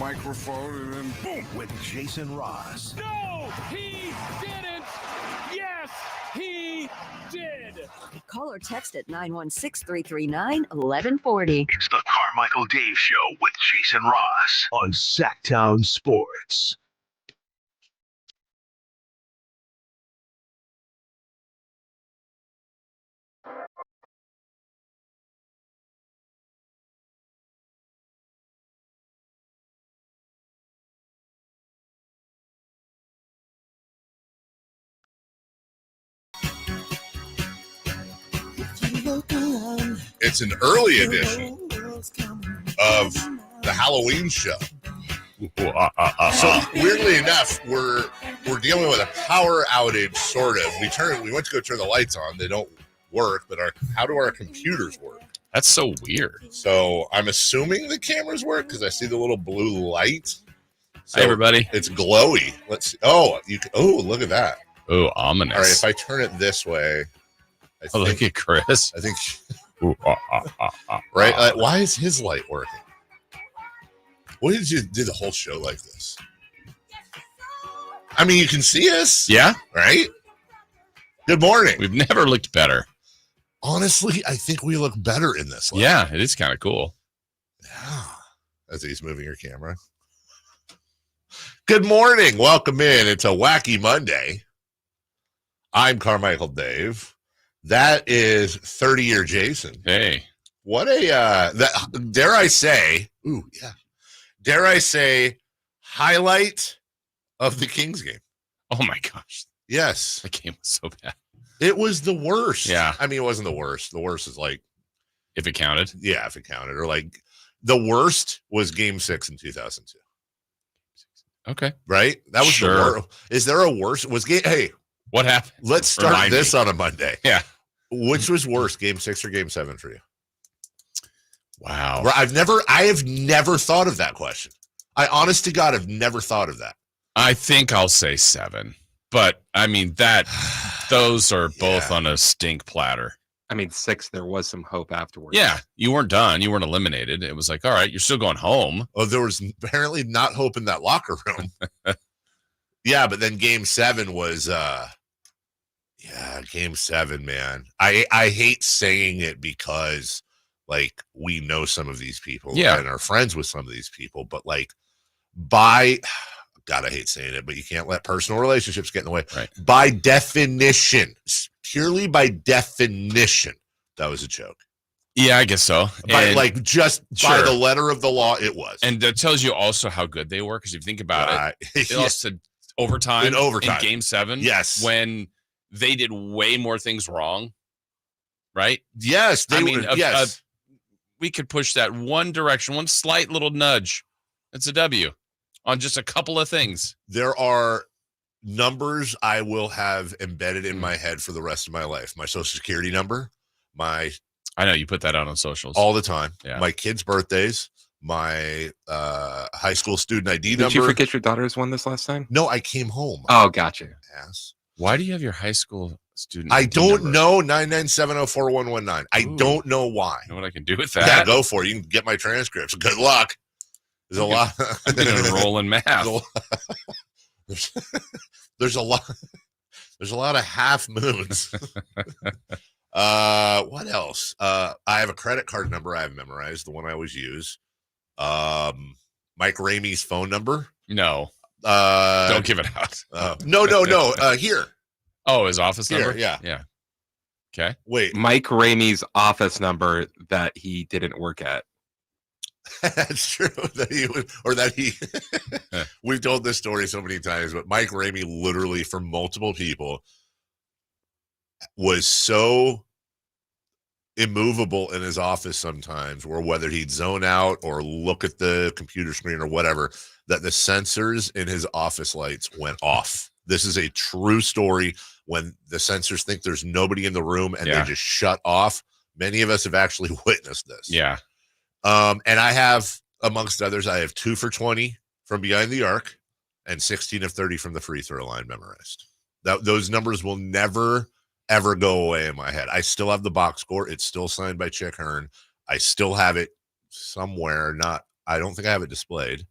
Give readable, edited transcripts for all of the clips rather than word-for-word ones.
microphone, and then boom. With Jason Ross. No, he didn't. Yes, he did. Call or text at 916-339-1140. It's the Carmichael Dave Show with Jason Ross on Sacktown Sports. It's an early edition of the Halloween show. So weirdly enough, we're dealing with a power outage, sort of. We went to go turn the lights on; they don't work. But how do our computers work? That's so weird. So I'm assuming the cameras work because I see the little blue light. So Hi, everybody. It's glowy. Let's see. Oh, look at that. Oh, ominous. All right, if I turn it this way, Look at Chris. I think. Right? Why is his light working? What did you do the whole show like this? I mean, you can see us. Yeah. Right? Good morning. We've never looked better. Honestly, I think we look better in this light. Yeah, it is kind of cool. Yeah. As he's moving your camera. Good morning. Welcome in. It's a wacky Monday. I'm Carmichael Dave. That is 30-year Jason. Hey. What dare I say, highlight of the Kings game. Oh, my gosh. Yes. That game was so bad. It was the worst. Yeah. I mean, it wasn't the worst. The worst is like. If it counted. Yeah, if it counted. Or like the worst was game 6 in 2002. Okay. Right? That was sure. The worst. Is there a worse? Hey. What happened? Let's start this on a Monday. Yeah. Which was worse, game 6 or game 7 for you? Wow. I have never thought of that question. I honest to God have never thought of that. I think I'll say 7. But I mean those are both on a stink platter. I mean 6, there was some hope afterwards. Yeah. You weren't done. You weren't eliminated. It was like, all right, you're still going home. Oh, there was apparently not hope in that locker room. Yeah, but then game 7 was game 7, man. I hate saying it because like we know some of these people and are friends with some of these people, but like God, I hate saying it, but you can't let personal relationships get in the way. Right. By definition, purely by definition, that was a joke. Yeah, I guess so. By the letter of the law, it was. And that tells you also how good they were, because if you think about it, they lost to overtime in game 7. Yes. When they did way more things wrong. Right? Yes. We could push that one direction, one slight little nudge. It's a W on just a couple of things. There are numbers I will have embedded in my head for the rest of my life. My social security number, I know you put that out on socials all the time. Yeah. My kids' birthdays, my high school student ID number. Did you forget your daughter's one this last time? No, I came home. Oh, gotcha. Ass. Why do you have your high school student? I don't know. 997041119. I don't know why. You know what I can do with that? Yeah, go for it. You can get my transcripts. Good luck. There's a lot. I'm going to roll in math. There's a lot. There's a lot of half moons. What else? I have a credit card number I have memorized, the one I always use. Mike Ramey's phone number. No. Don't give it out. No. Here. Oh, his office number? Yeah. Okay. Wait. Mike Ramey's office number that he didn't work at. That's true. We've told this story so many times, but Mike Ramey literally for multiple people was so immovable in his office sometimes, or whether he'd zone out or look at the computer screen or whatever, that the sensors in his office lights went off. This is a true story. When the sensors think there's nobody in the room and they just shut off. Many of us have actually witnessed this. Yeah. And I have, amongst others, I have 2 for 20 from behind the arc and 16 of 30 from the free throw line memorized. Those numbers will never, ever go away in my head. I still have the box score. It's still signed by Chick Hearn. I still have it somewhere. I don't think I have it displayed.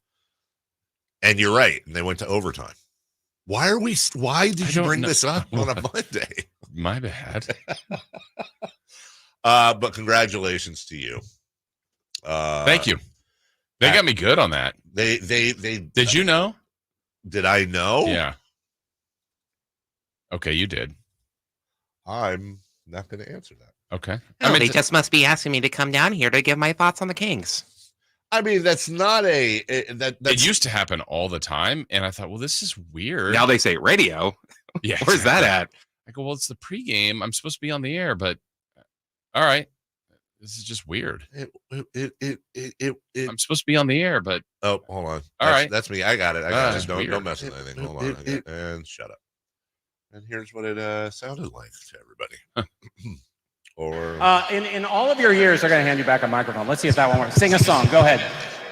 And you're right. And they went to overtime. Why did you bring this up on a Monday? My bad. But congratulations to you. Thank you. They got me good on that. They Did you know? Did I know? Yeah. Okay, you did. I'm not going to answer that. Okay. Oh, they just must be asking me to come down here to give my thoughts on the Kings. I mean, that's not that's it used to happen all the time, and I thought, well, this is weird. Now they say radio. Yeah. Where's that at? I go, well, it's the pregame. I'm supposed to be on the air, but all right. This is just weird. I'm supposed to be on the air, but oh, hold on. All right. That's me. I got it. I got it. Weird. Don't mess with anything. Hold on. And shut up. And here's what it sounded like to everybody. Or in all of your years, they're going to hand you back a microphone. Let's see if that one works. Sing a song. Go ahead.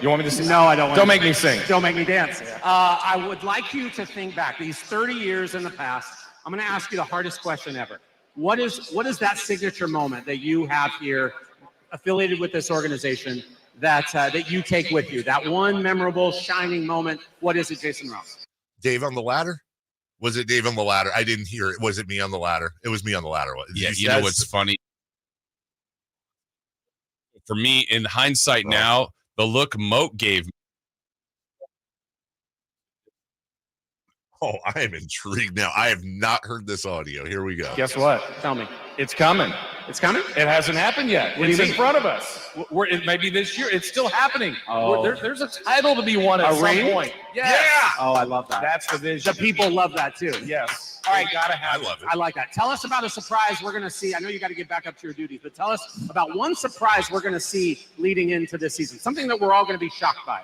You want me to sing? No, I don't want Don't make me sing. Don't make me dance. I would like you to think back these 30 years in the past. I'm going to ask you the hardest question ever. What is that signature moment that you have here affiliated with this organization that you take with you? That one memorable, shining moment. What is it, Jason Ross? Dave on the ladder? Was it Dave on the ladder? I didn't hear it. Was it me on the ladder? It was me on the ladder. Yeah, you know what's funny? For me, in hindsight now, the look Moat gave me. Oh, I am intrigued now. I have not heard this audio. Here we go. Guess what? Tell me. It's coming. It's coming? It hasn't happened yet. What do It's you in mean? front of us. It may be this year. It's still happening. Oh. There's a title to be won at A some ring? point. Yes. Oh, I love that. That's the vision. The people love that too. Yes. All right. Gotta I have love it. I like that. Tell us about a surprise we're going to see. I know you got to get back up to your duties, but tell us about one surprise we're going to see leading into this season. Something that we're all going to be shocked by.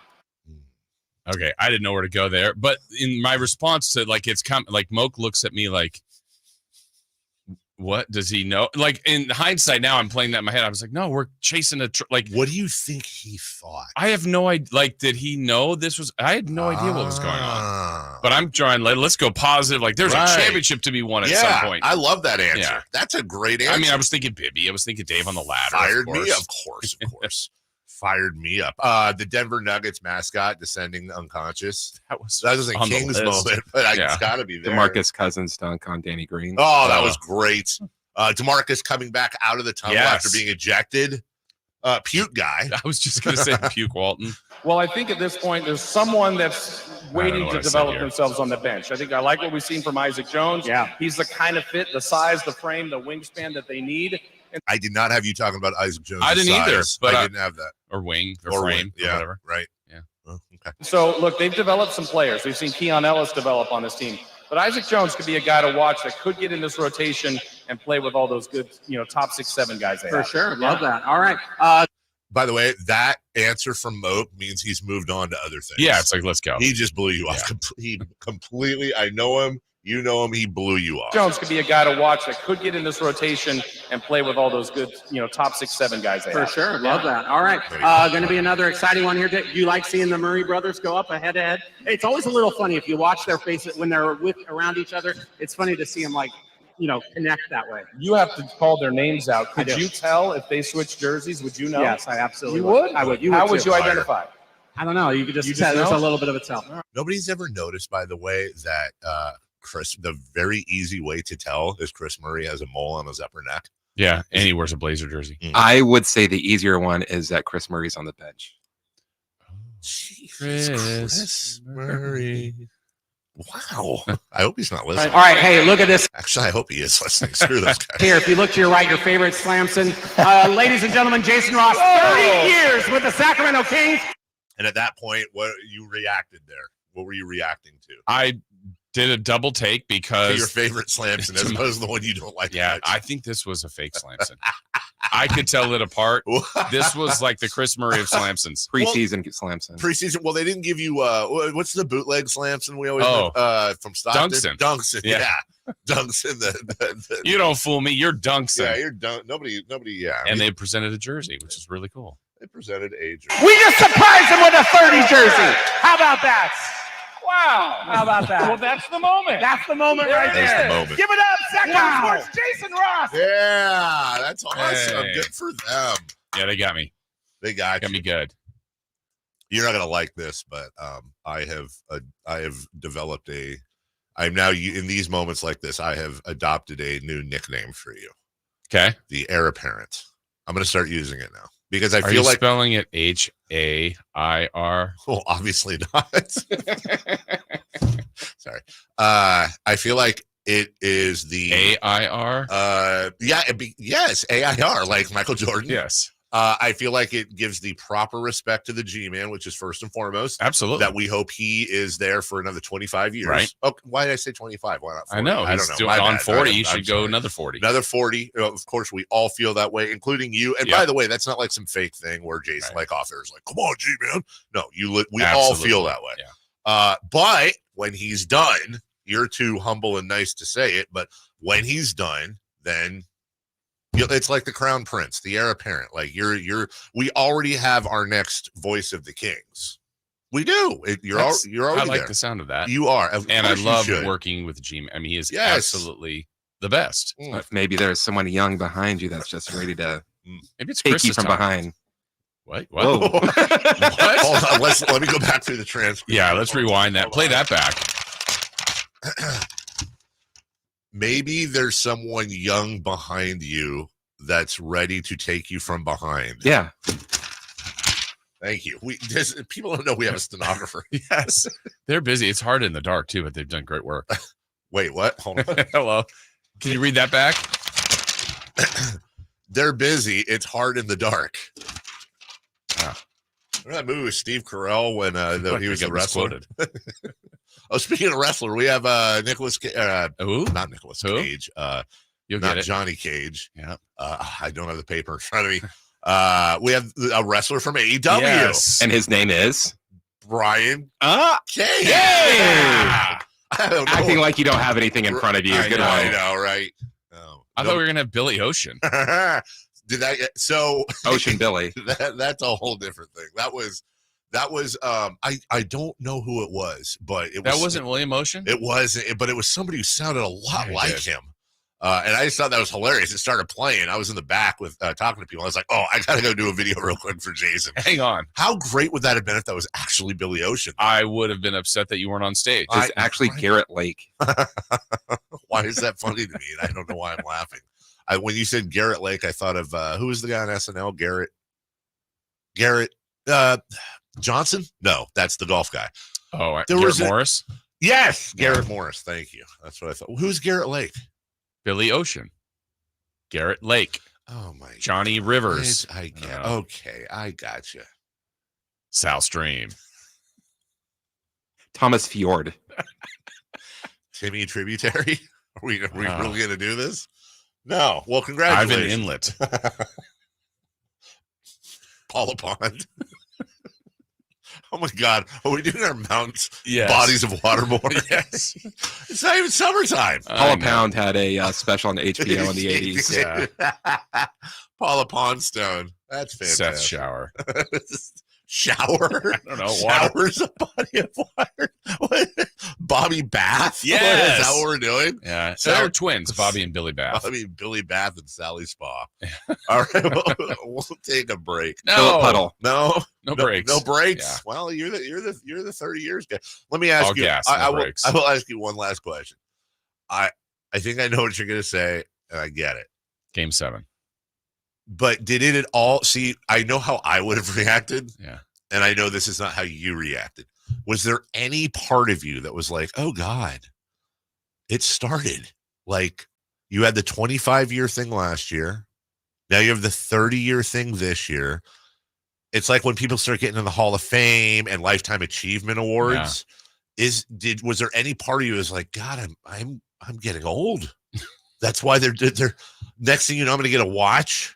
Okay, I didn't know where to go there, but in my response to like Moak looks at me like, what does he know? Like in hindsight, now I'm playing that in my head. I was like, no, we're chasing like. What do you think he thought? I have no idea. Like, did he know this was? I had no idea what was going on. But I'm trying. Let's go positive. Like, there's a championship to be won at some point. I love that answer. Yeah. That's a great answer. I mean, I was thinking Bibby. I was thinking Dave on the ladder. Fired me, of course. Fired me up. The Denver Nuggets mascot descending unconscious. That was a on the Kings list. moment, but it's got to be there. DeMarcus Cousins dunk on Danny Green. Oh, that was great. DeMarcus coming back out of the tunnel after being ejected. Puke guy. I was just going to say Puke Walton. Well, I think at this point, there's someone that's waiting to develop themselves on the bench. I like what we've seen from Isaac Jones. Yeah. He's the kind of fit, the size, the frame, the wingspan that they need. I did not have you talking about Isaac Jones. I didn't either, but I didn't have that. Or wing or frame or whatever. Right. Yeah. Oh, okay. So, look, they've developed some players. We've seen Keon Ellis develop on this team. But Isaac Jones could be a guy to watch that could get in this rotation and play with all those good, top 6-7 guys they For have. sure. Love that. All right. By the way, that answer from Moat means he's moved on to other things. Yeah, it's like, let's go. He just blew you off. He completely, I know him. You know him. He blew you off. Jones could be a guy to watch that could get in this rotation and play with all those good, top 6-7 guys they For have. sure. Love that. All right. Going to be another exciting one here. Do you like seeing the Murray brothers go up head to head? It's always a little funny if you watch their faces when they're around each other. It's funny to see them connect that way. You have to call their names out. Could do. you tell if they switched jerseys? Would you know? Yes, I absolutely You would? I would. You How would would too. you identify? I don't know. You could just You tell. just There's know? a little bit of a tell. Nobody's ever noticed, by the way, that Chris, the very easy way to tell is Chris Murray has a mole on his upper neck. Yeah, and he wears a Blazer jersey. I would say the easier one is that Chris Murray's on the bench. Chris Murray. Wow. I hope he's not listening. All right. Hey, look at this. Actually, I hope he is listening. Screw those guys. Here, if you look to your right, your favorite Slamson. Ladies and gentlemen, Jason Ross, 30 years with the Sacramento Kings. And at that point, what you reacted there? What were you reacting to? I did a double take To your because favorite Slamson as opposed to the one you don't like. yeah, much. I think this was a fake Slamson. I could tell it apart. This was like the Chris Murray of Slamsons. Preseason Slamson. Preseason. Well, they didn't give you what's the bootleg Slamson we always from Stockton? Dunkson. Yeah. Dunkson. The You don't fool me. You're Dunkson. yeah, you're dunk. Nobody. Yeah. And they presented a jersey, which is really cool. they presented a jersey. We just surprised him with a 30 jersey. How about that? Wow. How about that? Well, that's the moment. That's the moment right That's there. the moment. Give it up, Sacramento Sports, Jason Ross. Yeah, that's awesome. Hey. Good for them. Yeah, they got me. They got Got you. me good. You're not gonna like this, but I have developed I'm now in these moments like this. I have adopted a new nickname for you. Okay. The heir apparent. I'm gonna start using it now because I Are feel you like spelling it Hair? well, obviously not. Sorry. I feel like it is the AIR? Yeah, yes, AIR, like Michael Jordan. Yes. I feel like it gives the proper respect to the G-Man, which is first and foremost. Absolutely. That we hope he is there for another 25 years. Right. Oh, why did I say 25? Why not 40? I know. I He's don't know. doing My on bad. 40. He I'm should go sorry. another 40. Another 40. Of course, we all feel that way, including you. And Yep. by the way, that's not like some fake thing where Jason, Right. like off air, is like, "Come on, G-Man." No, we all Absolutely. feel that way. Yeah. But when he's done, you're too humble and nice to say it. But when he's done, then it's like the crown prince, the heir apparent. Like we already have our next voice of the Kings. We do. You're already I like there. the sound of that. You are, and I course you love should. working with G. I mean, he is Yes. absolutely the best. Maybe there's someone young behind you that's just ready to Maybe it's take Chris's you from time. behind. What? Whoa. What? Hold on, let me go back through the transcript. Yeah, let's rewind that. Play that back. Maybe there's someone young behind you that's ready to take you from behind. Yeah. Thank you. People don't know we have a stenographer. Yes. They're busy. It's hard in the dark, too, but they've done great work. Wait, what? Hold on. Hello. Can you read that back? They're busy. It's hard in the dark. Ah. Remember that movie with Steve Carell when he was a the wrestler? Oh, speaking of wrestler, we have Nicholas. Not Nicholas Who? Cage. You'll Not get it. Johnny Cage. Yeah. I don't have the paper in front of me. We have a wrestler from AEW. Yes. And his name is Brian Cage. Hey! I don't know. Acting like you don't have anything in front of you. I Good know, one. I know, right? Oh, I thought we were going to have Billy Ocean. Did I? So Ocean Billy. that's a whole different thing. That was I don't know who it was, but it was, That wasn't William Ocean? it was, but it was somebody who sounded a lot Yeah, like it did. him. And I just thought that was hilarious. It started playing. I was in the back with talking to people. I was like, "Oh, I gotta go do a video real quick for Jason." Hang on. How great would that have been if that was actually Billy Ocean? I would have been upset that you weren't on stage. It's actually Garrett Lake. Why is that funny to me? And I don't know why I'm laughing. When you said Garrett Lake, I thought of who was the guy on SNL? Garrett Johnson? No, that's the golf guy. Oh, There Garrett was Morris? Yes, Garrett Morris. Thank you. That's what I thought. Who's Garrett Lake? Billy Ocean. Garrett Lake. Oh my Johnny God. Rivers. I get. Oh. Okay, I got you. Sal Stream. Thomas Fjord. Timmy Tributary. Are we Wow. really going to do this? No. Well, Ivan congratulations. Inlet. Paula Pond. Oh my God. Are we doing our mountains? Yes. Bodies of waterboarding? Yes. It's not even summertime. Paula Pound had a special on HBO in the 80s. Yeah. Paula Pondstone. That's fantastic. Seth Shower. Shower? I don't know. Water. Showers a body of water. What? Bobby Bath? Yes. Is that what we're doing? Yeah. So they're twins, Bobby and Billy Bath. I mean, Billy Bath and Sally Spa. All right, we'll take a break. Philip Puddle. No breaks. No breaks. Yeah. Well, you're the 30 years guy. Let me ask All you. gas, I no will. breaks. I will ask you one last question. I think I know what you're going to say, and I get it. Game 7. But did it at all? See, I know how I would have reacted. Yeah. And I know this is not how you reacted. Was there any part of you that was like, oh God, it started? Like you had the 25-year thing last year. Now you have the 30-year thing this year. It's like when people start getting in the Hall of Fame and Lifetime Achievement Awards. Was there any part of you is like, God, I'm getting old. That's why they're next thing you know, I'm going to get a watch.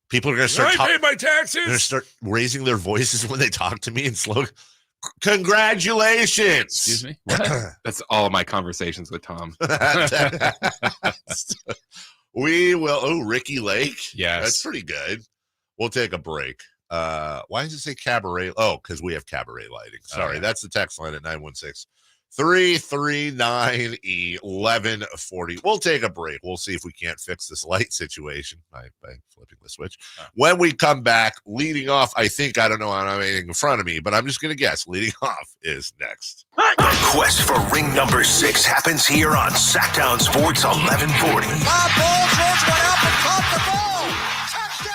People are going to start. I paid my They're going to taxes. start raising their voices when they talk to me and slow. Congratulations. Excuse me. What? That's all of my conversations with Tom. We will. Oh, Ricky Lake. Yes. That's pretty good. We'll take a break. Why does it say cabaret? Oh, because we have cabaret lighting. Sorry. yeah. That's the text line at 339-1140. We'll take a break. We'll see if we can't fix this light situation by flipping the switch. When we come back, leading off, I don't know, I don't have anything in front of me, but I'm just going to guess. Leading off is next. The quest for ring number 6 happens here on Sacktown Sports 1140. Bob Bolger went up and caught the ball. Touchdown!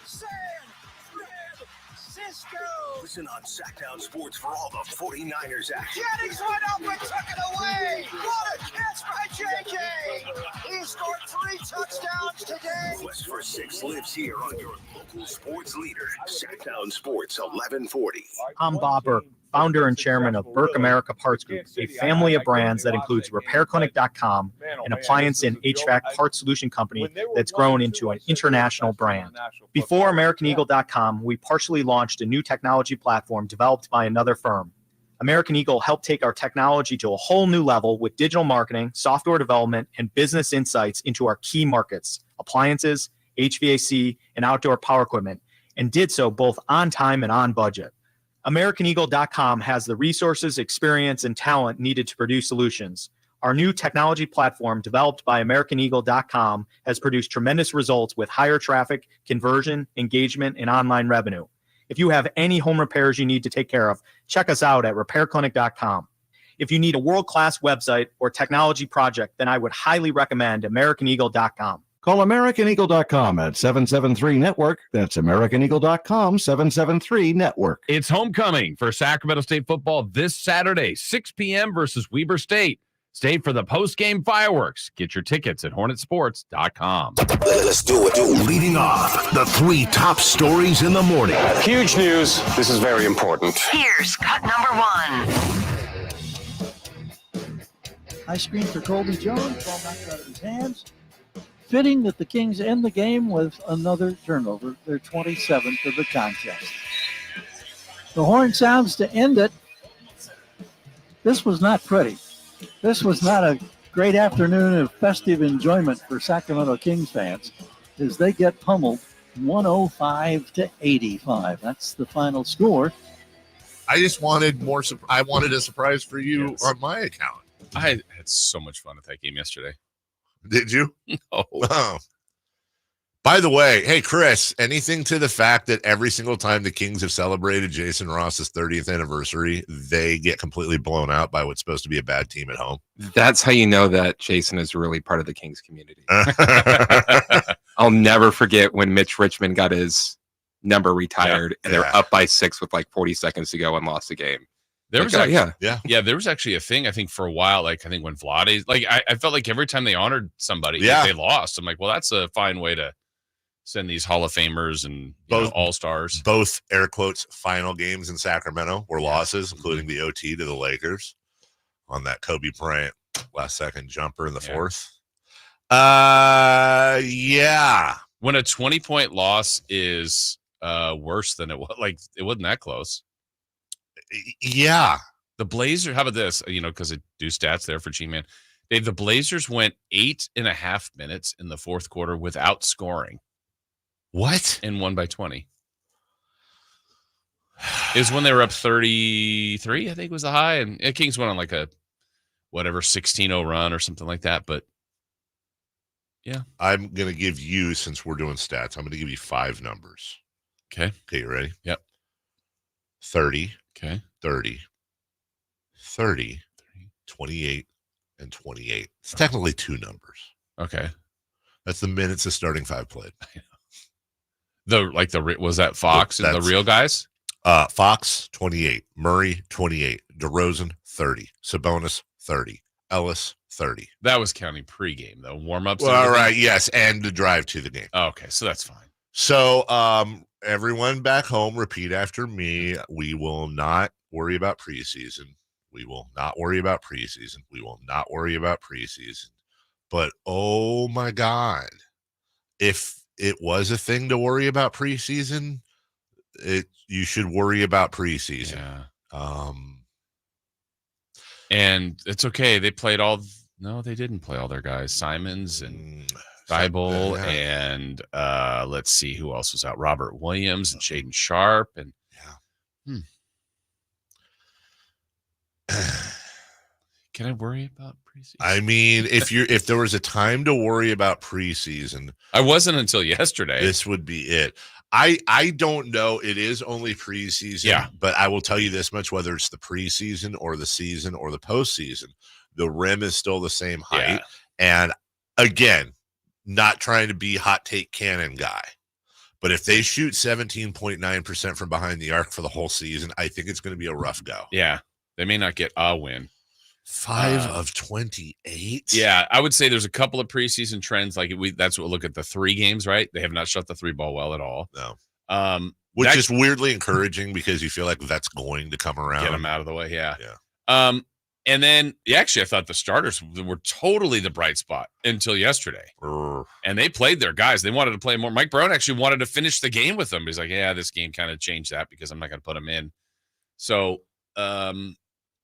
San Francisco! Listen on Sacktown Sports for all the 49ers action. Jennings went up and took it away. What a catch by JJ! He scored 3 touchdowns today. Quest for 6 lives here on your local sports leader, Sacktown Sports 1140. I'm Bob Burke, founder and chairman of Burke America Parts Group, a family of brands that includes RepairClinic.com, an appliance and HVAC parts solution company that's grown into an international brand. Before AmericanEagle.com, we partially launched a new technology platform developed by another firm. American Eagle helped take our technology to a whole new level with digital marketing, software development, and business insights into our key markets, appliances, HVAC, and outdoor power equipment, and did so both on time and on budget. AmericanEagle.com has the resources, experience, and talent needed to produce solutions. Our new technology platform, developed by AmericanEagle.com, has produced tremendous results with higher traffic, conversion, engagement, and online revenue. If you have any home repairs you need to take care of, check us out at RepairClinic.com. If you need a world-class website or technology project, then I would highly recommend AmericanEagle.com. Call AmericanEagle.com at 773-NETWORK. That's AmericanEagle.com, 773-NETWORK. It's homecoming for Sacramento State football this Saturday, 6 p.m. versus Weber State. Stay for the post-game fireworks. Get your tickets at HornetSports.com. Let's do it. Leading off, the 3 top stories in the morning. Huge news. This is very important. Here's cut number 1. High screen for Colby Jones. Ball knocked out of his hands. Fitting that the Kings end the game with another turnover, their 27th of the contest. The horn sounds to end it. This was not pretty. This was not a great afternoon of festive enjoyment for Sacramento Kings fans as they get pummeled 105-85. That's the final score. I just wanted more. I wanted a surprise for you on my account. I had so much fun at that game yesterday. Did you? No. Oh. By the way, hey, Chris, anything to the fact that every single time the Kings have celebrated Jason Ross's 30th anniversary, they get completely blown out by what's supposed to be a bad team at home? That's how you know that Jason is really part of the Kings community. I'll never forget when Mitch Richmond got his number retired and they're up by 6 with like 40 seconds to go and lost the game. There was actually, yeah. There was actually a thing, I think, for a while. Like, I think when Vlade, like, I felt like every time they honored somebody, they lost. I'm like, well, that's a fine way to send these Hall of Famers and all-stars. Both air quotes final games in Sacramento were losses, including the OT to the Lakers on that Kobe Bryant last-second jumper in the fourth. When a 20-point loss is worse than it was, like, it wasn't that close. Yeah. The Blazers, how about this? Because I do stats there for G-Man. Dave, the Blazers went 8.5 minutes in the fourth quarter without scoring. What? And won by 20. It was when they were up 33, I think was the high. And Kings went on like a, 16-0 run or something like that. But, yeah. I'm going to give you, since we're doing stats, I'm going to give you 5 numbers. Okay. Okay, you ready? Yep. 30. Okay. 30, 28, and 28. It's technically 2 numbers. Okay. That's the minutes the starting 5 played. Was that Fox and the real guys? Fox, 28. Murray, 28. DeRozan, 30. Sabonis, 30. Ellis, 30. That was counting pregame, though. Warm-ups? Well, all right, yes, and the drive to the game. Oh, okay, so that's fine. So, everyone back home, repeat after me. We will not worry about preseason. We will not worry about preseason. We will not worry about preseason. But, oh, my God, if it was a thing to worry about preseason, you should worry about preseason. Yeah. And it's okay. They played no, they didn't play all their guys. Simons and Thibault and let's see who else was out. Robert Williams and Shaden Sharp. And Can I worry about preseason? I mean, if there was a time to worry about preseason, I wasn't until yesterday. This would be it. I don't know. It is only preseason, but I will tell you this much: whether it's the preseason or the season or the postseason, the rim is still the same height. Yeah. And again, not trying to be hot take cannon guy, but if they shoot 17.9% from behind the arc for the whole season, I think it's going to be a rough go. Yeah, they may not get a win. 5 of 28. Yeah, I would say there's a couple of preseason trends. Like that's what we look at the 3 games, right? They have not shot the 3 ball well at all. No. Which is weirdly encouraging because you feel like that's going to come around. Get them out of the way. Yeah. And then actually, I thought the starters were totally the bright spot until yesterday. And they played their guys. They wanted to play more. Mike Brown actually wanted to finish the game with them. He's like, yeah, this game kind of changed that because I'm not going to put them in. So,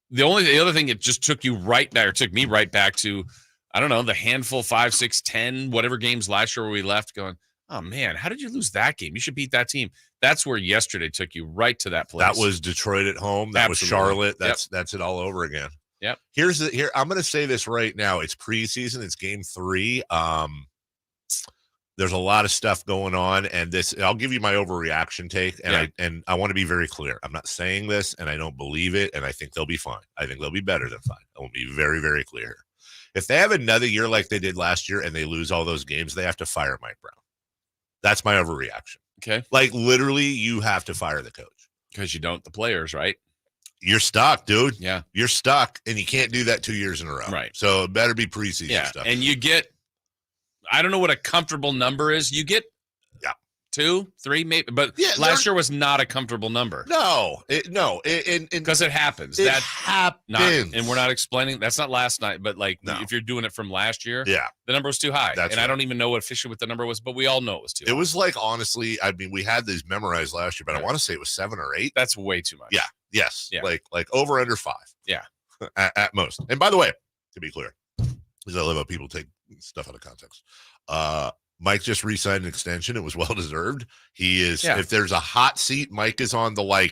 the other thing, it just took you right back, or took me right back to, I don't know, the handful 5, 6, 10, whatever games last year where we left going, oh man, how did you lose that game? You should beat that team. That's where yesterday took you right to that place. That was Detroit at home. That was Charlotte. That's it all over again. Yep. Here, I'm going to say this right now. It's preseason. It's game 3. There's a lot of stuff going on, and I'll give you my overreaction take, and I want to be very clear. I'm not saying this, and I don't believe it, and I think they'll be fine. I think they'll be better than fine. I will be very, very clear. If they have another year like they did last year and they lose all those games, they have to fire Mike Brown. That's my overreaction. Okay. Like, literally, you have to fire the coach. Because you don't, the players, right? You're stuck, dude. Yeah. You're stuck, and you can't do that 2 years in a row. Right. So it better be preseason stuff. And you get, I don't know what a comfortable number is. You get 2, 3, maybe, but last year was not a comfortable number. No, because it happens. It happens. And we're not explaining. That's not last night, but if you're doing it from last year, the number was too high. I don't even know what officially what the number was, but we all know it was too high. It was like, honestly, I mean, we had these memorized last year, but I want to say it was 7 or 8. That's way too much. Yeah. Yes. Yeah. Like over under 5. Yeah. at most. And by the way, to be clear, because I love how people take stuff out of context. Mike just re-signed an extension. It was well deserved. He is. If there's a hot seat, Mike is on the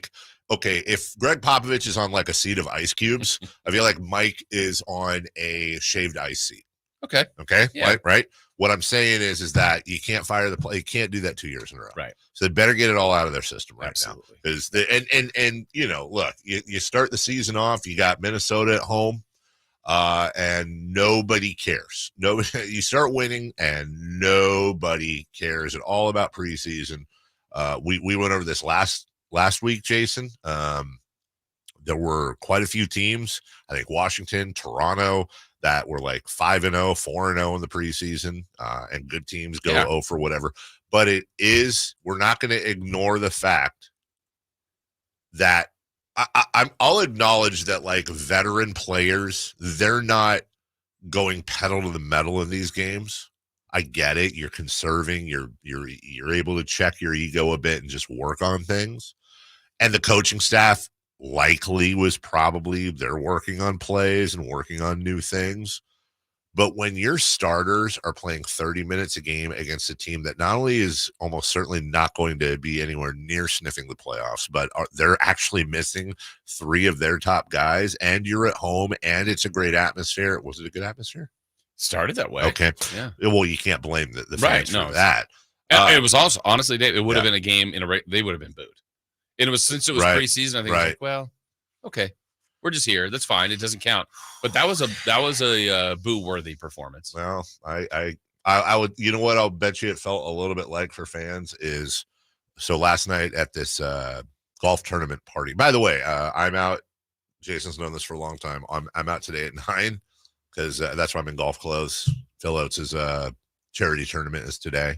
okay, if Greg Popovich is on like a seat of ice cubes, I feel like Mike is on a shaved ice seat. Okay. Yeah. Right. What I'm saying is that you can't fire the play. You can't do that 2 years in a row. Right. So they better get it all out of their system right Absolutely. now. Because and you know, look, you start the season off. You got Minnesota at home. And nobody cares. You start winning and nobody cares at all about preseason. We went over this last week, Jason. There were quite a few teams, I think Washington, Toronto, that were like 5-0, 4-0 in the preseason, and good teams go 0 for whatever. But we're not going to ignore the fact that I'll acknowledge that like veteran players, they're not going pedal to the metal in these games. I get it. You're conserving. You're able to check your ego a bit and just work on things. And the coaching staff likely they're working on plays and working on new things. But when your starters are playing 30 minutes a game against a team that not only is almost certainly not going to be anywhere near sniffing the playoffs, but they're actually missing 3 of their top guys, and you're at home, and it's a great atmosphere. Was it a good atmosphere? Started that way. Okay. Yeah. Well, you can't blame the fans for that. It was also, honestly, Dave, it would have been a game they would have been booed. And it was, since it was preseason, I think, like, well, okay. We're just here. That's fine. It doesn't count. But that was a boo-worthy performance. Well, I would. You know what? I'll bet you it felt a little bit like for fans is. So last night at this golf tournament party. By the way, I'm out. Jason's known this for a long time. I'm out today at 9 because that's why I'm in golf clothes. Phil Oates' charity tournament is today.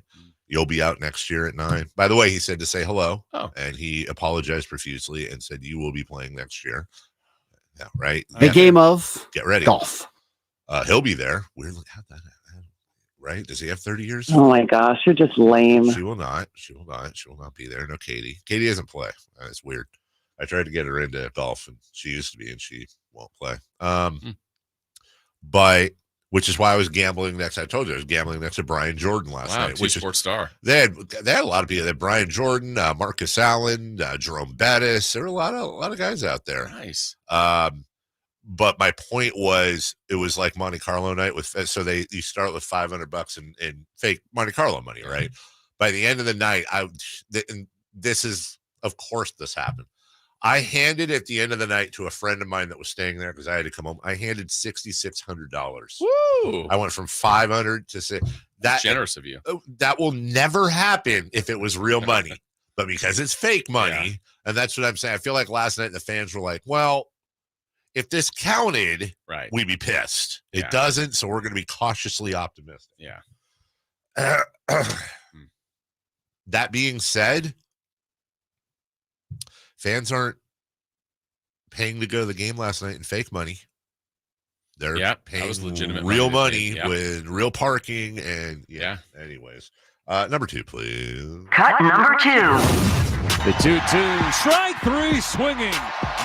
You'll be out next year at 9. By the way, he said to say hello, and he apologized profusely and said you will be playing next year. Yeah, right. The game of get ready golf. He'll be there. Weirdly, right? Does he have 30 years? Oh my gosh, you're just lame. She will not. She will not be there. No, Katie. Katie doesn't play. It's weird. I tried to get her into golf, and she used to be, and she won't play. But which is why I was gambling next. I told you I was gambling next to Brian Jordan last night. Which sports star? They had a lot of people. They had Brian Jordan, Marcus Allen, Jerome Bettis. There were a lot of guys out there. Nice. But my point was, it was like Monte Carlo night you start with $500 in fake Monte Carlo money, right? By the end of the night, this happened. I handed at the end of the night to a friend of mine that was staying there because I had to come home. I handed $6,600. Woo! I went from 500 to 6. That's generous of you. That will never happen if it was real money, but because it's fake money, and that's what I'm saying. I feel like last night the fans were like, "Well, if this counted, we'd be pissed. It doesn't, so we're going to be cautiously optimistic." Yeah. That being said, fans aren't paying to go to the game last night in fake money. They're paying legitimate real money with real parking and anyways. Number 2, please. Cut number 2. The 2-2. Strike 3 swinging.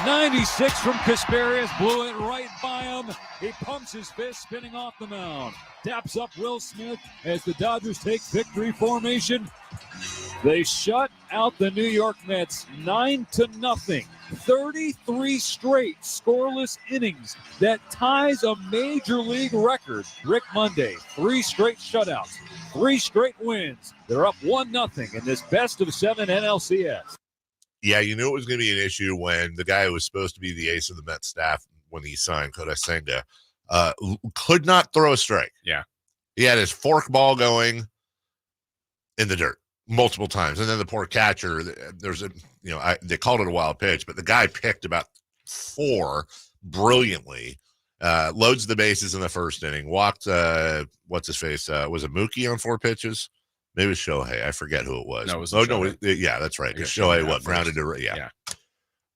96 from Kasperius. Blew it right by him. He pumps his fist, spinning off the mound. Daps up Will Smith as the Dodgers take victory formation. They shut out the New York Mets 9-0. 33 straight scoreless innings. That ties a major league record. Rick Monday, 3 straight shutouts, 3 straight wins. They're up 1-0 in this best of 7 NLCS. Yeah, you knew it was going to be an issue when the guy who was supposed to be the ace of the Mets staff when he signed, Kodai Senga, could not throw a strike. Yeah. He had his fork ball going in the dirt multiple times. And then the poor catcher, they called it a wild pitch, but the guy picked about 4 brilliantly, loads the bases in the first inning, walked, what's his face? Was it Mookie on 4 pitches? Maybe it was Shohei. I forget who it was. No, it was yeah, that's right. Because Shohei, grounded to,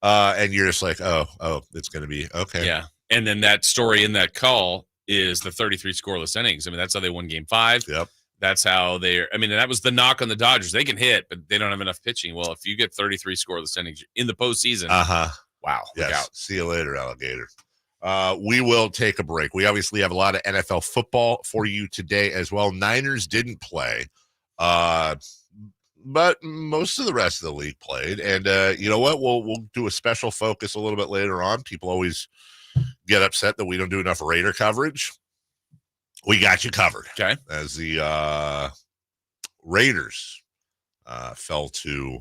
and you're just like, oh, it's going to be okay. Yeah. And then that story in that call is the 33 scoreless innings. I mean, that's how they won Game 5. Yep. That's how that was the knock on the Dodgers. They can hit, but they don't have enough pitching. Well, if you get 33 scoreless innings in the postseason, wow. Look out. See you later, alligator. We will take a break. We obviously have a lot of NFL football for you today as well. Niners didn't play, but most of the rest of the league played. And you know what? We'll do a special focus a little bit later on. People always get upset that we don't do enough Raider coverage. We got you covered. Okay. As the Raiders fell to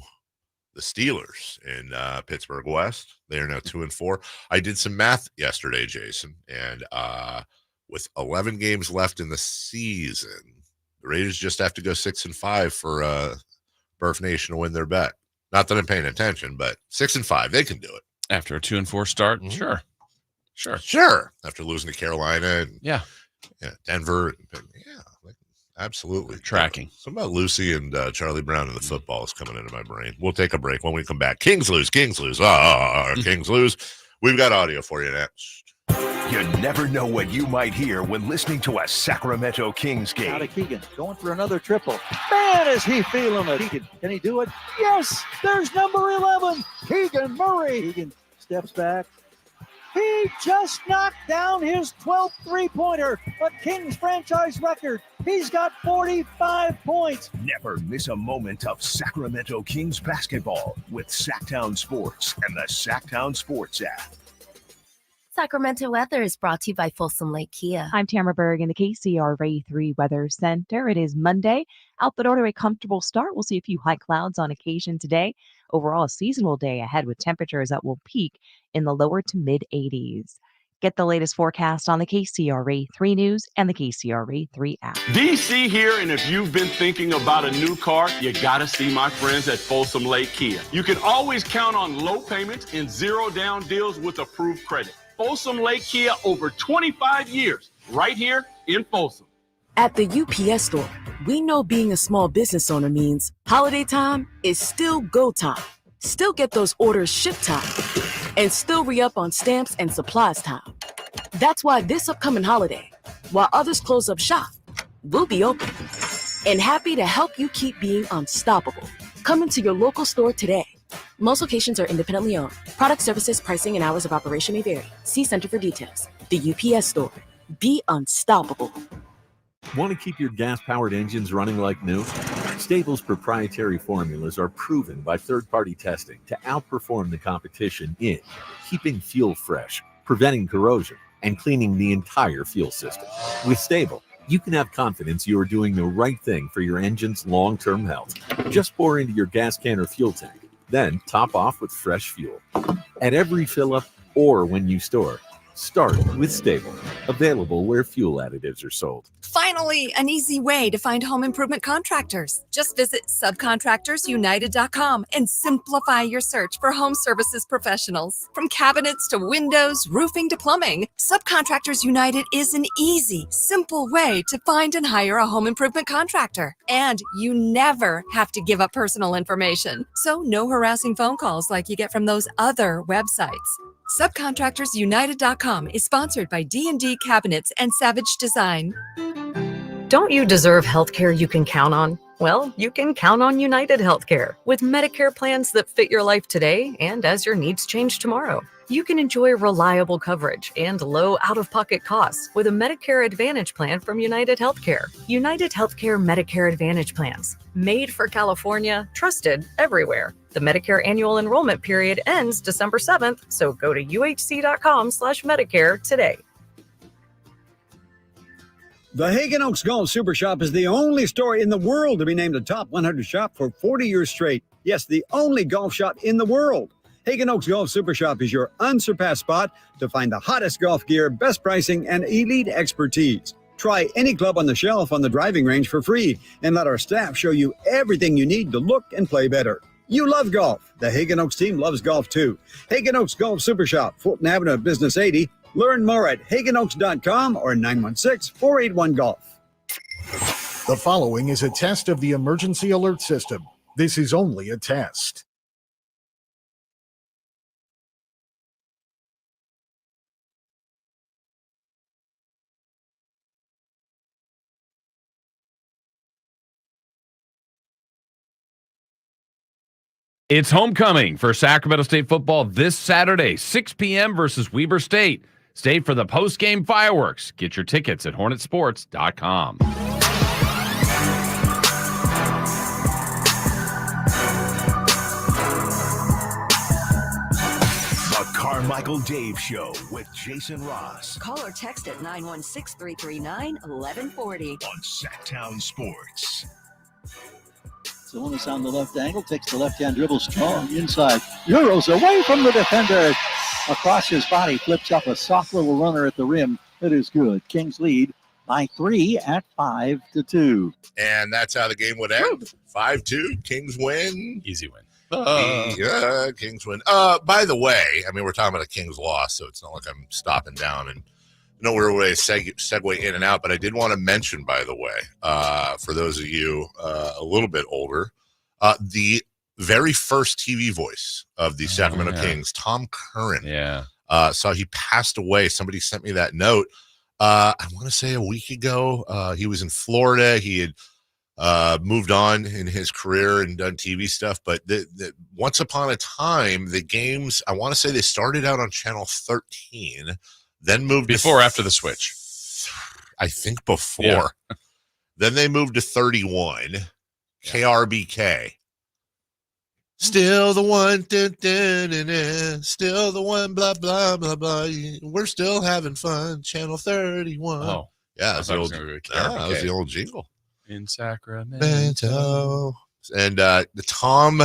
the Steelers in Pittsburgh West. They are now 2-4. I did some math yesterday, Jason, and with 11 games left in the season, the Raiders just have to go 6-5 for Burf Nation to win their bet. Not that I'm paying attention, but 6-5, they can do it. After a 2-4 start? Mm-hmm. Sure. After losing to Carolina and Denver. Absolutely. Tracking. Something about Lucy and Charlie Brown and the football is coming into my brain. We'll take a break. When we come back, Kings lose. Kings lose. We've got audio for you next. You never know what you might hear when listening to a Sacramento Kings game. Out of Keegan, going for another triple. Man, is he feeling it. Keegan, can he do it? Yes, there's number 11, Keegan Murray. Keegan steps back. He just knocked down his 12th three-pointer, a Kings franchise record. He's got 45 points. Never miss a moment of Sacramento Kings basketball with Sacktown Sports and the Sacktown Sports app. Sacramento weather is brought to you by Folsom Lake Kia. I'm Tamara Berg in the KCRA 3 Weather Center. It is Monday. Out the door to a comfortable start. We'll see a few high clouds on occasion today. Overall, a seasonal day ahead with temperatures that will peak in the lower to mid 80s. Get the latest forecast on the KCRA 3 News and the KCRA 3 app. DC here, and if you've been thinking about a new car, you gotta see my friends at Folsom Lake Kia. You can always count on low payments and zero down deals with approved credit. Folsom Lake Kia, over 25 years, right here in Folsom. At the UPS store, we know being a small business owner means holiday time is still go time. Still get those orders shipped time. And still re-up on stamps and supplies time. That's why this upcoming holiday, while others close up shop, we'll be open. And happy to help you keep being unstoppable. Come into your local store today. Most locations are independently owned. Product, services, pricing, and hours of operation may vary. See Center for details. The UPS store. Be unstoppable. Want to keep your gas-powered engines running like new? Stable's proprietary formulas are proven by third-party testing to outperform the competition in keeping fuel fresh, preventing corrosion, and cleaning the entire fuel system. With Stable, you can have confidence you are doing the right thing for your engine's long-term health. Just pour into your gas can or fuel tank, then top off with fresh fuel. At every fill-up or when you store, start with Stable. Available where fuel additives are sold. Finally, an easy way to find home improvement contractors. Just visit subcontractorsunited.com and simplify your search for home services professionals. From cabinets to windows, roofing to plumbing, Subcontractors United is an easy, simple way to find and hire a home improvement contractor. And you never have to give up personal information. So no harassing phone calls like you get from those other websites. SubcontractorsUnited.com is sponsored by D&D Cabinets and Savage Design. Don't you deserve healthcare you can count on? Well, you can count on United Healthcare with Medicare plans that fit your life today and as your needs change tomorrow. You can enjoy reliable coverage and low out-of-pocket costs with a Medicare Advantage plan from United Healthcare. United Healthcare Medicare Advantage plans, made for California, trusted everywhere. The Medicare annual enrollment period ends December 7th, so go to uhc.com/Medicare today. The Hagen Oaks Golf Super Shop is the only store in the world to be named a top 100 shop for 40 years straight. Yes, the only golf shop in the world. Hagen Oaks Golf Super Shop is your unsurpassed spot to find the hottest golf gear, best pricing, and elite expertise. Try any club on the shelf on the driving range for free and let our staff show you everything you need to look and play better. You love golf. The Hagen Oaks team loves golf too. Hagen Oaks Golf Super Shop, Fulton Avenue, Business 80. Learn more at hagenoaks.com or 916-481-GOLF. The following is a test of the emergency alert system. This is only a test. It's homecoming for Sacramento State football this Saturday, 6 p.m. versus Weber State. Stay for the post-game fireworks. Get your tickets at hornetsports.com. The Carmichael Dave Show with Jason Ross Call or text at 916-339-1140. on Sacktown Sports. Sabonis on the left angle, takes the left-hand dribble strong inside. Euros away from the defender. Across his body, flips up a soft little runner at the rim. It is good. Kings lead by 3 at 5-2. And that's how the game would end. 5-2. Kings win. Easy win. Yeah, Kings win. By the way, I mean, we're talking about a Kings loss, so it's not like I'm stopping down and nowhere way to segue in and out. But I did want to mention, by the way, for those of you a little bit older, the very first TV voice of the Sacramento Kings, Tom Curran. Yeah. So he passed away. Somebody sent me that note. I want to say a week ago. He was in Florida. He had moved on in his career and done TV stuff. But once upon a time, the games, I want to say they started out on Channel 13, then moved before or after the switch. I think before. Yeah. Then they moved to 31, KRBK. Still the one, still the one, blah, blah, blah, blah. We're still having fun. Channel 31. Oh, yeah, that was the old jingle. In Sacramento. And the Tom,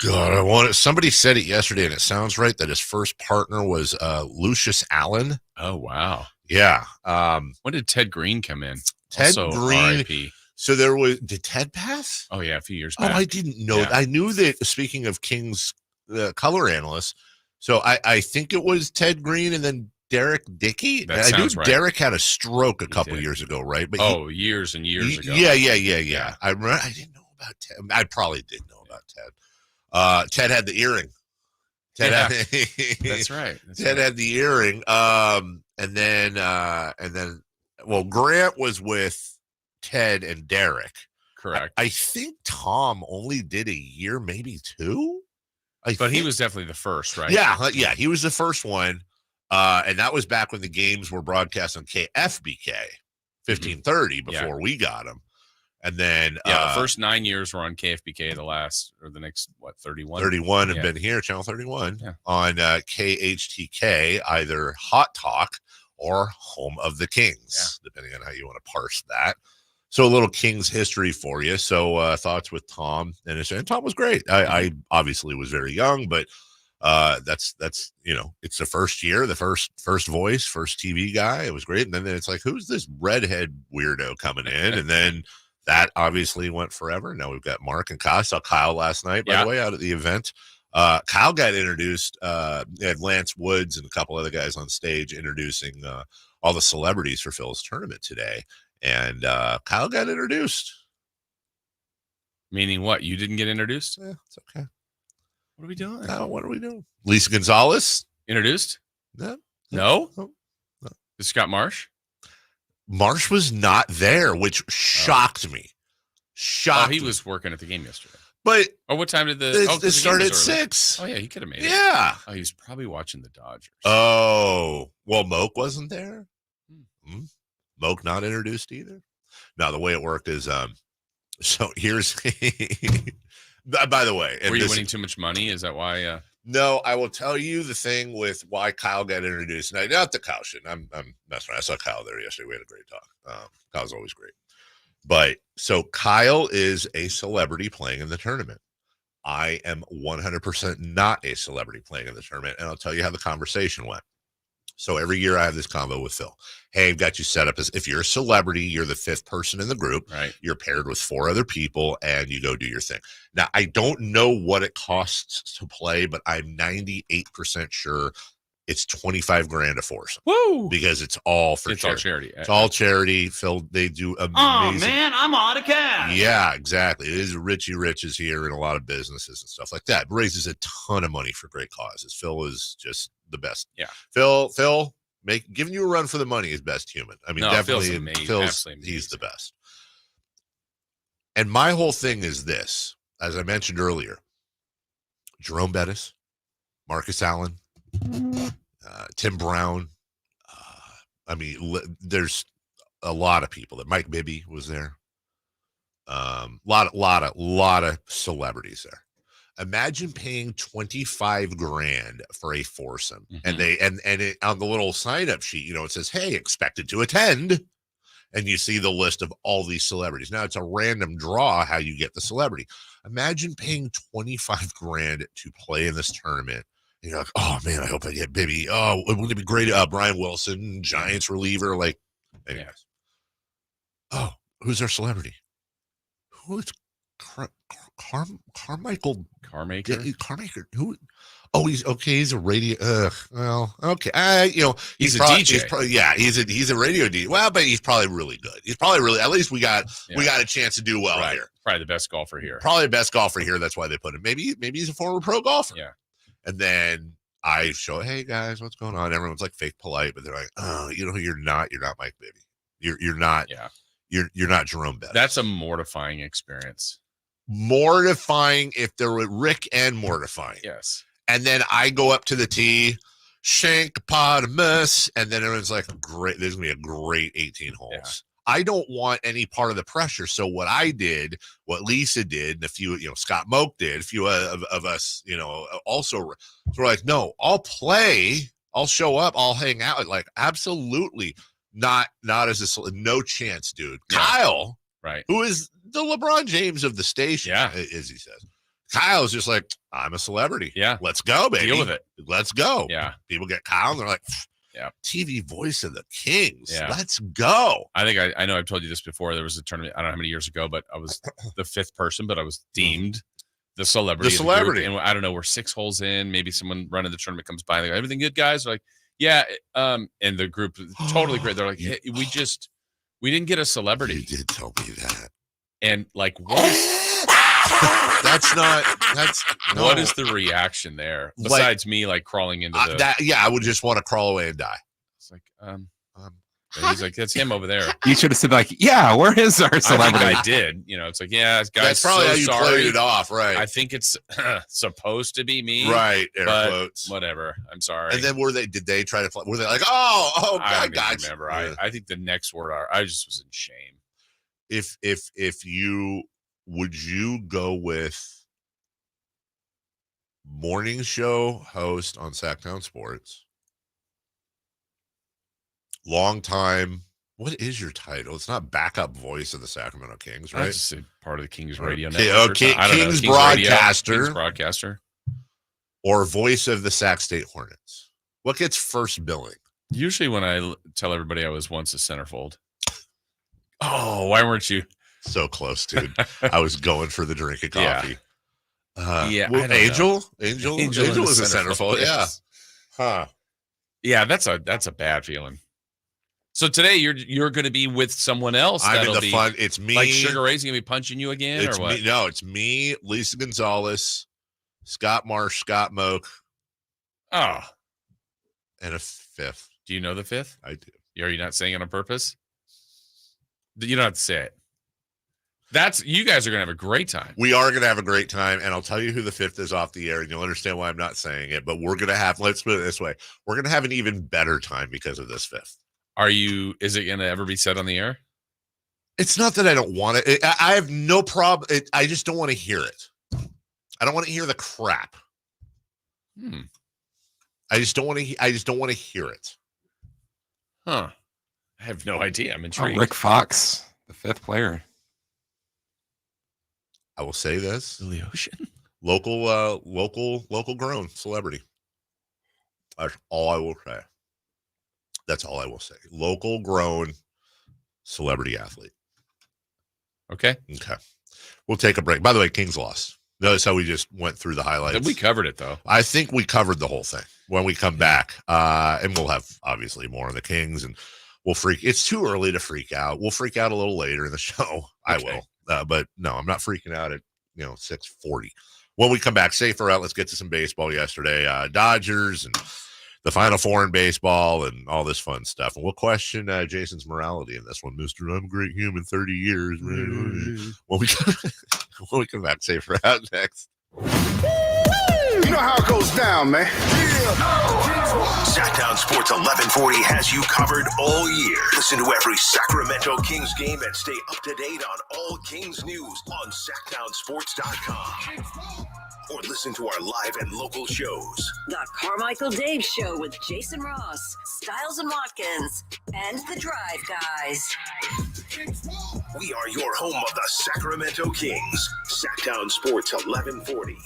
God, somebody said it yesterday, and it sounds right, that his first partner was Lucius Allen. Oh, wow. Yeah. When did Ted Green come in? Ted Also, Green. RIP. So did Ted pass? Oh, yeah, a few years back. Oh, I didn't know. Yeah. I knew that, speaking of Kings color analysts, so I think it was Ted Green and then Derek Dickey. That sounds right. Derek had a stroke a couple years ago, right? But years and years ago. Yeah. I didn't know about Ted. I probably did know about Ted. Ted had the earring. That's right. Ted had the earring. And then, Grant was with Ted and Derek. Correct. I think Tom only did a year, maybe two. But he was definitely the first, right? Yeah, he was the first one. And that was back when the games were broadcast on KFBK 1530 before we got them. And then the first 9 years were on KFBK. The next 31. 31 and been here, Channel 31 on KHTK, either Hot Talk or Home of the Kings, depending on how you want to parse that. So a little Kings history for you. So thoughts with Tom, and Tom was great. I obviously was very young, but that's it's the first year, the first voice, first TV guy. It was great. And then it's like, who's this redhead weirdo coming in? And then that obviously went forever. Now we've got Mark and Kyle. I saw Kyle last night, by the way, out at the event. Kyle got introduced. Had Lance Woods and a couple other guys on stage introducing all the celebrities for Phil's tournament today. And Kyle got introduced. Meaning what? You didn't get introduced? Yeah, it's okay. What are we doing? What are we doing? Lisa Gonzalez introduced? No. Is Scott Marsh? Marsh was not there, which shocked me. He was working at the game yesterday. But what time did it start at 6? Oh yeah, he could have made it. Yeah. Oh, he was probably watching the Dodgers. Oh, well, Moke wasn't there. Moke not introduced either. Now the way it worked is, so here's. By the way, were you winning too much money? Is that why? No, I will tell you the thing with why Kyle got introduced. Now, not the Kyle shit. I'm messing around. I saw Kyle there yesterday. We had a great talk. Kyle's always great. But so Kyle is a celebrity playing in the tournament. I am 100% not a celebrity playing in the tournament, and I'll tell you how the conversation went. So every year I have this convo with Phil. Hey, I've got you set up as if you're a celebrity, you're the 5th person in the group. Right. You're paired with 4 other people and you go do your thing. Now, I don't know what it costs to play, but I'm 98% sure it's $25,000 a foursome. Woo! Because it's all for charity. All charity. It's all charity. Phil, they do amazing. Oh, man, I'm out of cash. Yeah, exactly. It is Richie Riches here in a lot of businesses and stuff like that. It raises a ton of money for great causes. Phil is just the best. Yeah. Phil, giving you a run for the money is best human. I mean, definitely he's the best. And my whole thing is this, as I mentioned earlier, Jerome Bettis, Marcus Allen, Tim Brown. I mean, there's a lot of people. That Mike Bibby was there. Lot of celebrities there. Imagine paying $25,000 for a foursome, and it, on the little sign-up sheet, it says, "Hey, expected to attend," and you see the list of all these celebrities. Now it's a random draw how you get the celebrity. Imagine paying $25,000 to play in this tournament. And you're like, oh man, I hope I get Bibby. Oh, wouldn't it be great? Brian Wilson, Giants reliever. Like, anyways. Oh, who's our celebrity? Who is Carmichael? Carmichael. Who? Oh, he's okay. He's a radio. Well, okay. He's a DJ. He's a radio DJ. Well, but he's probably really good. He's probably really. At least we got a chance to do well here. Probably the best golfer here. That's why they put him. Maybe he's a former pro golfer. Yeah. And then I show, hey guys, what's going on? Everyone's like fake polite, but they're like, oh, you're not Mike Bibby. You're not. Yeah. You're not Jerome Bettis. That's a mortifying experience. Mortifying if there were Rick and mortifying. Yes. And then I go up to the tee, Shankopotamus, and then everyone's like, great, there's gonna be a great 18 holes. Yeah. I don't want any part of the pressure. So what I did, what Lisa did, and a few, Scott Moak did, a few of us, also, so we're like, no, I'll play, I'll show up, I'll hang out. Like, absolutely not as no chance, dude. Yeah. Kyle, right, who is the LeBron James of the station, as he says. Kyle's just like, I'm a celebrity. Yeah. Let's go, baby. Deal with it. Let's go. Yeah. People get Kyle and they're like, yeah, TV voice of the Kings. Yeah. Let's go. I think I know I've told you this before. There was a tournament, I don't know how many years ago, but I was the 5th person, but I was deemed the celebrity. The celebrity. And I don't know, we're 6 holes in. Maybe someone running the tournament comes by and they go, everything good, guys? They're like, yeah. And the group is totally great. They're like, hey, we didn't get a celebrity. You did tell me that. And like, what is what is the reaction there besides me like crawling into the that? Yeah, I would just want to crawl away and die. It's like and he's like, that's him over there. You should have said like, yeah, where is our celebrity? I did. It's like, yeah, guys. That's probably how you played it off, right? I think it's supposed to be me, right? Air but quotes. Whatever. I'm sorry. And then did they try to? Were they like, oh, I guys? remember. I think the next word I just was in shame. If you would you go with morning show host on Sacktown Sports, long time. What is your title? It's not backup voice of the Sacramento Kings, right? That's just part of the Kings radio Okay, network. okay, I don't know. Kings broadcaster. Kings broadcaster. Or voice of the Sac State Hornets. What gets first billing? Usually when I tell everybody I was once a centerfold. Oh, why weren't you? So close, dude. I was going for the drink of coffee. Yeah. Well, Angel is a centerfold. Yeah. Yes. Huh. Yeah, that's a bad feeling. So today you're going to be with someone else. I'm in that'll the be, fun. It's me. Like Sugar Ray's going to be punching you again, It's or what? me. No, it's me, Lisa Gonzalez, Scott Marsh, Scott Moak. Oh. And a fifth. Do you know the fifth? I do. Are you not saying it on purpose? You don't have to say it. You guys are going to have a great time. We are going to have a great time, and I'll tell you who the fifth is off the air, and you'll understand why I'm not saying it, but we're going to have, let's put it this way, we're going to have an even better time because of this fifth. Is it going to ever be said on the air? It's not that I don't want it. I have no problem. I just don't want to hear it. I don't want to hear the crap. I just don't want to hear it. Huh. I have no idea. I'm intrigued. Rick Fox, the fifth player. I will say this. The ocean. Local grown celebrity. That's all I will say. That's all I will say. Local grown celebrity athlete. Okay. We'll take a break. By the way, Kings lost. Notice how we just went through the highlights. We covered it, though. I think we covered the whole thing when we come back. And we'll have, obviously, more on the Kings. And we'll freak. It's too early to freak out. We'll freak out a little later in the show. Okay. I will. But no, I'm not freaking out at 6:40. When we come back, safer out. Let's get to some baseball yesterday. Dodgers and the Final Four in baseball and all this fun stuff. And we'll question Jason's morality in this one. Mr. I'm a great human, 30 years. When we come back, safer out next. You know how it goes down, man. Sacktown Sports 1140 has you covered all year. Listen to every Sacramento Kings game and stay up to date on all Kings news on sacktownsports.com. Or listen to our live and local shows. The Carmichael Dave Show with Jason Ross, Stiles and Watkins, and the Drive Guys. We are your home of the Sacramento Kings. Sacktown Sports 1140.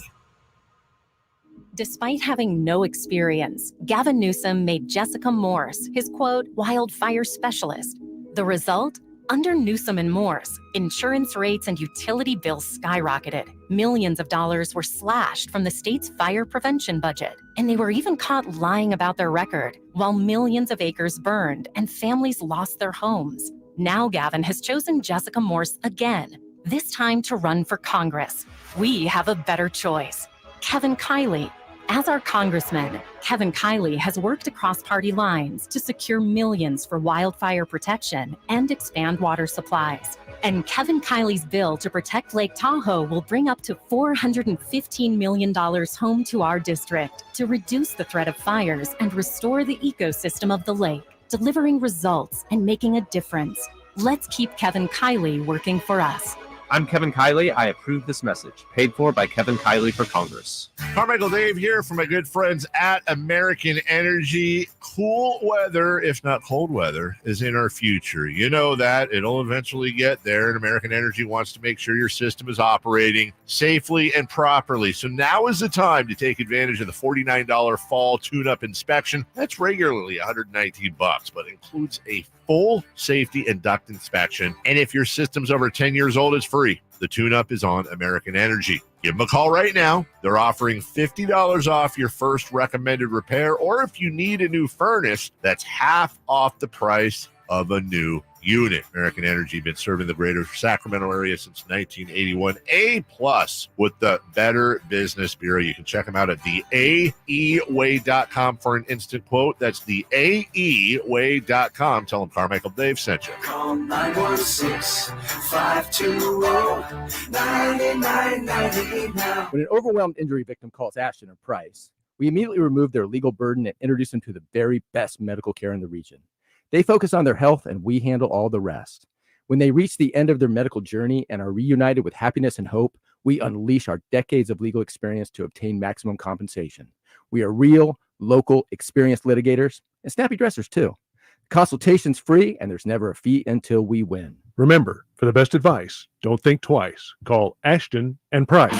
Despite having no experience, Gavin Newsom made Jessica Morse his, quote, wildfire specialist. The result? Under Newsom and Morse, insurance rates and utility bills skyrocketed. Millions of dollars were slashed from the state's fire prevention budget, and they were even caught lying about their record, while millions of acres burned and families lost their homes. Now Gavin has chosen Jessica Morse again, this time to run for Congress. We have a better choice. Kevin Kiley. As our congressman, Kevin Kiley has worked across party lines to secure millions for wildfire protection and expand water supplies. And Kevin Kiley's bill to protect Lake Tahoe will bring up to $415 million home to our district to reduce the threat of fires and restore the ecosystem of the lake, delivering results and making a difference. Let's keep Kevin Kiley working for us. I'm Kevin Kiley. I approve this message. Paid for by Kevin Kiley for Congress. Carmichael Dave here from my good friends at American Energy. Cool weather, if not cold weather, is in our future. You know that. It'll eventually get there, and American Energy wants to make sure your system is operating safely and properly. So now is the time to take advantage of the $49 fall tune-up inspection. That's regularly $119, but includes a full safety and duct inspection. And if your system's over 10 years old, it's free. The tune-up is on American Energy. Give them a call right now. They're offering $50 off your first recommended repair, or if you need a new furnace, that's half off the price of a new unit. American Energy been serving the greater Sacramento area since 1981. A+ with the Better Business Bureau. You can check them out at theaeway.com for an instant quote. That's theaeway.com. Tell them Carmichael Dave sent you. Call 916-520-9998 now. When an overwhelmed injury victim calls Ashton or Price, we immediately remove their legal burden and introduce them to the very best medical care in the region. They focus on their health, and we handle all the rest. When they reach the end of their medical journey and are reunited with happiness and hope, we unleash our decades of legal experience to obtain maximum compensation. We are real, local, experienced litigators and snappy dressers too. Consultation's free and there's never a fee until we win. Remember, for the best advice, don't think twice. Call Ashton and Price.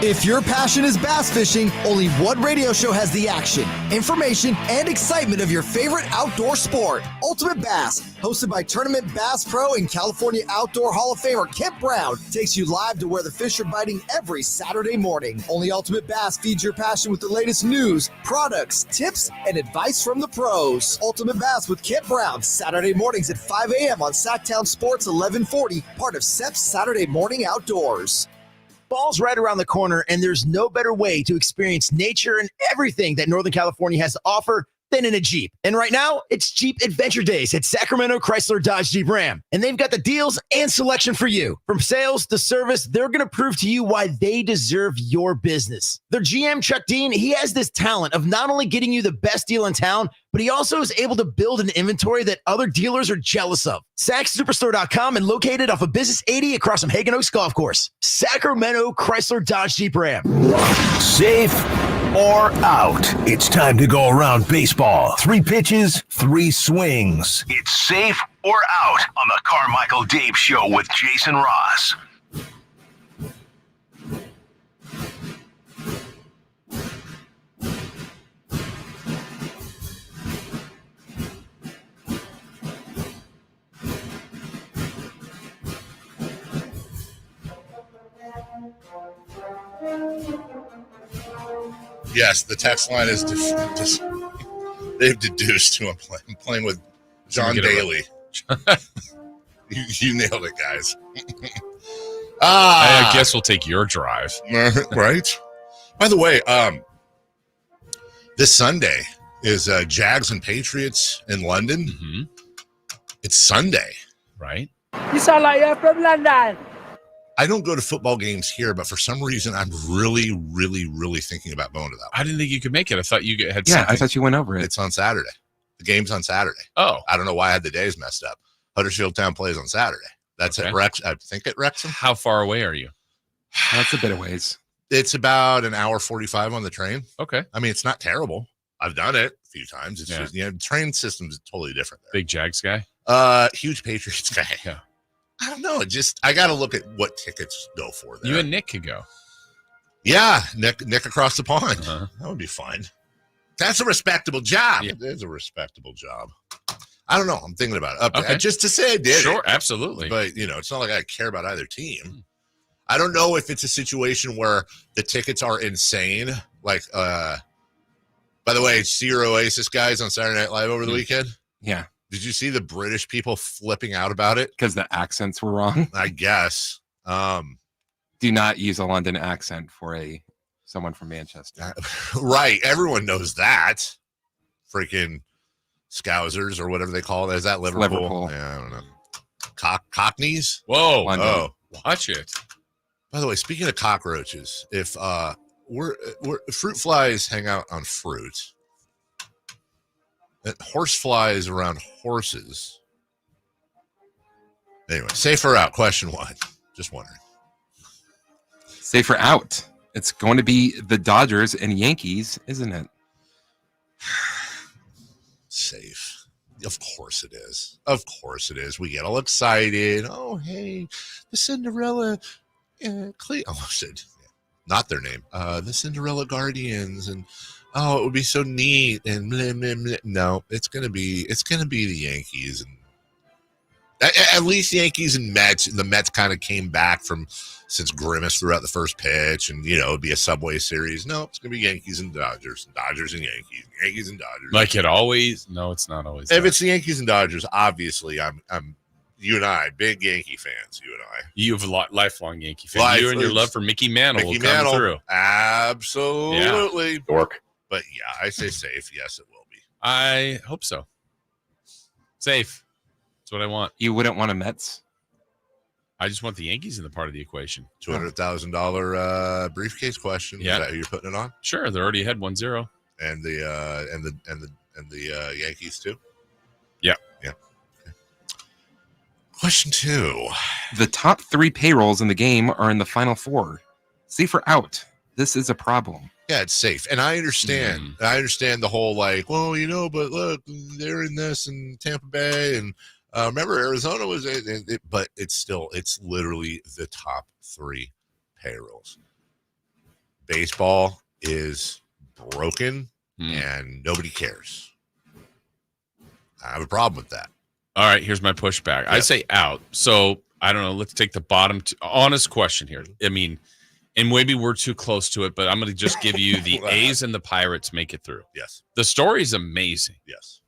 If your passion is bass fishing, only one radio show has the action, information, and excitement of your favorite outdoor sport. Ultimate Bass, hosted by Tournament Bass Pro and California Outdoor Hall of Famer Kent Brown, takes you live to where the fish are biting every Saturday morning. Only Ultimate Bass feeds your passion with the latest news, products, tips, and advice from the pros. Ultimate Bass with Kent Brown, Saturday mornings at 5 a.m. on Sacktown Sports 1140, part of SEP's Saturday Morning Outdoors. Fall's right around the corner, and there's no better way to experience nature and everything that Northern California has to offer than in a Jeep. And right now, it's Jeep Adventure Days at Sacramento Chrysler Dodge Jeep Ram. And they've got the deals and selection for you. From sales to service, they're going to prove to you why they deserve your business. Their GM, Chuck Dean, he has this talent of not only getting you the best deal in town, but he also is able to build an inventory that other dealers are jealous of. SackSuperstore.com and located off of Business 80 across from Hagen Oaks Golf Course. Sacramento Chrysler Dodge Jeep Ram. Safe or out? It's time to go around baseball. 3 pitches, 3 swings. It's safe or out on the Carmichael Dave Show with Jason Ross. Yes, the text line is they've deduced who I'm playing. I'm playing with John Daly. You nailed it, guys. I guess we'll take your drive. Right? By the way, this Sunday is Jags and Patriots in London. Mm-hmm. It's Sunday. Right? You sound like you're from London. I don't go to football games here, but for some reason, I'm really, really, really thinking about going to that one. I didn't think you could make it. I thought you had Yeah, something. I thought you went over it. It's on Saturday. The game's on Saturday. Oh. I don't know why I had the days messed up. Huddersfield Town plays on Saturday. That's Okay. at Rex. I think at Wrexham. How far away are you? That's a bit of ways. It's about an hour 45 on the train. Okay. I mean, it's not terrible. I've done it a few times. It's Yeah. just, the train system's totally different there. Big Jags guy? Huge Patriots guy. Yeah. I don't know. I got to look at what tickets go for there. You and Nick could go. Yeah, Nick across the pond. Uh-huh. That would be fine. That's a respectable job. Yeah. It is a respectable job. I don't know. I'm thinking about it. Okay. Just to say I did. Sure, it. absolutely. But, it's not like I care about either team. I don't know if it's a situation where the tickets are insane. Like, by the way, see your Oasis guys on Saturday Night Live over the weekend? Yeah. Did you see the British people flipping out about it? Because the accents were wrong. I guess. Do not use a London accent for someone from Manchester. Right. Everyone knows that. Freaking Scousers or whatever they call it. Is that Liverpool? Liverpool. Yeah, I don't know. Cockneys? Whoa. London. Oh. Watch it. By the way, speaking of cockroaches, if fruit flies hang out on fruit, horse flies around horses. Anyway, safer out. Question 1. Just wondering. Safer out. It's going to be the Dodgers and Yankees, isn't it? Safe. Of course it is. Of course it is. We get all excited. Oh, hey, the Cinderella. Not their name. The Cinderella Guardians, and it would be so neat. And blah, blah, blah. No, it's gonna be the Yankees, and at least Yankees and Mets. And the Mets kind of came back since Grimace threw out the first pitch, and it'd be a Subway Series. No, it's gonna be Yankees and Dodgers and Yankees, Yankees and Dodgers. Like it always? No, it's not always. If it's the Yankees and Dodgers, obviously I'm. You and I, big Yankee fans. You and I. You have a lifelong Yankee fan. You and your love for Mickey Mantle will come through. Absolutely. Dork. But yeah, I say safe. Yes, it will be. I hope so. Safe. That's what I want. You wouldn't want a Mets? I just want the Yankees in the part of the equation. $200,000 briefcase question. Yeah. Is that who you're putting it on? Sure, they're already ahead 1-0. And the Yankees too. Yeah. Yeah. Okay. Question 2. The top 3 payrolls in the game are in the final 4. Safe or out? This is a problem. Yeah, it's safe. And I understand. I understand the whole like, well, but look, they're in this in Tampa Bay. And remember, Arizona was but it's literally the top 3 payrolls. Baseball is broken and nobody cares. I have a problem with that. All right, here's my pushback. I say out. So I don't know. Let's take the bottom. Honest question here. I mean, and maybe we're too close to it, but I'm going to just give you the A's and the Pirates make it through. Yes. The story is amazing. Yes.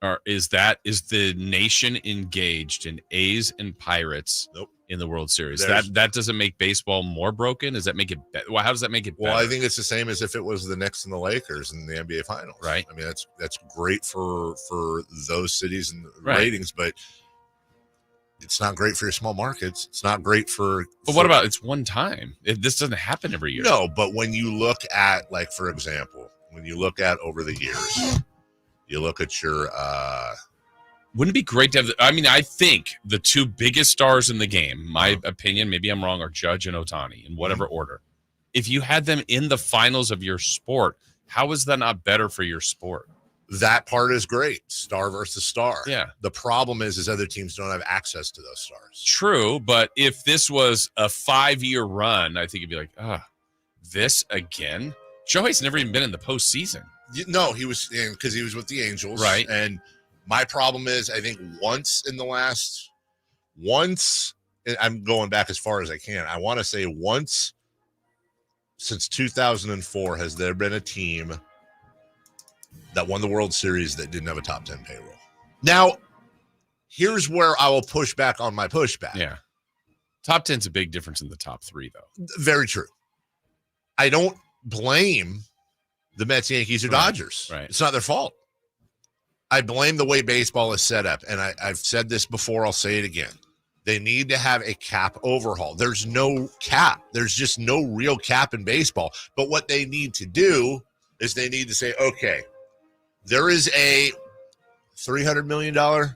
Or is the nation engaged in A's and Pirates in the World Series? That doesn't make baseball more broken? Does that make it better? Well, how does that make it better? Well, I think it's the same as if it was the Knicks and the Lakers in the NBA Finals. Right. I mean, that's great for those cities and ratings, but it's not great for your small markets. It's not great for. But what about it's one time? This doesn't happen every year. No, but when you look at, like, for example, when you look at over the years, you look at your. Wouldn't it be great to have? I think the 2 biggest stars in the game, my opinion, maybe I'm wrong, are Judge and Ohtani in whatever order. If you had them in the finals of your sport, how is that not better for your sport? That part is great. Star versus star. Yeah. The problem is other teams don't have access to those stars. True, but if this was a 5-year run, I think it'd be like, this again? Shohei's never even been in the postseason. No, he was in because he was with the Angels. Right. And my problem is, I think once, and I'm going back as far as I can. I want to say once since 2004 has there been a team that won the World Series that didn't have a top 10 payroll. Now, here's where I will push back on my pushback. Yeah. Top 10's a big difference in the top 3, though. Very true. I don't blame the Mets, Yankees, or Dodgers. Right. It's not their fault. I blame the way baseball is set up. And I've said this before. I'll say it again. They need to have a cap overhaul. There's no cap. There's just no real cap in baseball. But what they need to do is they need to say, okay, there is a $300 million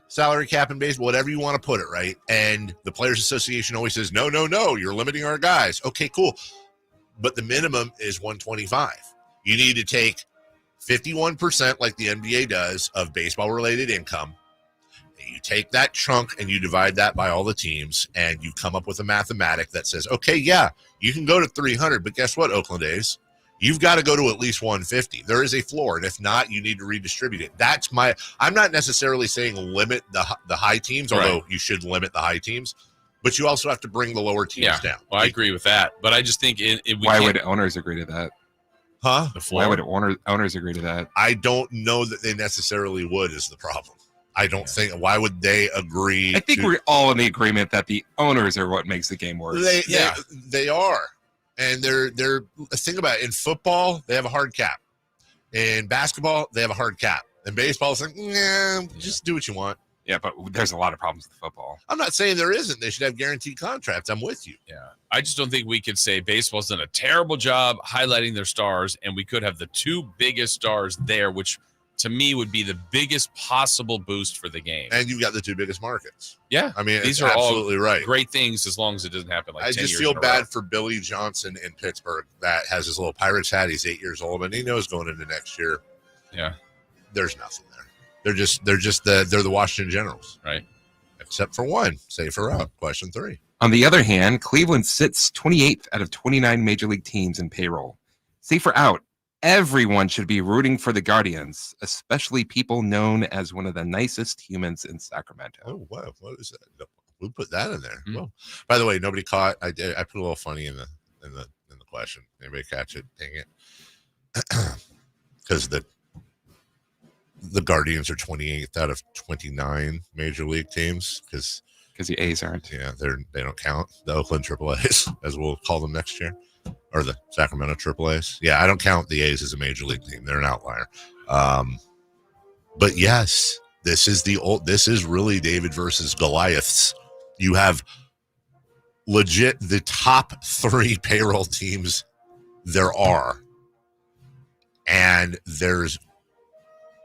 salary cap in baseball, whatever you want to put it, right? And the Players Association always says, no, you're limiting our guys. Okay, cool. But the minimum is 125. You need to take 51%, like the NBA does, of baseball-related income. And you take that chunk and you divide that by all the teams, and you come up with a mathematic that says, okay, yeah, you can go to 300, but guess what, Oakland A's? You've got to go to at least 150. There is a floor, and if not, you need to redistribute it. I'm not necessarily saying limit the high teams, although you should limit the high teams, but you also have to bring the lower teams down. Well, I agree with that, but I just think why would owners agree to that? Huh? Why would owners agree to that? I don't know that they necessarily would is the problem. I don't think. Why would they agree? I think we're all in the agreement that the owners are what makes the game worse. They are. And they're think about it. In football, they have a hard cap. In basketball, they have a hard cap. In baseball, it's like, just do what you want. Yeah, but there's a lot of problems with football. I'm not saying there isn't. They should have guaranteed contracts. I'm with you. Yeah. I just don't think we could say baseball's done a terrible job highlighting their stars, and we could have the 2 biggest stars there, which to me would be the biggest possible boost for the game. And you've got the 2 biggest markets. Yeah. I mean, these are absolutely all right. Great things as long as it doesn't happen like 10 I years just feel in a row. bad for Billy Johnson in Pittsburgh that has his little Pirates hat. He's 8 years old, and he knows going into next year. Yeah. There's nothing there. They're the Washington Generals. Right. Except for one. Safe or out. Question 3. On the other hand, Cleveland sits 28th out of 29 major league teams in payroll. Safe or out? Everyone should be rooting for the Guardians, especially people known as one of the nicest humans in Sacramento. Oh, wow. What is that? We put that in there. Well, by the way, nobody caught. I put a little funny in the question. Anybody catch it? Dang it. Because the Guardians are 28th out of 29 major league teams because the A's aren't. Yeah, they don't count. The Oakland Triple A's, as we'll call them next year, or the Sacramento Triple A's. Yeah, I don't count the A's as a major league team. They're an outlier. But yes, this is really David versus Goliaths. You have legit the top 3 payroll teams there are, and there's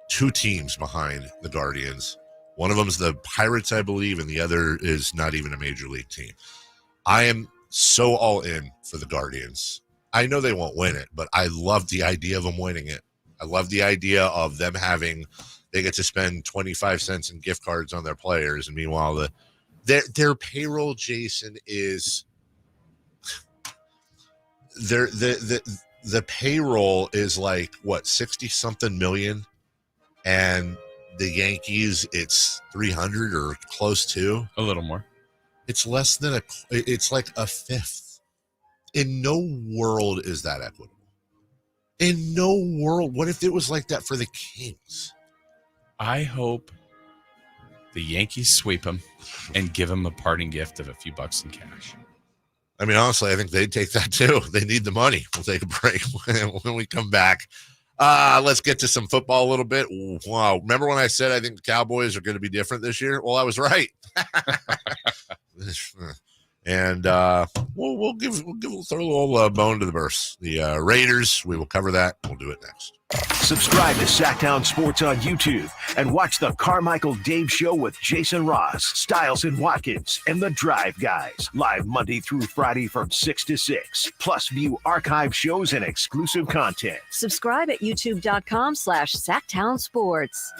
2 teams behind the Guardians One of them's the Pirates, I believe, and the other is not even a major league team. I am so all in for the Guardians. I know they won't win it, but I love the idea of them winning it. I love the idea of them they get to spend 25 cents in gift cards on their players. And meanwhile, their payroll, Jason, is the payroll is like, what, 60 something million? And the Yankees, it's 300 or close to. A little more. It's less than it's like a fifth. In no world is that equitable. In no world. What if it was like that for the Kings? I hope the Yankees sweep them and give them a parting gift of a few bucks in cash. I mean, honestly, I think they'd take that too. They need the money. We'll take a break when we come back. Let's get to some football a little bit. Wow. Remember when I said I think the Cowboys are going to be different this year? Well, I was right. And we'll throw a little bone to the burst. The Raiders, we will cover that. We'll do it next. Subscribe to Sacktown Sports on YouTube and watch the Carmichael Dave Show with Jason Ross, Stiles and Watkins, and the Drive Guys. Live Monday through Friday from 6 to 6. Plus view archive shows and exclusive content. Subscribe at youtube.com/Sacktown Sports.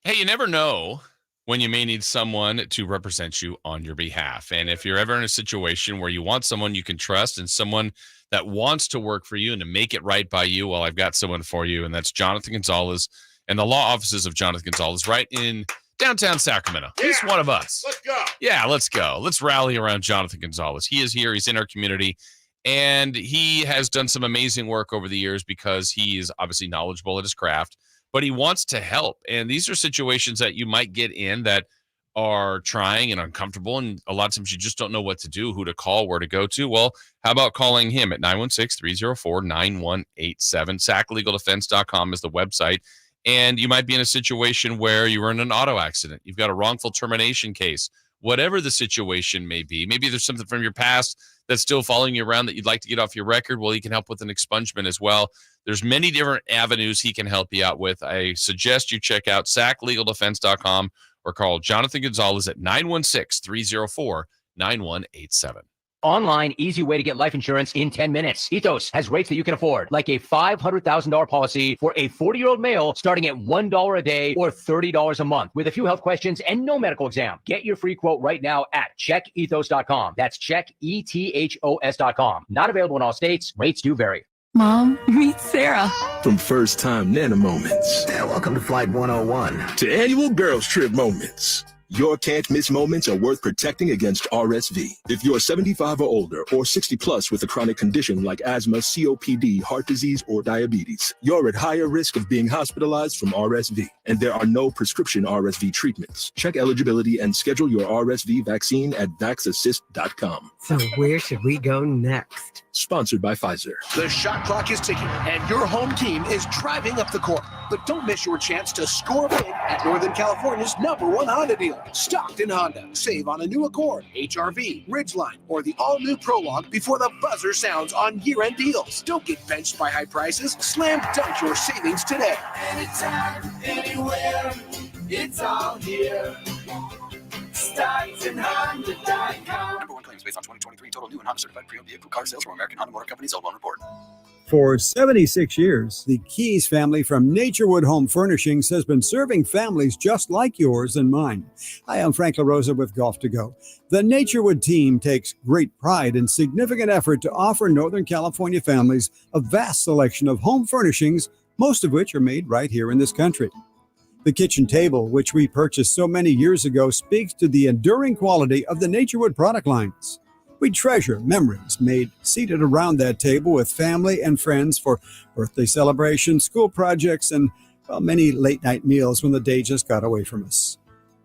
Hey, you never know when you may need someone to represent you on your behalf. And if you're ever in a situation where you want someone you can trust and someone that wants to work for you and to make it right by you, well, I've got someone for you, and that's Jonathan Gonzalez and the law offices of Jonathan Gonzalez right in downtown Sacramento. Yeah, he's one of us. Let's go. Yeah, let's go. Let's rally around Jonathan Gonzalez. He is here. He's in our community, and he has done some amazing work over the years because he is obviously knowledgeable at his craft, but he wants to help. And these are situations that you might get in that are trying and uncomfortable, and a lot of times you just don't know what to do, who to call, where to go to. Well, how about calling him at 916-304-9187? SacLegalDefense.com is the website. And you might be in a situation where you were in an auto accident. You've got a wrongful termination case. Whatever the situation may be, maybe there's something from your past that's still following you around that you'd like to get off your record. Well, he can help with an expungement as well. There's many different avenues he can help you out with. I suggest you check out SacLegalDefense.com or call Jonathan Gonzalez at 916-304-9187. Online, easy way to get life insurance in 10 minutes. Ethos has rates that you can afford, like a $500,000 policy for a 40-year-old male starting at $1 a day or $30 a month with a few health questions and no medical exam. Get your free quote right now at checkethos.com. That's checkethos.com. Not available in all states. Rates do vary. Mom, meet Sarah. From first-time Nana moments. Yeah, welcome to Flight 101. To annual girls trip moments. Your can't-miss moments are worth protecting against RSV. If you're 75 or older or 60 plus with a chronic condition like asthma, COPD, heart disease, or diabetes, you're at higher risk of being hospitalized from RSV. And there are no prescription RSV treatments. Check eligibility and schedule your RSV vaccine at vaxassist.com. So where should we go next? Sponsored by Pfizer. The shot clock is ticking, and your home team is driving up the court. But don't miss your chance to score big at Northern California's #1 Honda dealer, Stockton Honda. Save on a new Accord, HRV, Ridgeline, or the all-new Prologue before the buzzer sounds on year-end deals. Don't get benched by high prices. Slam dunk your savings today. Anytime, anywhere, it's all here. StocktonHonda.com. #1 claims based on 2023 total new and Honda certified pre-owned vehicle car sales from American Honda Motor Company's Old Loan Report. For 76 years, the Keys family from Naturewood Home Furnishings has been serving families just like yours and mine. Hi, I'm Frank LaRosa with Golf to Go. The Naturewood team takes great pride and significant effort to offer Northern California families a vast selection of home furnishings, most of which are made right here in this country. The kitchen table, which we purchased so many years ago, speaks to the enduring quality of the Naturewood product lines. We treasure memories made seated around that table with family and friends for birthday celebrations, school projects, and many late-night meals when the day just got away from us.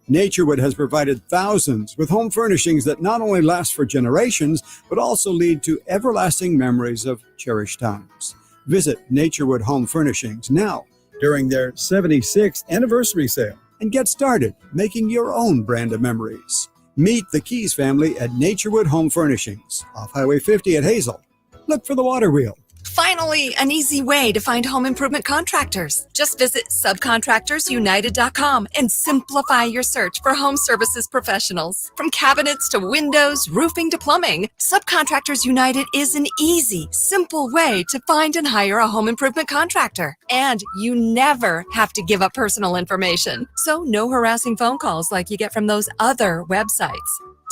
Naturewood has provided thousands with home furnishings that not only last for generations, but also lead to everlasting memories of cherished times. Visit Naturewood Home Furnishings now during their 76th anniversary sale and get started making your own brand of memories. Meet the Keys family at Naturewood Home Furnishings, off Highway 50 at Hazel. Look for the water wheel. Finally, an easy way to find home improvement contractors. Just visit subcontractorsunited.com and simplify your search for home services professionals. From cabinets to windows, roofing to plumbing, Subcontractors United is an easy, simple way to find and hire a home improvement contractor. And you never have to give up personal information. So no harassing phone calls like you get from those other websites.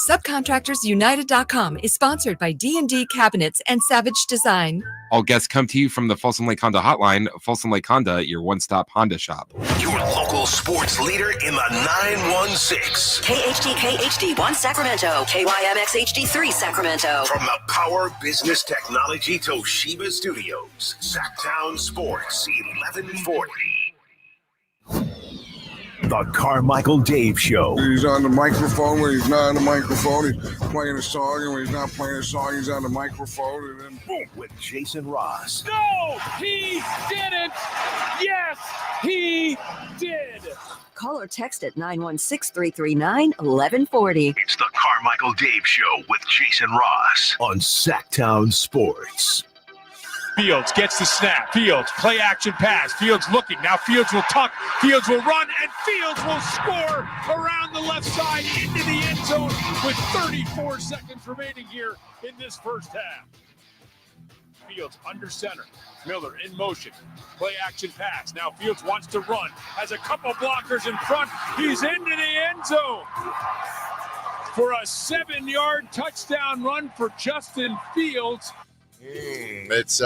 Subcontractorsunited.com is sponsored by D&D Cabinets and Savage Design. All guests come to you from the Folsom Lake Honda Hotline. Folsom Lake Honda, your one-stop Honda shop. Your local sports leader in the 916. KHD1 Sacramento, KYMX HD3 Sacramento. From the Power Business Technology Toshiba Studios, Sacktown Sports 1140. The Carmichael Dave Show. He's on the microphone when he's not on the microphone. He's playing a song, and when he's not playing a song, he's on the microphone. And then boom, with Jason Ross. No, he didn't. Yes, he did. Call or text at 916-339-1140. It's the Carmichael Dave Show with Jason Ross on Sacktown Sports. Fields gets the snap. Fields, play action pass. Fields looking. Now Fields will tuck. Fields will run, and Fields will score around the left side into the end zone with 34 seconds remaining here in this first half. Fields under center. Miller in motion. Play action pass. Now Fields wants to run. Has a couple blockers in front. He's into the end zone for a 7-yard touchdown run for Justin Fields. It's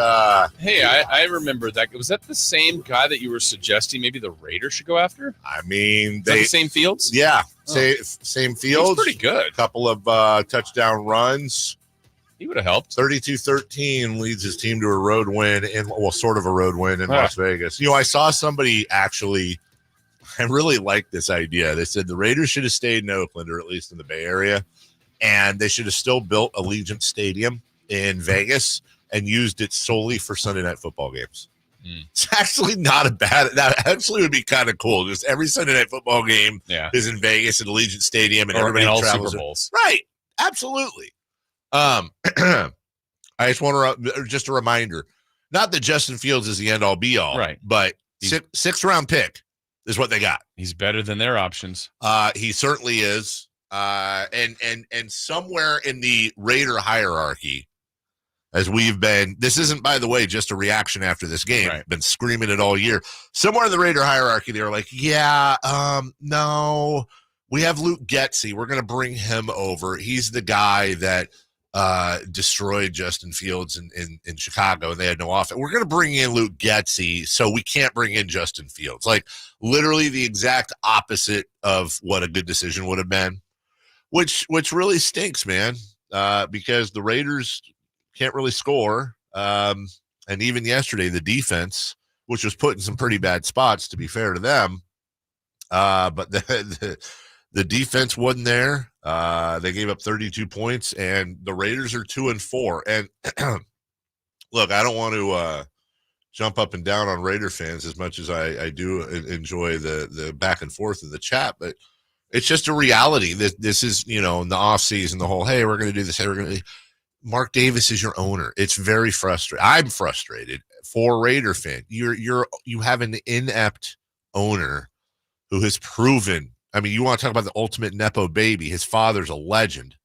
Hey, I remember that. Was that the same guy that you were suggesting maybe the Raiders should go after? I mean, the same Fields? Yeah, same Fields. He's pretty good. Couple of touchdown runs. He would have helped. 32-13 leads his team to a road win sort of a road win in Las Vegas. I saw somebody actually, I really like this idea. They said the Raiders should have stayed in Oakland, or at least in the Bay Area, and they should have still built Allegiant Stadium in Vegas and used it solely for Sunday night football games. It's actually not a bad. That actually would be kind of cool. Just every Sunday night football game is in Vegas at Allegiant Stadium, and everybody travels. Super Bowls. Right, absolutely. I just want to just a reminder, not that Justin Fields is the end all be all, right? But sixth round pick is what they got. He's better than their options. He certainly is. And somewhere in the Raider hierarchy, as we've been, this isn't, by the way, just a reaction after this game. Right. Been screaming it all year. Somewhere in the Raider hierarchy, they were like, no, we have Luke Getsy. We're going to bring him over. He's the guy that destroyed Justin Fields in Chicago, and they had no offense. We're going to bring in Luke Getsy, so we can't bring in Justin Fields. Like, literally the exact opposite of what a good decision would have been, which really stinks, man, because the Raiders can't really score. And even yesterday, the defense, which was put in some pretty bad spots, to be fair to them, but the defense wasn't there. They gave up 32 points, and the Raiders are 2-4. And look, I don't want to jump up and down on Raider fans as much as I do enjoy the back and forth in the chat, but it's just a reality. This is, in the offseason, the whole, hey, we're going to do this. Hey, we're going to. Mark Davis is your owner. It's very frustrating. I'm frustrated for Raider fan. You have an inept owner who has proven. I mean, you want to talk about the ultimate Nepo baby. His father's a legend,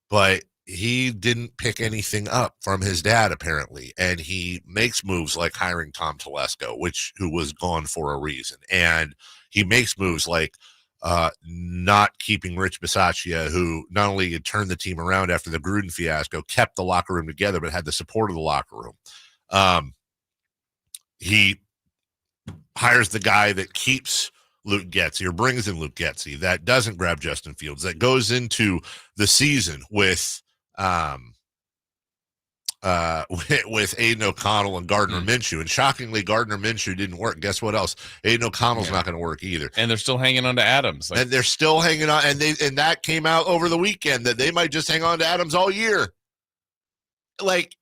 but he didn't pick anything up from his dad, apparently. And he makes moves like hiring Tom Telesco, who was gone for a reason. And he makes moves like not keeping Rich Bisaccia, who not only had turned the team around after the Gruden fiasco, kept the locker room together, but had the support of the locker room. He hires the guy that keeps Luke Getsy, or brings in Luke Getsy, that doesn't grab Justin Fields, that goes into the season with Aiden O'Connell and Gardner Minshew. And shockingly, Gardner Minshew didn't work. Guess what else? Aiden O'Connell's not going to work either. And they're still hanging on to Adams. And they're still hanging on. And that came out over the weekend that they might just hang on to Adams all year. Like,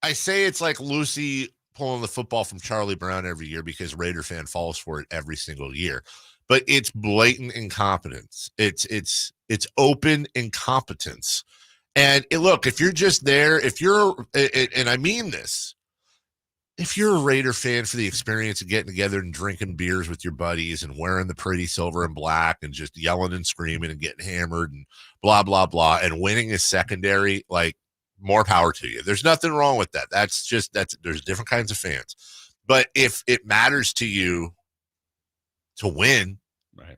I say it's like Lucy pulling the football from Charlie Brown every year because Raider fan falls for it every single year. But it's blatant incompetence. It's open incompetence. And look, if you're just there, and I mean this, if you're a Raider fan for the experience of getting together and drinking beers with your buddies and wearing the pretty silver and black and just yelling and screaming and getting hammered and blah, blah, blah, and winning is secondary, like, more power to you. There's nothing wrong with that. There's different kinds of fans. But if it matters to you to win, right?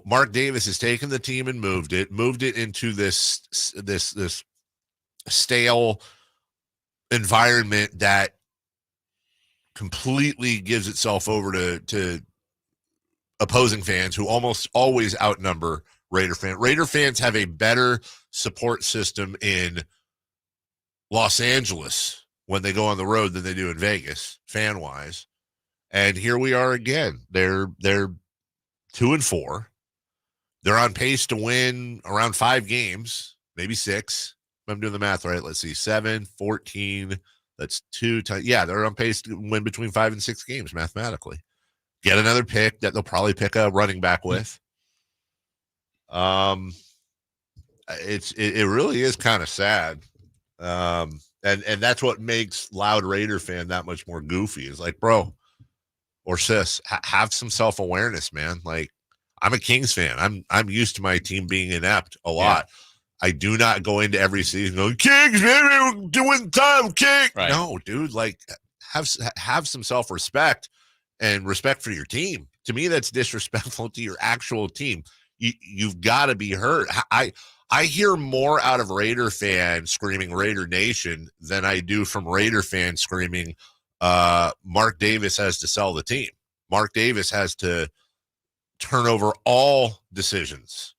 Mark Davis has taken the team and moved it into this stale environment that completely gives itself over to opposing fans who almost always outnumber Raider fans. Raider fans have a better support system in Los Angeles when they go on the road than they do in Vegas, fan-wise. And here we are again. They're 2-4. They're on pace to win around 5 games, maybe 6. If I'm doing the math right, let's see, 7, 14. That's 2 times. Yeah, they're on pace to win between 5 and 6 games mathematically. Get another pick that they'll probably pick a running back with. It really is kind of sad. And that's what makes loud Raider fan that much more goofy. Is like, bro or sis, have some self-awareness, man. Like, I'm a Kings fan. I'm used to my team being inept a lot. Yeah. I do not go into every season going, Kings, man, we're doing time, King. Right. No, dude, like, have some self-respect and respect for your team. To me, that's disrespectful to your actual team. You've got to be heard. I hear more out of Raider fans screaming Raider Nation than I do from Raider fans screaming Mark Davis has to sell the team. Mark Davis has to turn over all decisions.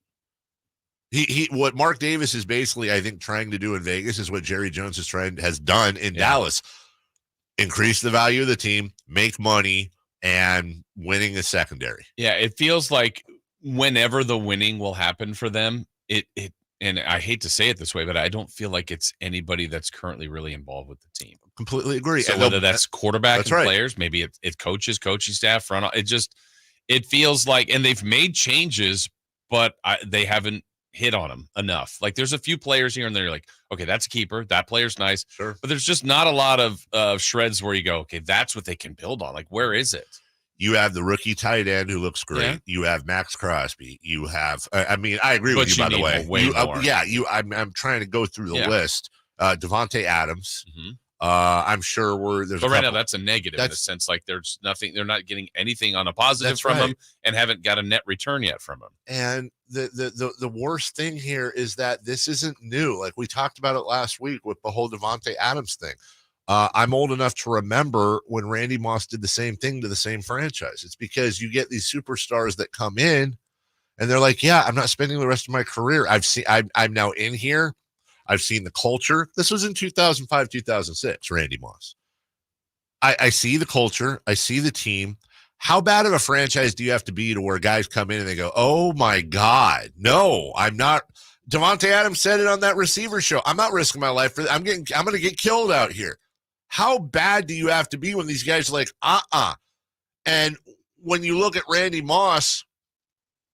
What Mark Davis is basically, I think, trying to do in Vegas is what Jerry Jones has done in Dallas. Increase the value of the team, make money, and winning is secondary. Yeah, it feels like whenever the winning will happen for them, and I hate to say it this way, but I don't feel like it's anybody that's currently really involved with the team. Completely agree. So whether that's quarterback and players, maybe it's coaches, coaching staff, front, it feels like, and they've made changes, but they haven't hit on them enough. Like, there's a few players here and there, you're like, okay, that's a keeper. That player's nice. Sure. But there's just not a lot of shreds where you go, okay, that's what they can build on. Like, where is it? You have the rookie tight end who looks great. Yeah. You have Max Crosby. You have, I mean, I agree with you, by the way. I'm trying to go through the list. Devonte Adams. Mm-hmm. I'm sure there's but right now that's a negative in the sense like there's nothing, they're not getting anything on a positive from him and haven't got a net return yet from him. And the worst thing here is that this isn't new. Like, we talked about it last week with the whole Devonte Adams thing. I'm old enough to remember when Randy Moss did the same thing to the same franchise. It's because you get these superstars that come in and they're like, yeah, I'm not spending the rest of my career. I'm now in here. I've seen the culture. This was in 2005, 2006, Randy Moss. I see the culture. I see the team. How bad of a franchise do you have to be to where guys come in and they go, oh my God, no, I'm not. Devonte Adams said it on that receiver show. I'm not risking my life for that. I'm going to get killed out here. How bad do you have to be when these guys are like, And when you look at Randy Moss,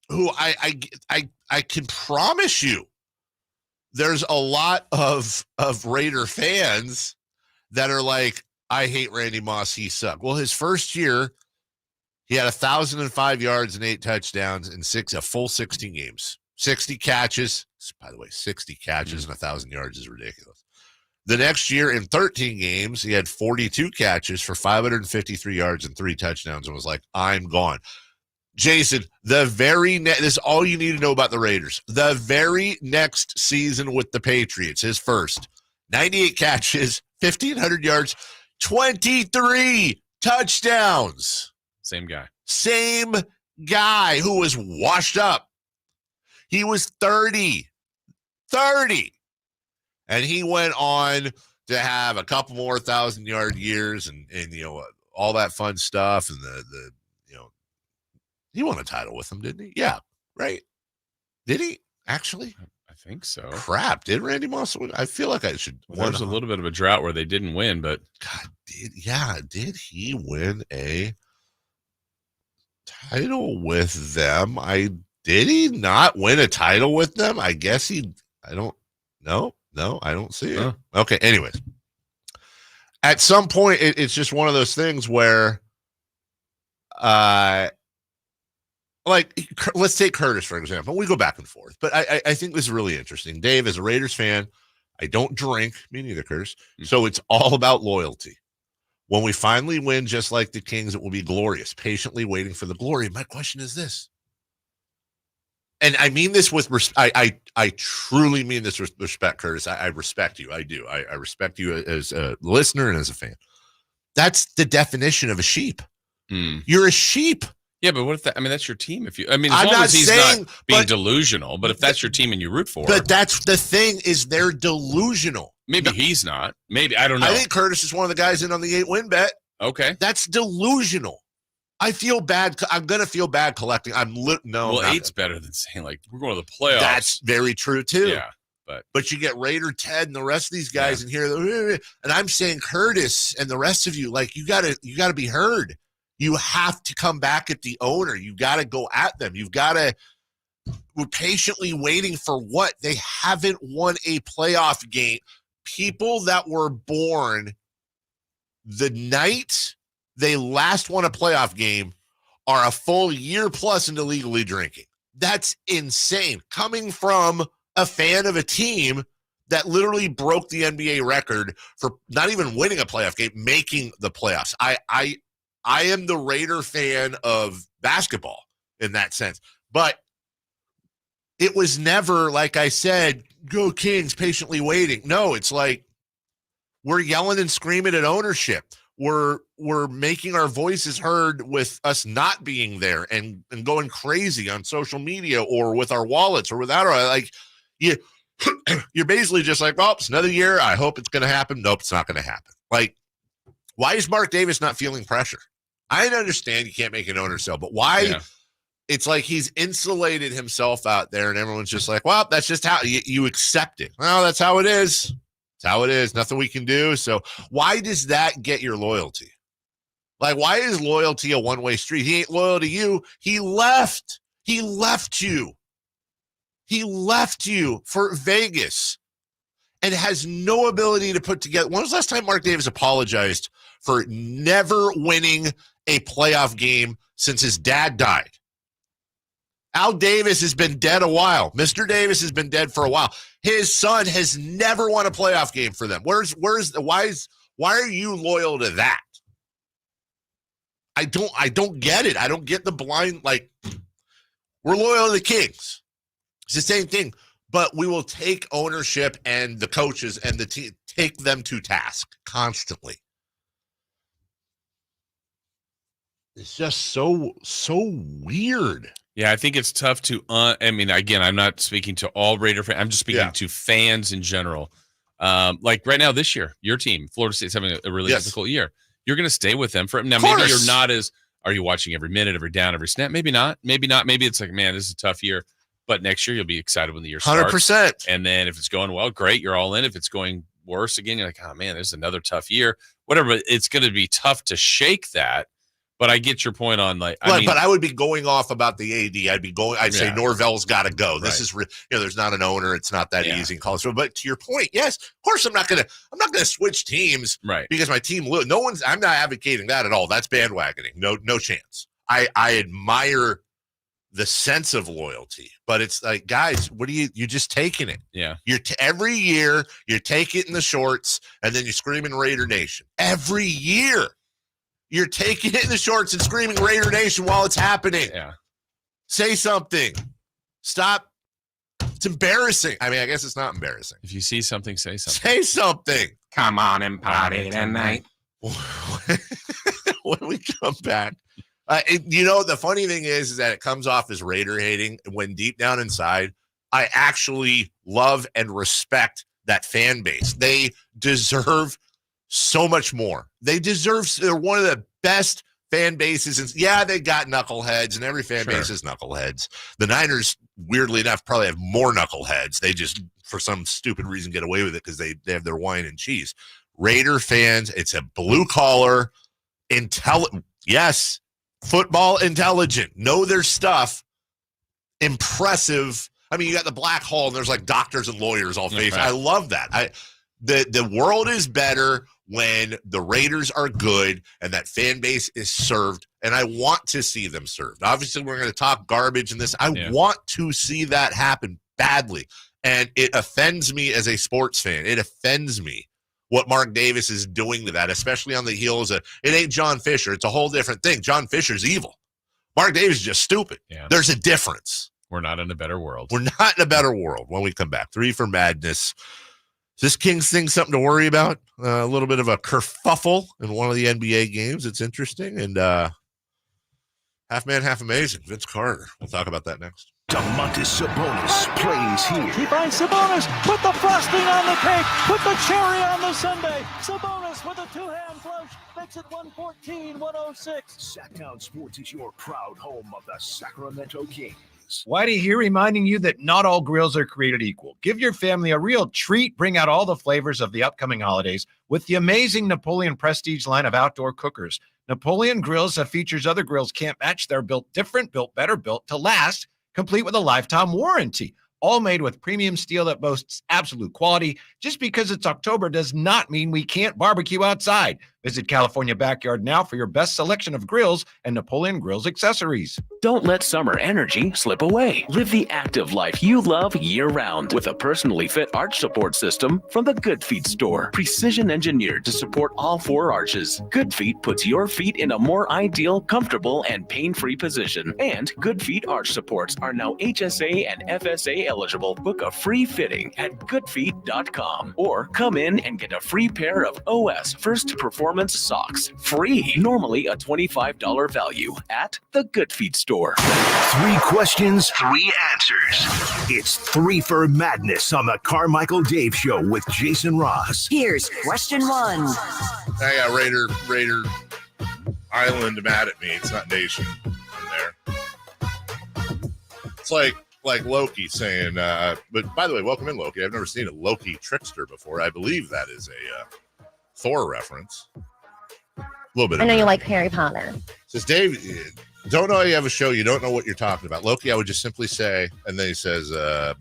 who I can promise you, there's a lot of Raider fans that are like, I hate Randy Moss. He sucked. Well, his first year, he had 1,005 yards and 8 touchdowns in a full 16 games, 60 catches. By the way, 60 catches and 1,000 yards is ridiculous. The next year in 13 games, he had 42 catches for 553 yards and 3 touchdowns and was like, I'm gone. Jason, this is all you need to know about the Raiders. The very next season with the Patriots, his first, 98 catches, 1,500 yards, 23 touchdowns. Same guy who was washed up. He was 30. And he went on to have a couple more 1,000-yard years and all that fun stuff. And he won a title with them, didn't he? Yeah, right. Did he actually? I think so. Crap, did Randy Moss win? I feel like I should. Well, there's a little bit of a drought where they didn't win, but God, did he win a title with them? Did he not win a title with them? I guess he I don't know. No, I don't see it. Okay. Anyways, at some point, it's just one of those things where, like, let's take Curtis, for example. We go back and forth, but I think this is really interesting. Dave, as a Raiders fan, I don't drink, me neither, Curtis. So it's all about loyalty. When we finally win, just like the Kings, it will be glorious, patiently waiting for the glory. My question is this, and I mean this with respect. I truly mean this with respect, Curtis. I respect you. I do. I respect you as a listener and as a fan. That's the definition of a sheep. You're a sheep. Yeah, but what if that? I mean, that's your team. As long as he's not being delusional, but if that's your team and you root for, but that's the thing, is they're delusional. Maybe he's not. Maybe, I don't know. I think Curtis is one of the guys in on the 8-win bet. Okay, that's delusional. I feel bad. I'm gonna feel bad collecting. Well, 8's better than saying like we're going to the playoffs. That's very true too. Yeah, but you get Raider Ted and the rest of these guys in here, and I'm saying Curtis and the rest of you, like you gotta be heard. You have to come back at the owner. You got to go at them. We're patiently waiting for what? They haven't won a playoff game. People that were born the night they last won a playoff game are a full year plus into legally drinking. That's insane. Coming from a fan of a team that literally broke the NBA record for not even winning a playoff game, making the playoffs. I am the Raider fan of basketball in that sense. But it was never, like I said, go Kings, patiently waiting. No, it's like we're yelling and screaming at ownership. We're making our voices heard with us not being there and going crazy on social media or with our wallets or without our, like, you're basically just like, well, it's another year. I hope it's going to happen. Nope, it's not going to happen. Like, why is Mark Davis not feeling pressure? I understand you can't make an owner sell, but why? Yeah. It's like he's insulated himself out there, and everyone's just like, well, that's just how you accept it. Well, that's how it is. It's how it is. Nothing we can do. So why does that get your loyalty? Like, why is loyalty a one-way street? He ain't loyal to you. He left. He left you. He left you for Vegas and has no ability to put together. When was the last time Mark Davis apologized for never winning a playoff game since his dad died? Al Davis has been dead a while. Mr. Davis has been dead for a while. His son has never won a playoff game for them. Why are you loyal to that? I don't get it. I don't get the blind, like, we're loyal to the Kings. It's the same thing, but we will take ownership and the coaches and the team, take them to task constantly. It's just so weird. Yeah, I think it's tough to. Again, I'm not speaking to all Raider fans. I'm just speaking to fans in general. Like right now, this year, your team, Florida State's having a really difficult year. You're going to stay with them for now. Maybe you're not as. Are you watching every minute, every down, every snap? Maybe not. Maybe not. Maybe it's like, man, this is a tough year. But next year, you'll be excited when the year starts. 100%. And then if it's going well, great, you're all in. If it's going worse again, you're like, oh man, there's another tough year. Whatever. It's going to be tough to shake that. But I get your point on, like, but I would be going off about the AD. I'd say Norvell's got to go. This is, there's not an owner. It's not that easy in college. But to your point, yes, of course, I'm not gonna switch teams, because my team. I'm not advocating that at all. That's bandwagoning. No chance. I admire the sense of loyalty, but it's like, guys, what are you're just taking it. Yeah. Every year you take it in the shorts and then you're screaming Raider Nation every year. You're taking it in the shorts and screaming Raider Nation while it's happening. Yeah. Say something. Stop. It's embarrassing. I mean, I guess it's not embarrassing. If you see something, say something. Say something. Come on and party tonight. When we come back, the funny thing is that it comes off as Raider hating when deep down inside, I actually love and respect that fan base. They deserve so much more. They're one of the best fan bases. And they got knuckleheads, and every fan base is knuckleheads. The Niners, weirdly enough, probably have more knuckleheads. They just, for some stupid reason, get away with it because they have their wine and cheese. Raider fans, it's a blue collar, football intelligent, know their stuff, impressive I mean, you got the black hole and there's like doctors and lawyers all facing. I love that. The world is better when the Raiders are good and that fan base is served, and I want to see them served. Obviously, we're going to talk garbage in this. I want to see that happen badly, and it offends me as a sports fan. It offends me what Mark Davis is doing to that, especially on the heels of it ain't John Fisher. It's a whole different thing. John Fisher's evil. Mark Davis is just stupid. Yeah. There's a difference. We're not in a better world. We're not in a better world when we come back. 3 for Madness. Is this Kings thing something to worry about? A little bit of a kerfuffle in one of the NBA games. It's interesting. And half man, half amazing. Vince Carter. We'll talk about that next. Domantas Sabonis plays here. He finds Sabonis. Put the frosting on the cake. Put the cherry on the sundae. Sabonis with a two-hand flush. Makes it 114-106. Sacktown Sports is your proud home of the Sacramento Kings. Whitey here reminding you that not all grills are created equal. Give your family a real treat. Bring out all the flavors of the upcoming holidays with the amazing Napoleon Prestige line of outdoor cookers. Napoleon grills that features other grills can't match. They're built different, built better, built to last, complete with a lifetime warranty. All made with premium steel that boasts absolute quality. Just because it's October does not mean we can't barbecue outside. Visit California Backyard now for your best selection of grills and Napoleon Grills accessories. Don't let summer energy slip away. Live the active life you love year-round with a personally fit arch support system from the Good Feet store. Precision engineered to support all 4 arches. Good Feet puts your feet in a more ideal, comfortable, and pain-free position. And Good Feet arch supports are now HSA and FSA eligible. Book a free fitting at goodfeet.com or come in and get a free pair of OS First Performance socks. Free. Normally a $25 value at the Good Feet store. 3 questions, 3 answers. It's 3 for Madness on the Carmichael Dave Show with Jason Ross. Here's question 1. I got Raider Island mad at me. It's not Nation in there. It's like Loki saying, but by the way, welcome in, Loki. I've never seen a Loki trickster before. I believe that is a Thor reference. A little bit. I know you like Harry Potter. Says Dave, don't know you have a show. You don't know what you're talking about. Loki, I would just simply say, and then he says, you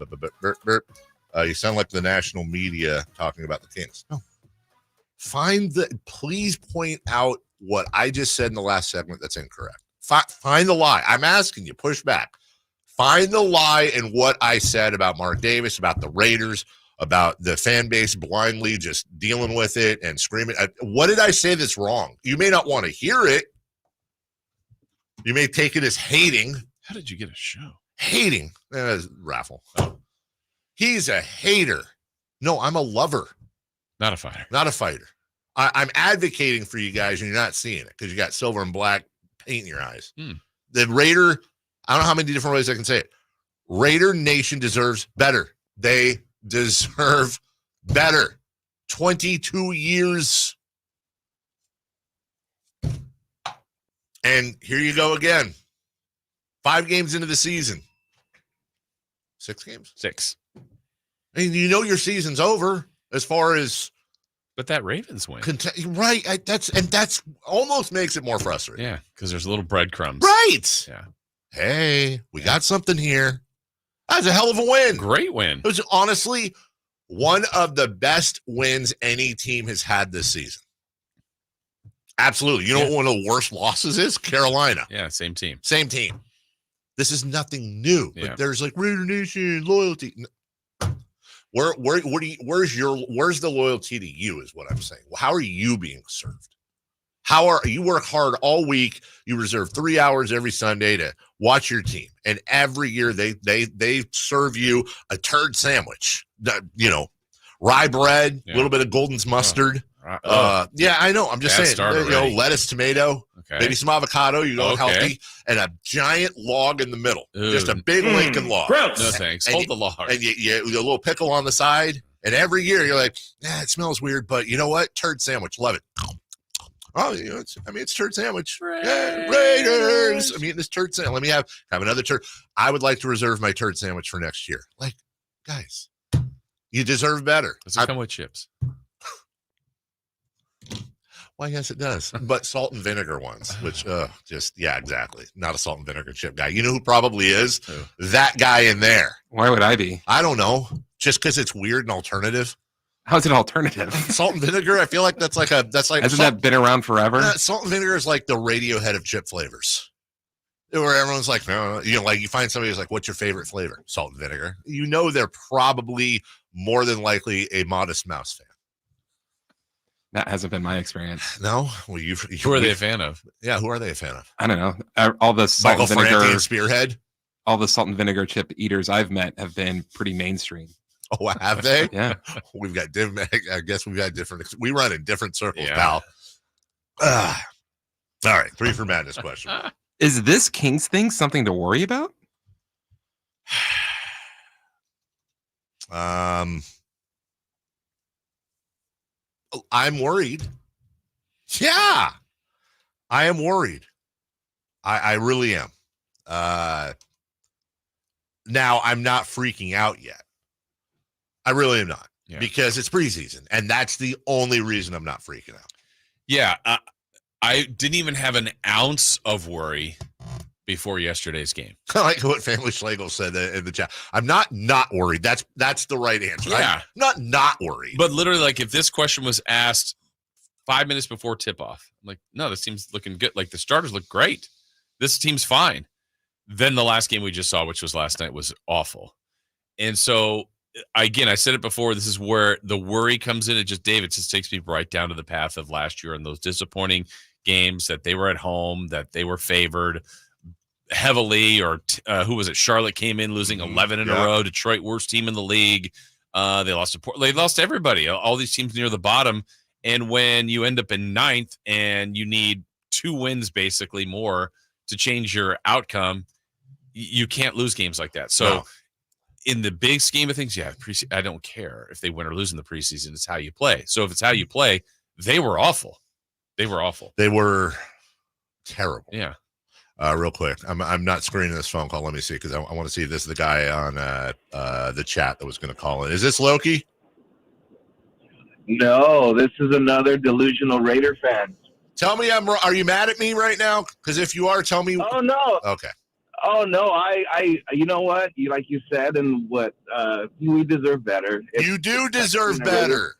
sound like the national media talking about the Kings. No. Please point out what I just said in the last segment that's incorrect. Find the lie. I'm asking you, push back. Find the lie in what I said about Mark Davis, about the Raiders, about the fan base blindly just dealing with it and screaming. What did I say that's wrong? You may not want to hear it. You may take it as hating. How did you get a show? Hating. Raffle. Oh. He's a hater. No, I'm a lover. Not a fighter. Not a fighter. I'm advocating for you guys, and you're not seeing it because you got silver and black paint in your eyes. The Raider, I don't know how many different ways I can say it. Raider Nation deserves better. They deserve better. 22 years. And here you go again. 5 games into the season. 6 games? 6. And you know your season's over as far as. But that Ravens win. Right. That's almost makes it more frustrating. Yeah, because there's little breadcrumbs. Right. Yeah. Hey, we got something here. That's a hell of a win. Great win. It was honestly one of the best wins any team has had this season. Absolutely. You know what one of the worst losses is? Carolina. Yeah, same team. Same team. This is nothing new. But there's like Raider Nation loyalty. Where's the loyalty to you is what I'm saying. How are you being served? You work hard all week. You reserve 3 hours every Sunday to watch your team. And every year they serve you a turd sandwich. Rye bread, a little bit of Golden's mustard. Yeah, I know. I'm just saying, lettuce, tomato, maybe some avocado, healthy, and a giant log in the middle. Just a big Lincoln log. Gross. No thanks. Hold the log. And you a little pickle on the side. And every year you're like, it smells weird, but you know what? Turd sandwich. Love it. Oh, it's turd sandwich. Raiders. I'm eating this turd sandwich. Let me have another turd. I would like to reserve my turd sandwich for next year. Like, guys, you deserve better. Does it come with chips? Well, yes, it does. But salt and vinegar ones, which exactly. Not a salt and vinegar chip guy. You know who probably is? That guy in there. Why would I be? I don't know. Just because it's weird and alternative. How's it alternative? Salt and vinegar, I feel like that's like Hasn't that been around forever? Salt and vinegar is like the Radiohead of chip flavors. Where everyone's like, no, like you find somebody who's like, what's your favorite flavor? Salt and vinegar. You know they're probably more than likely a Modest Mouse fan. That hasn't been my experience. No? Well, who are they a fan of? Yeah, who are they a fan of? I don't know. All the salt Michael and vinegar and Spearhead? All the salt and vinegar chip eaters I've met have been pretty mainstream. Oh, have they? Yeah. We've got different. I guess we've got different. We run in different circles, Yeah. pal. All right, 3 for Madness question. Is this Kings thing something to worry about? I'm worried. Yeah, I am worried. I really am. Now, I'm not freaking out yet. I really am not, because it's preseason, and that's the only reason I'm not freaking out. Yeah, I didn't even have an ounce of worry before yesterday's game. I like what Family Schlegel said in the chat. I'm not worried. That's the right answer. Yeah. I'm not worried. But literally, like, if this question was asked 5 minutes before tip-off, I'm like, no, this team's looking good. Like, the starters look great. This team's fine. Then the last game we just saw, which was last night, was awful. And so, again, I said it before, this is where the worry comes in. It just takes me right down to the path of last year and those disappointing games that they were at home, that they were favored heavily, or who was it? Charlotte came in losing 11 in a row. Detroit, worst team in the league. They lost they lost to everybody. All these teams near the bottom. And when you end up in 9th and you need 2 wins, basically more, to change your outcome, you can't lose games like that. So in the big scheme of things, I don't care if they win or lose in the preseason. It's how you play. So if it's how you play, they were awful. They were terrible. Yeah. Real quick, I'm not screening this phone call. Let me see, because I want to see if this is the guy on the chat that was going to call in. Is this Loki? No, this is another delusional Raider fan. Tell me are you mad at me right now? Because if you are, tell me. Oh, no. Okay. Oh, no, I you know what? Like you said, and what we deserve better. You do deserve better.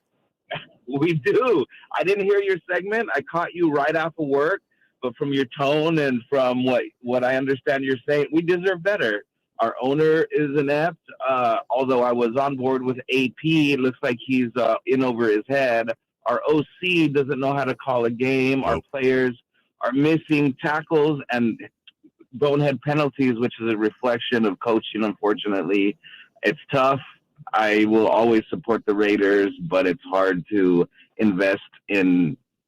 We do. I didn't hear your segment. I caught you right off of work, but from your tone and from what I understand you're saying, we deserve better. Our owner is inept. Although I was on board with AP, it looks like he's in over his head. Our OC doesn't know how to call a game. Our players are missing tackles and bonehead penalties, which is a reflection of coaching, unfortunately. It's tough. I will always support the Raiders, but it's hard to invest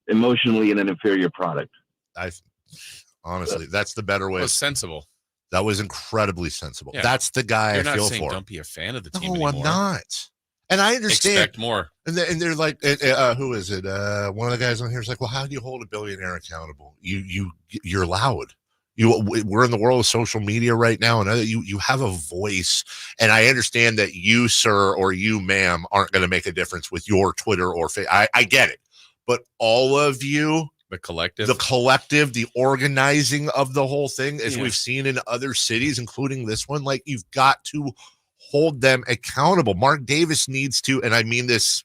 emotionally in an inferior product. Honestly, that's the better way. It was sensible. That was incredibly sensible. Yeah. That's the guy You're I feel not saying for. Don't be a fan of the team No, anymore. I'm not. And I understand. Expect more. And they're like, who is it? One of the guys on here is like, well, how do you hold a billionaire accountable? You're loud. We're in the world of social media right now, and you have a voice. And I understand that you, sir, or you, ma'am, aren't going to make a difference with your Twitter or Facebook. I get it. But all of you, the collective, the organizing of the whole thing, as we've seen in other cities, including this one, like, you've got to hold them accountable. Mark Davis needs to, and I mean this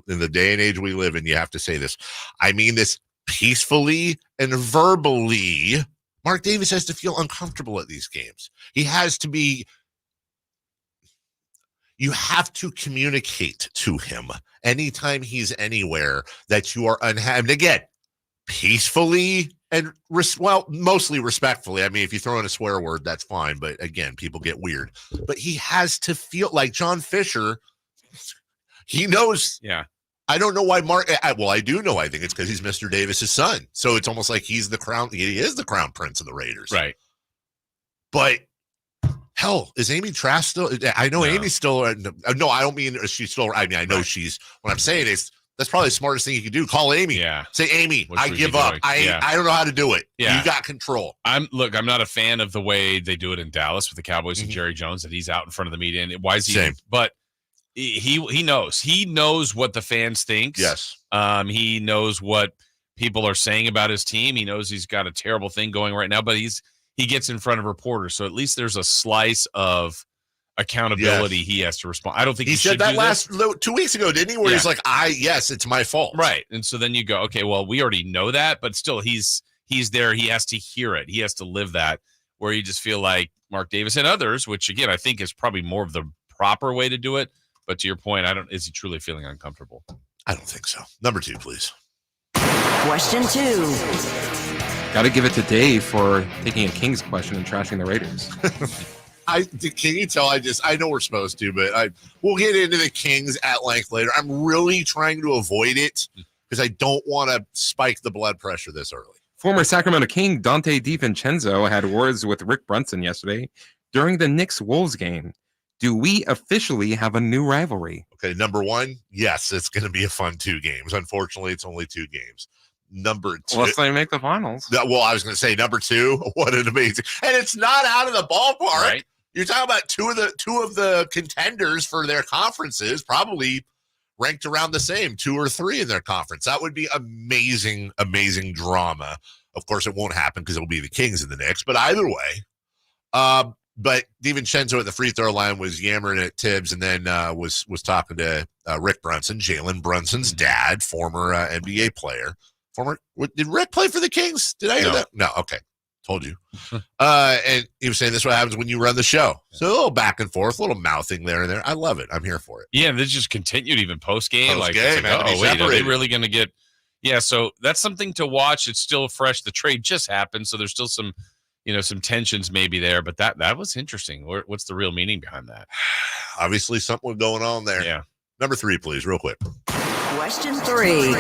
in the day and age we live in, you have to say this. I mean this peacefully and verbally. Mark Davis has to feel uncomfortable at these games. He has to be. You have to communicate to him anytime he's anywhere that you are unhappy. And again, peacefully and mostly respectfully. I mean, if you throw in a swear word, that's fine. But again, people get weird. But he has to feel like John Fisher. He knows. Yeah. I don't know why Mark. I do know. I think it's because he's Mr. Davis's son. So it's almost like he's the crown. He is the crown prince of the Raiders. Right. But hell, is Amy Trask still? I know Amy's still. No, I don't mean she's still. I mean, I know she's. What I'm saying is that's probably the smartest thing you can do. Call Amy. Yeah. Say, Amy, I give up. I don't know how to do it. Yeah. You got control. I'm not a fan of the way they do it in Dallas with the Cowboys and Jerry Jones, that he's out in front of the media. And why is he? Same. But he knows what the fans think. Yes. He knows what people are saying about his team. He knows he's got a terrible thing going right now, but he gets in front of reporters. So at least there's a slice of accountability he has to respond. I don't think he said that 2 weeks ago, didn't he? Where he's like, yes, it's my fault. Right. And so then you go, okay, well, we already know that, but still he's there. He has to hear it. He has to live that, where you just feel like Mark Davis and others, which again, I think is probably more of the proper way to do it. But to your point, is he truly feeling uncomfortable? I don't think so. Number 2, please. Question 2. Got to give it to Dave for taking a Kings question and trashing the Raiders. Can you tell? I know we're supposed to, but we'll get into the Kings at length later. I'm really trying to avoid it because I don't want to spike the blood pressure this early. Former Sacramento King Dante DiVincenzo had words with Rick Brunson yesterday during the Knicks-Wolves game. Do we officially have a new rivalry? Okay, number 1, yes, it's going to be a fun 2 games. Unfortunately, it's only 2 games. Number 2. Unless they make the finals. Well, I was going to say number 2. What an amazing. And it's not out of the ballpark. Right. You're talking about two of the contenders for their conferences, probably ranked around the same, 2 or 3 in their conference. That would be amazing, amazing drama. Of course, it won't happen because it'll be the Kings and the Knicks. But either way, but DiVincenzo at the free throw line was yammering at Tibbs, and then was talking to Rick Brunson, Jalen Brunson's dad, former NBA player. Did Rick play for the Kings? Did I hear that? No. Okay. Told you. And he was saying this is what happens when you run the show. So a little back and forth, a little mouthing there and there. I love it. I'm here for it. Yeah, this just continued even post-game. Wait, separated. are they really going to get – yeah, so that's something to watch. It's still fresh. The trade just happened, so there's still some tensions maybe there. But that was interesting. What's the real meaning behind that? Obviously something going on there. Yeah. Number 3, please, real quick. Question 3.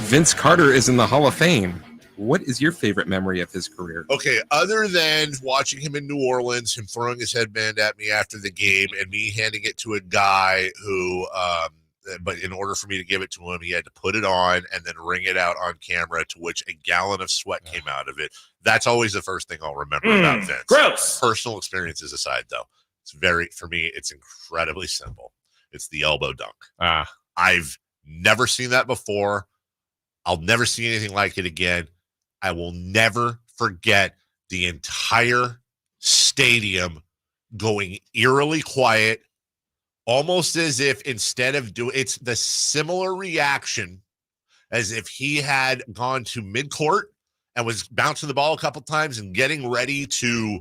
Vince Carter is in the Hall of Fame. What is your favorite memory of his career? Okay, other than watching him in New Orleans, him throwing his headband at me after the game, and me handing it to a guy who, but in order for me to give it to him, he had to put it on and then wring it out on camera, to which a gallon of sweat came out of it. That's always the first thing I'll remember about Vince. Gross. Personal experiences aside, though, for me, it's incredibly simple. It's the elbow dunk. I've never seen that before. I'll never see anything like it again. I will never forget the entire stadium going eerily quiet, almost as if instead of it's the similar reaction as if he had gone to midcourt and was bouncing the ball a couple times and getting ready to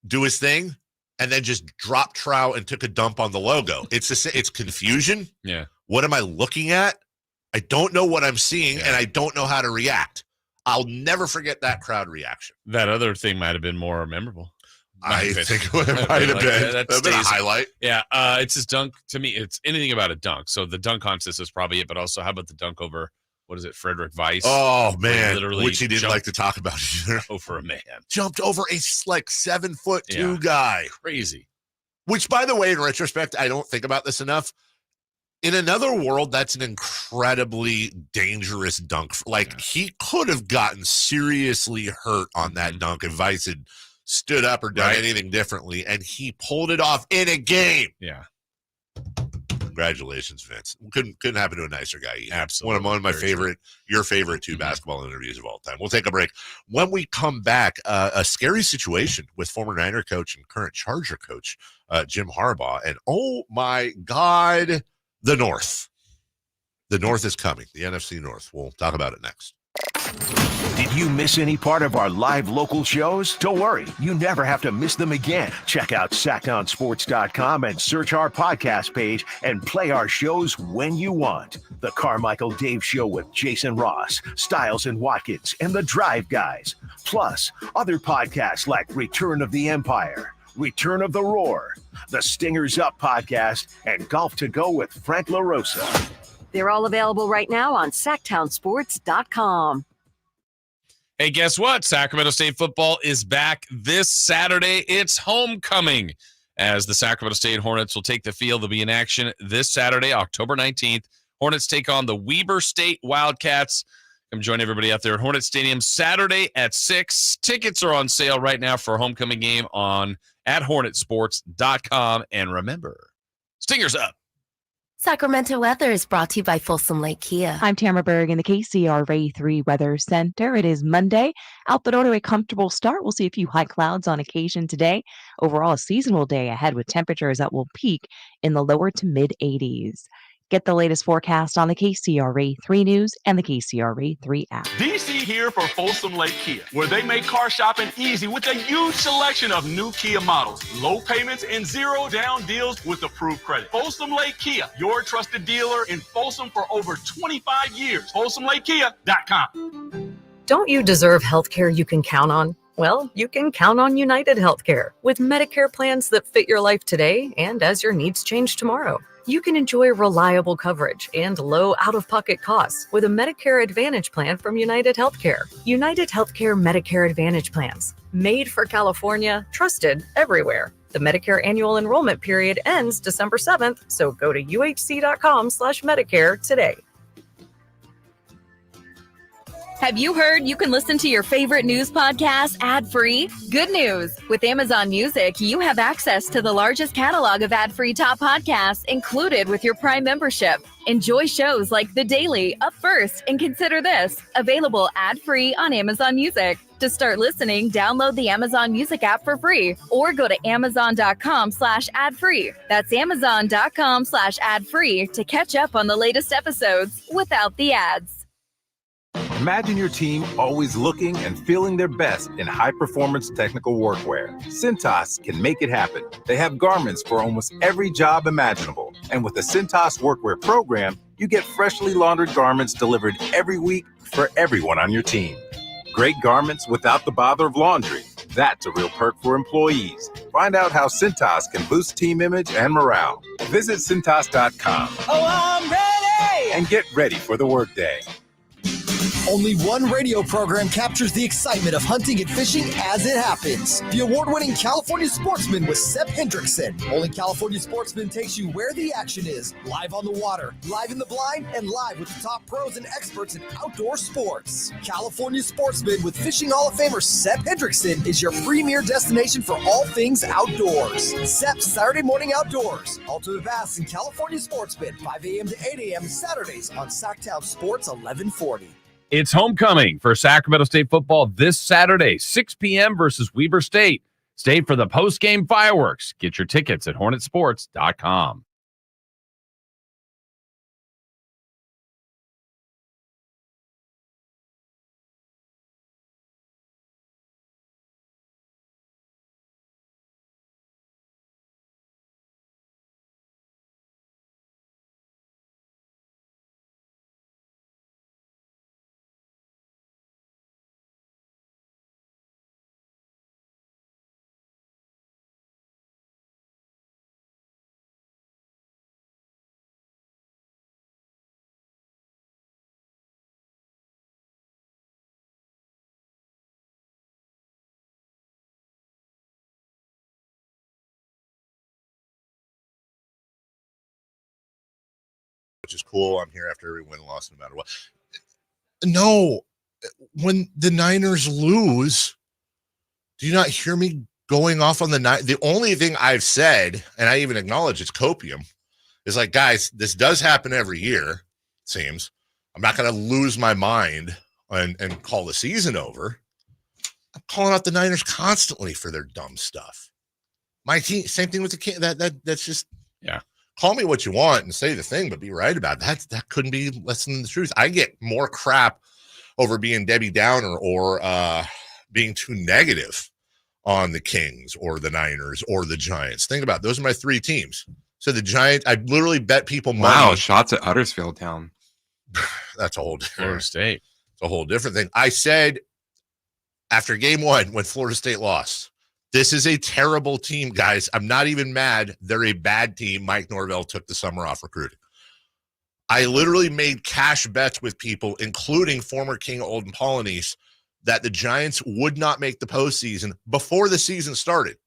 do his thing, and then just dropped trout and took a dump on the logo. It's confusion. Yeah. What am I looking at? I don't know what I'm seeing, and I don't know how to react. I'll never forget that crowd reaction. That other thing might have been more memorable. I think it might have been. That's been a highlight. Yeah, it's his dunk. To me, it's anything about a dunk. So the dunk contest is probably it, but also how about the dunk over, what is it, Frederick Weiss? Oh, man, literally which he didn't like to talk about either. Over a man. Jumped over a 7'2" guy. Crazy. Which, by the way, in retrospect, I don't think about this enough. In another world, that's an incredibly dangerous dunk. He could have gotten seriously hurt on that dunk if Weiss had stood up or done anything differently, and he pulled it off in a game. Yeah. Congratulations, Vince. Couldn't happen to a nicer guy either. Absolutely. One of my favorite, your favorite 2 basketball interviews of all time. We'll take a break. When we come back, a scary situation with former Niner coach and current Charger coach, Jim Harbaugh. And oh my God, the North. The North is coming. The NFC North. We'll talk about it next. Did you miss any part of our live local shows? Don't worry, you never have to miss them again. Check out sackdownsports.com and search our podcast page and play our shows when you want. The Carmichael Dave Show with Jason Ross, Stiles and Watkins, and the Drive Guys. Plus, other podcasts like Return of the Empire, Return of the Roar, the Stingers Up podcast, and Golf to Go with Frank LaRosa. They're all available right now on sacktownsports.com. Hey, guess what? Sacramento State football is back this Saturday. It's homecoming as the Sacramento State Hornets will take the field. They'll be in action this Saturday, October 19th. Hornets take on the Weber State Wildcats. Come join everybody out there at Hornet Stadium Saturday at 6. Tickets are on sale right now for a homecoming game at hornetsports.com. And remember, Stingers up. Sacramento weather is brought to you by Folsom Lake Kia. I'm Tamara Berg in the KCRA 3 Weather Center. It is Monday. Out the door to a comfortable start. We'll see a few high clouds on occasion today. Overall, a seasonal day ahead with temperatures that will peak in the lower to mid 80s. Get the latest forecast on the KCRA 3 News and the KCRA 3 app. DC here for Folsom Lake Kia, where they make car shopping easy with a huge selection of new Kia models, low payments, and zero down deals with approved credit. Folsom Lake Kia, your trusted dealer in Folsom for over 25 years. FolsomLakeKia.com. Don't you deserve health care you can count on? Well, you can count on United Healthcare with Medicare plans that fit your life today and as your needs change tomorrow. You can enjoy reliable coverage and low out-of-pocket costs with a Medicare Advantage plan from United Healthcare. United Healthcare Medicare Advantage plans, made for California, trusted everywhere. The Medicare annual enrollment period ends December 7th, so go to uhc.com/Medicare today. Have you heard you can listen to your favorite news podcast ad-free? Good news! With Amazon Music, you have access to the largest catalog of ad-free top podcasts included with your Prime membership. Enjoy shows like The Daily, Up First, and Consider This, available ad-free on Amazon Music. To start listening, download the Amazon Music app for free or go to amazon.com/ad-free. That's amazon.com/ad-free to catch up on the latest episodes without the ads. Imagine your team always looking and feeling their best in high-performance technical workwear. Cintas can make it happen. They have garments for almost every job imaginable. And with the Cintas Workwear program, you get freshly laundered garments delivered every week for everyone on your team. Great garments without the bother of laundry. That's a real perk for employees. Find out how Cintas can boost team image and morale. Visit Cintas.com. Oh, I'm ready! And get ready for the workday. Only one radio program captures the excitement of hunting and fishing as it happens. The award-winning California Sportsman with Sep Hendrickson. Only California Sportsman takes you where the action is. Live on the water, live in the blind, and live with the top pros and experts in outdoor sports. California Sportsman with Fishing Hall of Famer Sep Hendrickson is your premier destination for all things outdoors. Sep's Saturday Morning Outdoors. Ultimate Bass and California Sportsman, 5 a.m. to 8 a.m. Saturdays on Sacktown Sports 1140. It's homecoming for Sacramento State football this Saturday, 6 p.m. versus Weber State. Stay for the post-game fireworks. Get your tickets at hornetsports.com. Which is cool. I'm here after every win and loss, no matter what. No, when the Niners lose, do you not hear me going off on the night? The only thing I've said, and I even acknowledge it's copium, is like, guys, this does happen every year, it seems. I'm not going to lose my mind and call the season over. I'm calling out the Niners constantly for their dumb stuff. My team, same thing with the King. That's just, yeah. Call me what you want and say the thing, but be right about it. That couldn't be less than the truth. I get more crap over being Debbie Downer or being too negative on the Kings or the Niners or the Giants. Think about it. Those are my three teams. So the Giants, I literally bet people money. Wow, shots at Huddersfield Town. That's a whole different Florida State. It's a whole different thing. I said after game one when Florida State lost, this is a terrible team, guys. I'm not even mad. They're a bad team. Mike Norvell took the summer off recruiting. I literally made cash bets with people, including former King Olden Polynice, that the Giants would not make the postseason before the season started.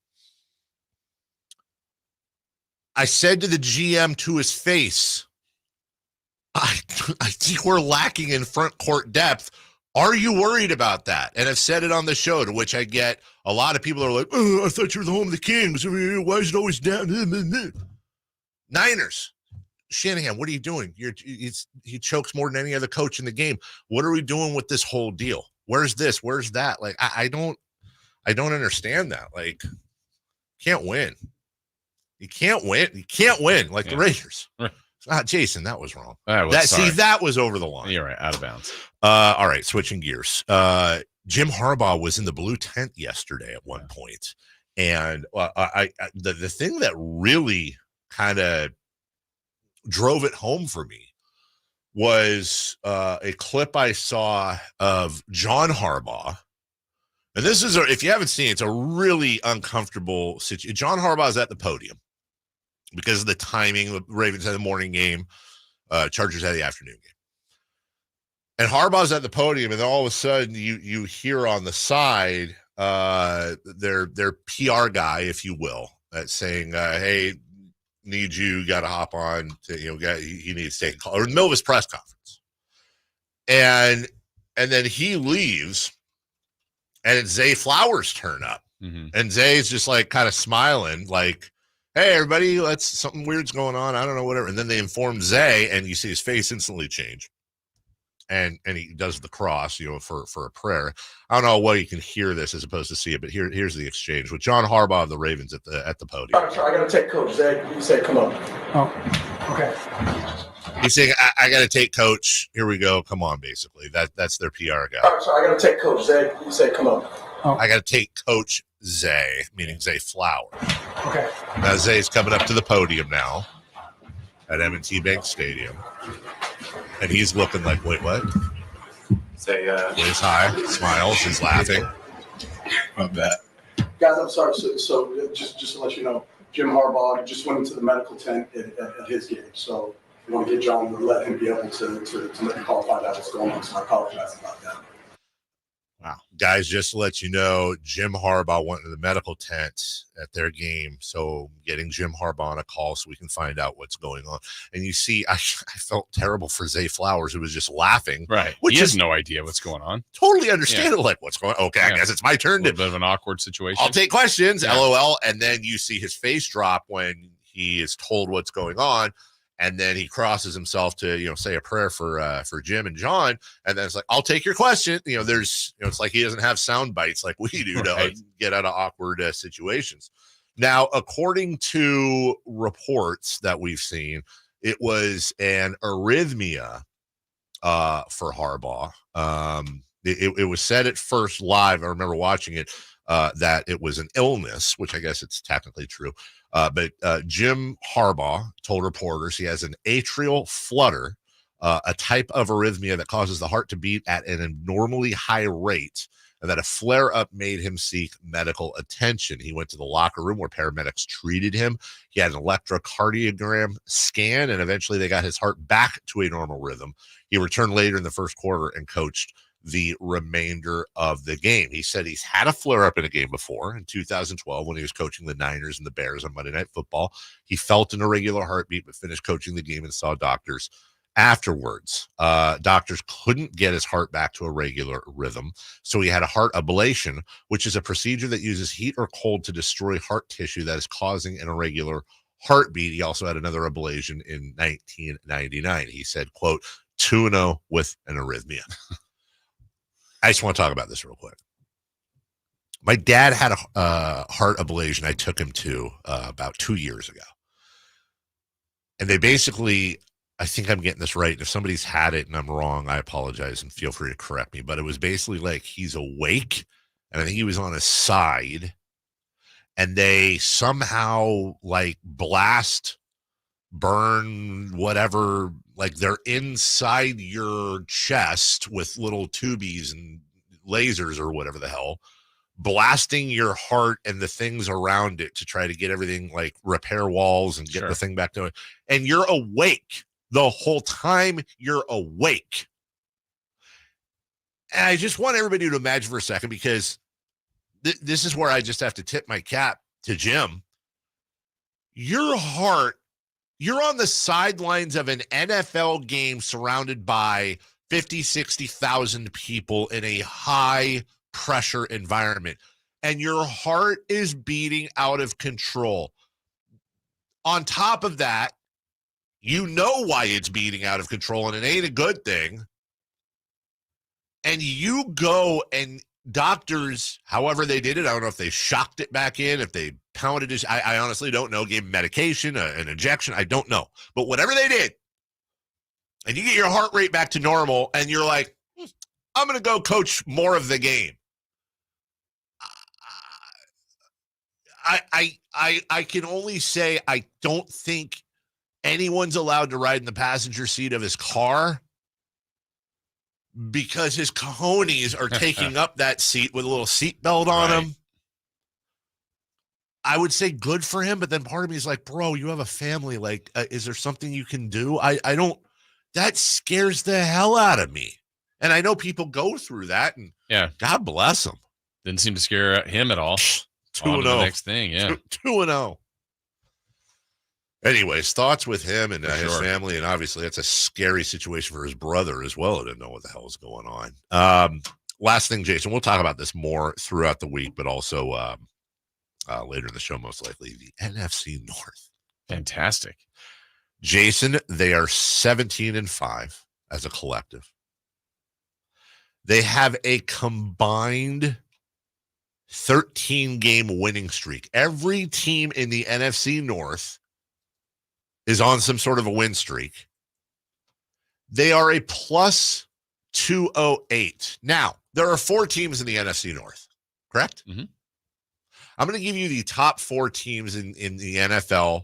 I said to the GM to his face, I think we're lacking in front court depth. Are you worried about that? And I've said it on the show, to which I get a lot of people are like, oh, I thought you were the home of the Kings. Why is it always down? Niners. Shanahan, what are you doing? He chokes more than any other coach in the game. What are we doing with this whole deal? Where's this? Where's that? Like, I don't understand that. Like, can't win. You can't win. You can't win like the Raiders. Jason, that was wrong. That was over the line. You're right, out of bounds. All right, switching gears. Jim Harbaugh was in the blue tent yesterday at one point, and the thing that really kind of drove it home for me was a clip I saw of John Harbaugh. And this is, if you haven't seen it, it's a really uncomfortable situation. John Harbaugh is at the podium because of the timing. The Ravens had the morning game, Chargers had the afternoon game. And Harbaugh's at the podium, and then all of a sudden you hear on the side their PR guy, if you will, saying, hey, need you, got to hop on to, he needs to take a call, or in the middle of his press conference. And then he leaves, and it's Zay Flowers' turn up. Mm-hmm. And Zay's just like kind of smiling, like, hey, everybody, something weird's going on. I don't know, whatever. And then they inform Zay, and you see his face instantly change. And he does the cross, for a prayer. I don't know what you can hear this as opposed to see it, but here's the exchange with John Harbaugh of the Ravens at the podium. I got to take Coach Zay. He said, come on. Oh, okay. He's saying, I got to take Coach. Here we go. Come on, basically. That's their PR guy. I got to take Coach Zay. He said, come on. Oh. I got to take Coach Zay, meaning Zay Flowers. Okay. Now Zay's coming up to the podium now at M&T Bank Stadium. And he's looking like, wait, what? Say, waves high, smiles, he's laughing. Not bad. Guys, I'm sorry. So just to let you know, Jim Harbaugh just went into the medical tent at his game. So we want to get John to let him be able to make a call, find out what's going on. So I apologize about that. Wow. Guys, just to let you know, Jim Harbaugh went to the medical tent at their game. So getting Jim Harbaugh on a call so we can find out what's going on. And you see, I felt terrible for Zay Flowers, who was just laughing. Right. Which he has is no idea what's going on. Totally understandable. Like, what's going on? Okay, I guess it's my turn. A bit of an awkward situation. I'll take questions, LOL. And then you see his face drop when he is told what's going on. And then he crosses himself to, say a prayer for Jim and John. And then it's like, I'll take your question. It's like he doesn't have sound bites like we do to get out of awkward situations. Now, according to reports that we've seen, it was an arrhythmia for Harbaugh. It was said at first live. I remember watching it, that it was an illness, which I guess it's technically true. But Jim Harbaugh told reporters he has an atrial flutter, a type of arrhythmia that causes the heart to beat at an abnormally high rate, and that a flare-up made him seek medical attention. He went to the locker room where paramedics treated him. He had an electrocardiogram scan, and eventually they got his heart back to a normal rhythm. He returned later in the first quarter and coached the remainder of the game. He said he's had a flare-up in a game before in 2012 when he was coaching the Niners and the Bears on Monday Night Football. He felt an irregular heartbeat but finished coaching the game and saw doctors afterwards. Doctors couldn't get his heart back to a regular rhythm, so he had a heart ablation, which is a procedure that uses heat or cold to destroy heart tissue that is causing an irregular heartbeat. He also had another ablation in 1999. He said, quote, 2-0 with an arrhythmia. I just want to talk about this real quick. My dad had a heart ablation I took him to about 2 years ago. And they basically, I think I'm getting this right. If somebody's had it and I'm wrong, I apologize and feel free to correct me. But it was basically like he's awake, and I think he was on his side, and they somehow like blast, burn, whatever, like they're inside your chest with little tubies and lasers or whatever the hell, blasting your heart and the things around it to try to get everything, like repair walls and get the thing back to it. And you're awake the whole time. You're awake. And I just want everybody to imagine for a second, because this is where I just have to tip my cap to Jim. Your heart, you're on the sidelines of an NFL game surrounded by 50, 60,000 people in a high pressure environment, and your heart is beating out of control. On top of that, You know why it's beating out of control, and it ain't a good thing. And you go and doctors, however they did it, I don't know if they shocked it back in, if they pounded it. I honestly don't know. Gave medication, an injection. I don't know. But whatever they did, and you get your heart rate back to normal, and you're like, I'm going to go coach more of the game. I can only say I don't think anyone's allowed to ride in the passenger seat of his car because his cojones are taking up that seat with a little seatbelt on him. I would say good for him, but then part of me is like, bro, you have a family. Like, is there something you can do? I don't, that scares the hell out of me. And I know people go through that, and God bless them. Didn't seem to scare him at all. 2-0. The next thing, 2-0. Anyways, thoughts with him and his family, and obviously that's a scary situation for his brother as well. I didn't know what the hell is going on. Last thing, Jason, we'll talk about this more throughout the week, but also later in the show, most likely, the NFC North. Fantastic. Jason, they are 17-5 as a collective. They have a combined 13-game winning streak. Every team in the NFC North is on some sort of a win streak. They are a plus 208. Now, there are 4 teams in the NFC North, correct? Mm-hmm. I'm going to give you the top 4 teams in the NFL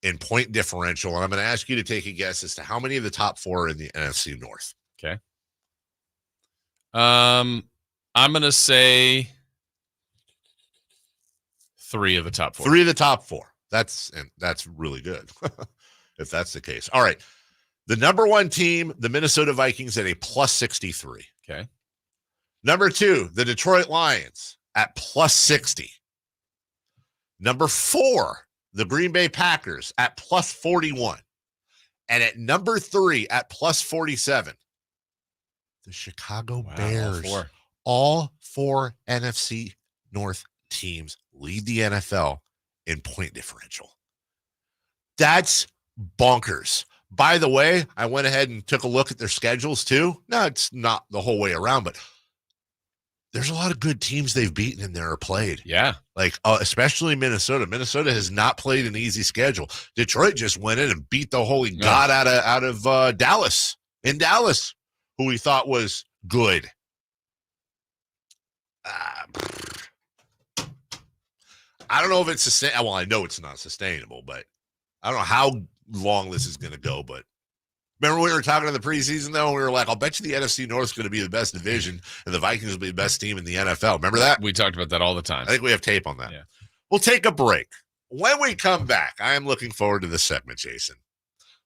in point differential, and I'm going to ask you to take a guess as to how many of the top 4 are in the NFC North. Okay. I'm going to say 3 of the top 4. 3 of the top 4. That's really good if that's the case. All right. The number 1 team, the Minnesota Vikings, at a plus 63. Okay. Number 2, the Detroit Lions at plus 60. Number 4, the Green Bay Packers at plus 41. And at number 3 at plus 47, the Chicago Bears. All 4 NFC North teams lead the NFL in point differential. That's bonkers. By the way, I went ahead and took a look at their schedules too. No, it's not the whole way around, but there's a lot of good teams they've beaten in there or played. Yeah. Like, especially Minnesota. Minnesota has not played an easy schedule. Detroit just went in and beat the holy God out of Dallas. In Dallas, who we thought was good. I don't know if it's sustainable. Well, I know it's not sustainable, but I don't know how long this is going to go. But remember we were talking in the preseason, though, and we were like, I'll bet you the NFC North is going to be the best division, and the Vikings will be the best team in the NFL. Remember that? We talked about that all the time. I think we have tape on that. Yeah. We'll take a break. When we come back, I am looking forward to this segment, Jason.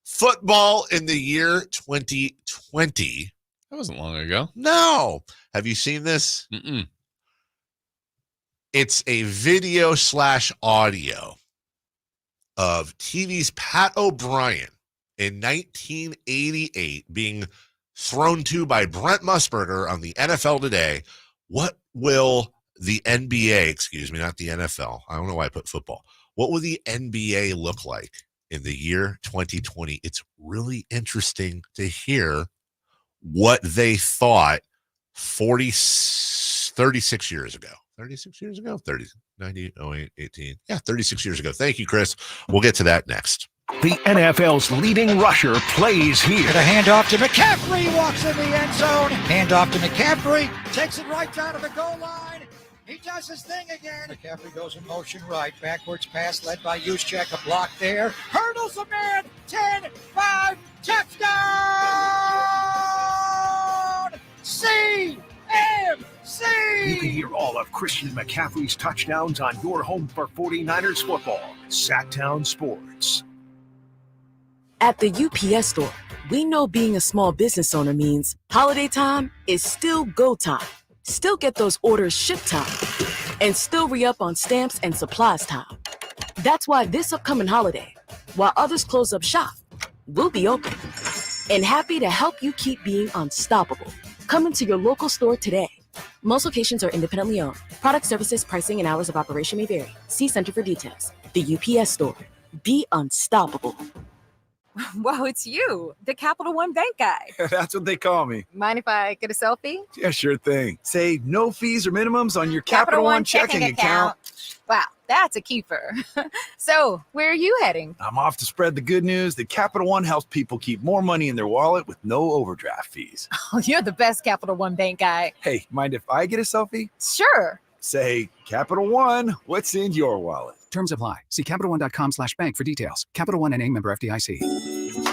Football in the year 2020. That wasn't long ago. No. Have you seen this? Mm-mm. It's a video/audio of TV's Pat O'Brien in 1988 being thrown to by Brent Musburger on the NFL Today. What will the NBA, excuse me, not the NFL. I don't know why I put football. What will the NBA look like in the year 2020? It's really interesting to hear what they thought 36 years ago. 36 years ago? 30, 90, 08, 18. Yeah, 36 years ago. Thank you, Chris. We'll get to that next. The NFL's leading rusher plays here. The handoff to McCaffrey, walks in the end zone. Handoff to McCaffrey, takes it right down to the goal line. He does his thing again. McCaffrey goes in motion right. Backwards pass led by Juszczyk. A block there. Hurdles a man. 10-5. Touchdown! CMC! You can hear all of Christian McCaffrey's touchdowns on your home for 49ers football. Sacktown Sports. At the UPS Store, we know being a small business owner means holiday time is still go time. Still get those orders shipped time. And still re-up on stamps and supplies time. That's why this upcoming holiday, while others close up shop, we'll be open. And happy to help you keep being unstoppable. Come into your local store today. Most locations are independently owned. Product, services, pricing, and hours of operation may vary. See Center for details. The UPS Store. Be unstoppable. Whoa, it's you, the Capital One Bank guy. That's what they call me. Mind if I get a selfie? Yeah, sure thing. Say no fees or minimums on your Capital One checking account. Wow, that's a keeper. So, where are you heading? I'm off to spread the good news that Capital One helps people keep more money in their wallet with no overdraft fees. Oh, you're the best Capital One Bank guy. Hey, mind if I get a selfie? Sure. Say, Capital One, what's in your wallet? Terms apply. See CapitalOne.com/bank for details. Capital One NA, member FDIC.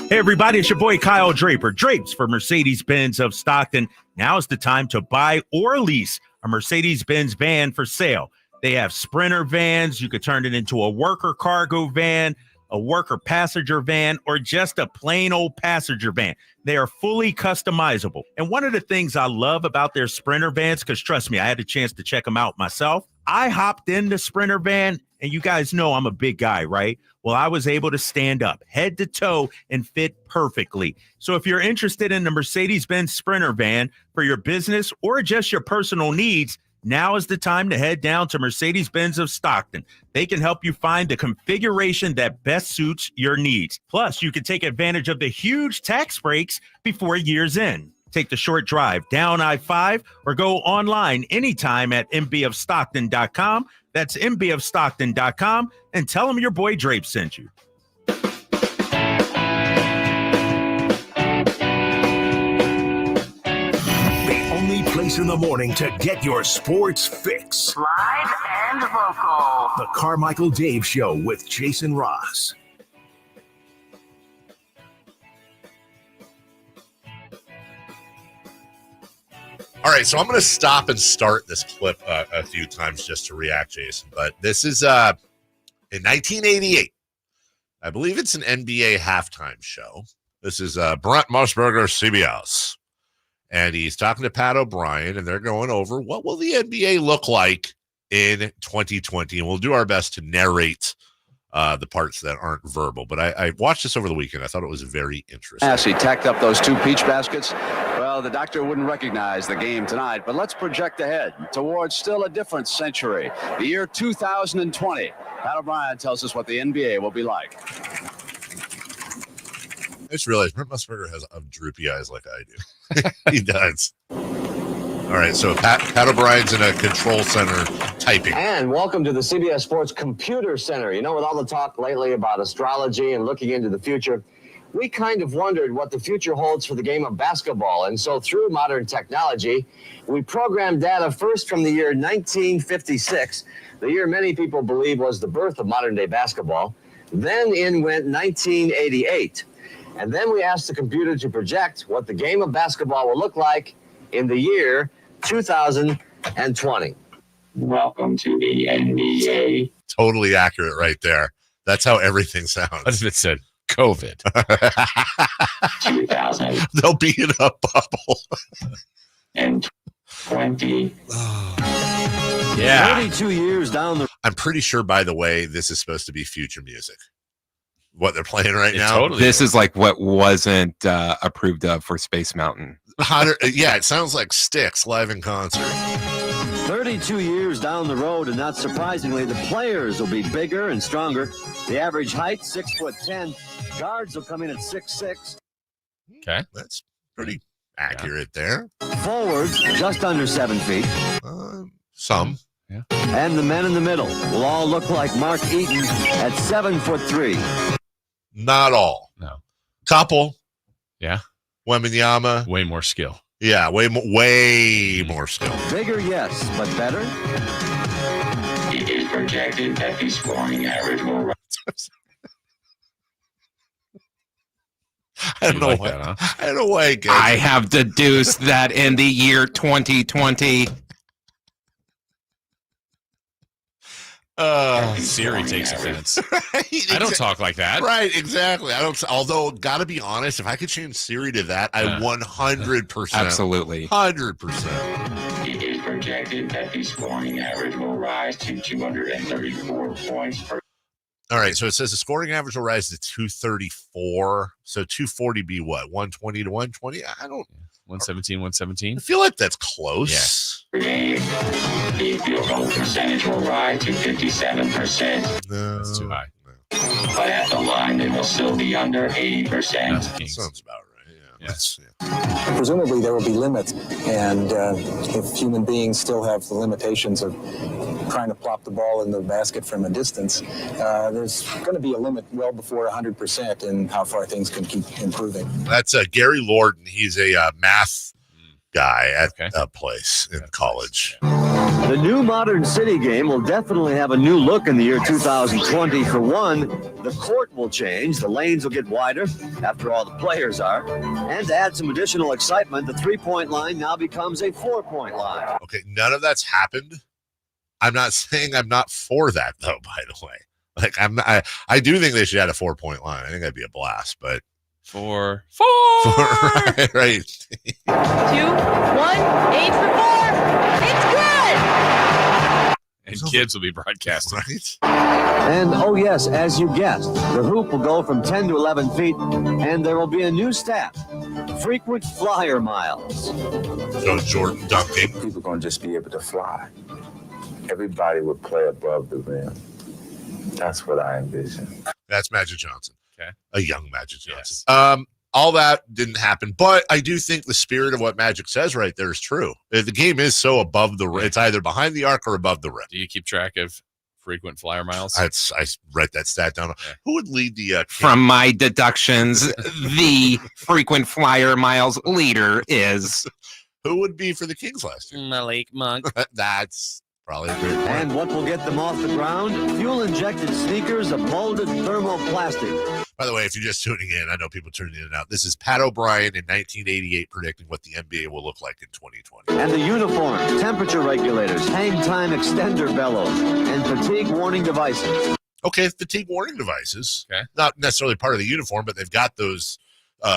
Hey, everybody, it's your boy Kyle Draper. Drapes for Mercedes-Benz of Stockton. Now is the time to buy or lease a Mercedes-Benz van for sale. They have Sprinter vans. You could turn it into a worker cargo van, a worker passenger van, or just a plain old passenger van. They are fully customizable. And one of the things I love about their Sprinter vans, because trust me, I had a chance to check them out myself. I hopped in the Sprinter van, and you guys know I'm a big guy, right? Well, I was able to stand up head to toe and fit perfectly. So if you're interested in the Mercedes-Benz Sprinter van for your business or just your personal needs, now is the time to head down to Mercedes-Benz of Stockton. They can help you find the configuration that best suits your needs. Plus, you can take advantage of the huge tax breaks before year's end. Take the short drive down I-5 or go online anytime at mbofstockton.com. That's mbofstockton.com, and tell them your boy Drape sent you. Place in the morning to get your sports fix. Live and vocal. The Carmichael Dave Show with Jason Ross. All right, so I'm going to stop and start this clip a few times just to react, Jason. But this is in 1988. I believe it's an NBA halftime show. This is Brent Musburger, CBS. And he's talking to Pat O'Brien, and they're going over what will the NBA look like in 2020. And we'll do our best to narrate the parts that aren't verbal. But I watched this over the weekend. I thought it was very interesting. As he tacked up those two peach baskets, well, the doctor wouldn't recognize the game tonight. But let's project ahead towards still a different century, the year 2020. Pat O'Brien tells us what the NBA will be like. I just realized Brent Musburger has droopy eyes like I do. He does. All right, so Pat O'Brien's in a control center typing. And welcome to the CBS Sports Computer Center. You know, with all the talk lately about astrology and looking into the future, we kind of wondered what the future holds for the game of basketball. And so through modern technology, we programmed data first from the year 1956, the year many people believe was the birth of modern-day basketball. Then in went 1988. And then we asked the computer to project what the game of basketball will look like in the year 2020. Welcome to the NBA. Totally accurate right there. That's how everything sounds. What if it said COVID? 2000. They'll be in a bubble. And 20. Yeah. 32 years down the... I'm pretty sure, by the way, this is supposed to be future music. What they're playing right now. Totally this is like what wasn't approved of for Space Mountain. Yeah, it sounds like Styx live in concert. 32 years down the road, and not surprisingly, the players will be bigger and stronger. The average height, 6'10". Guards will come in at 6'6". Okay, that's pretty accurate there. Forwards, just under 7 feet. Some. Yeah. And the men in the middle will all look like Mark Eaton at 7'3". Not all. No. Couple. Yeah. Wembanyama. Way more skill. Yeah, way more skill. Bigger, yes, but better? It is projected that the scoring average will rise. I don't know why. That, huh? I don't know why. I have deduced that in the year 2020. Siri takes offense. Right, I don't talk like that. Right, exactly. I don't. Although, gotta be honest, if I could change Siri to that, I 100%. Absolutely. 100%. It is projected that the scoring average will rise to 234 points per. All right, so it says the scoring average will rise to 234. So 240 be what? 120 to 120? I don't. 117, 117. I feel like that's close. Per game. The field goal percentage will rise to 57%. No, that's too high. But at the line, they will still be under 80%. That sounds about right. Yeah. Yes. Presumably there will be limits, and if human beings still have the limitations of trying to plop the ball in the basket from a distance, there's going to be a limit well before 100% in how far things can keep improving. That's Gary Lorden. He's a math guy at a place in college. The new modern city game will definitely have a new look in the year 2020. For one, the court will change. The lanes will get wider, after all the players are. And to add some additional excitement, the three-point line now becomes a four-point line. Okay, none of that's happened. I'm not saying I'm not for that, though, by the way. Like, I do think they should add a 4-point line. I think that'd be a blast, but... Four. Right. 2, 1, aim for 4. It's good. And kids will be broadcasting. Right. And, oh yes, as you guessed, the hoop will go from 10 to 11 feet, and there will be a new stat, frequent flyer miles. So Jordan dunking. People are going to just be able to fly. Everybody would play above the rim. That's what I envision. That's Magic Johnson. Okay. A young Magic Johnson. All that didn't happen, but I do think the spirit of what Magic says right there is true. The game is so above the rim. It's either behind the arc or above the rim. Do you keep track of frequent flyer miles? I write that stat down. Yeah. Who would lead the From my deductions, the frequent flyer miles leader is... Who would be for the Kings last year? Malik Monk. That's probably a great point. And what will get them off the ground? Fuel-injected sneakers of molded thermoplastic. By the way, if you're just tuning in, I know people tuning in and out. This is Pat O'Brien in 1988 predicting what the NBA will look like in 2020. And the uniform, temperature regulators, hang time extender bellows, and fatigue warning devices. Okay, fatigue warning devices. Okay. Not necessarily part of the uniform, but they've got those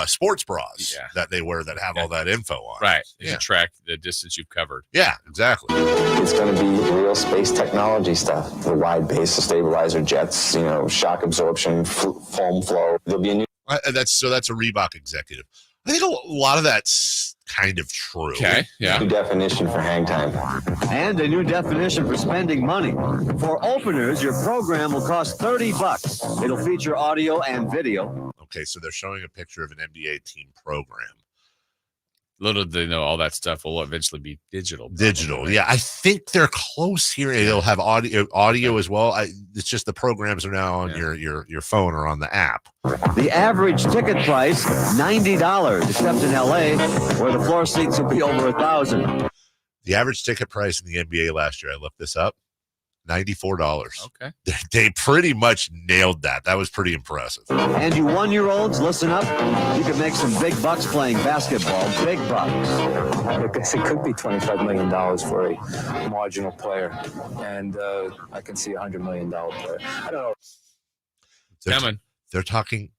sports bras that they wear that have all that info on. Right. You can track the distance you've covered. Yeah, exactly. It's going to be real space technology stuff. The wide base stabilizer jets, shock absorption, foam flow. There'll be a new... That's a Reebok executive. I think a lot of that's kind of true. Okay, yeah. New definition for hang time. And a new definition for spending money. For openers, your program will cost $30. It'll feature audio and video. Okay, so they're showing a picture of an NBA team program. Little do they know all that stuff will eventually be digital. Digital, yeah. I think they're close here. It'll have audio as well. It's just the programs are now on your phone or on the app. The average ticket price, $90, except in LA, where the floor seats will be over $1,000. The average ticket price in the NBA last year, I looked this up, $94. Okay. They pretty much nailed that. That was pretty impressive. And you one-year-olds, listen up. You can make some big bucks playing basketball. Big bucks. I guess it could be $25 million for a marginal player, and I can see a $100 million player. I don't know. They're talking,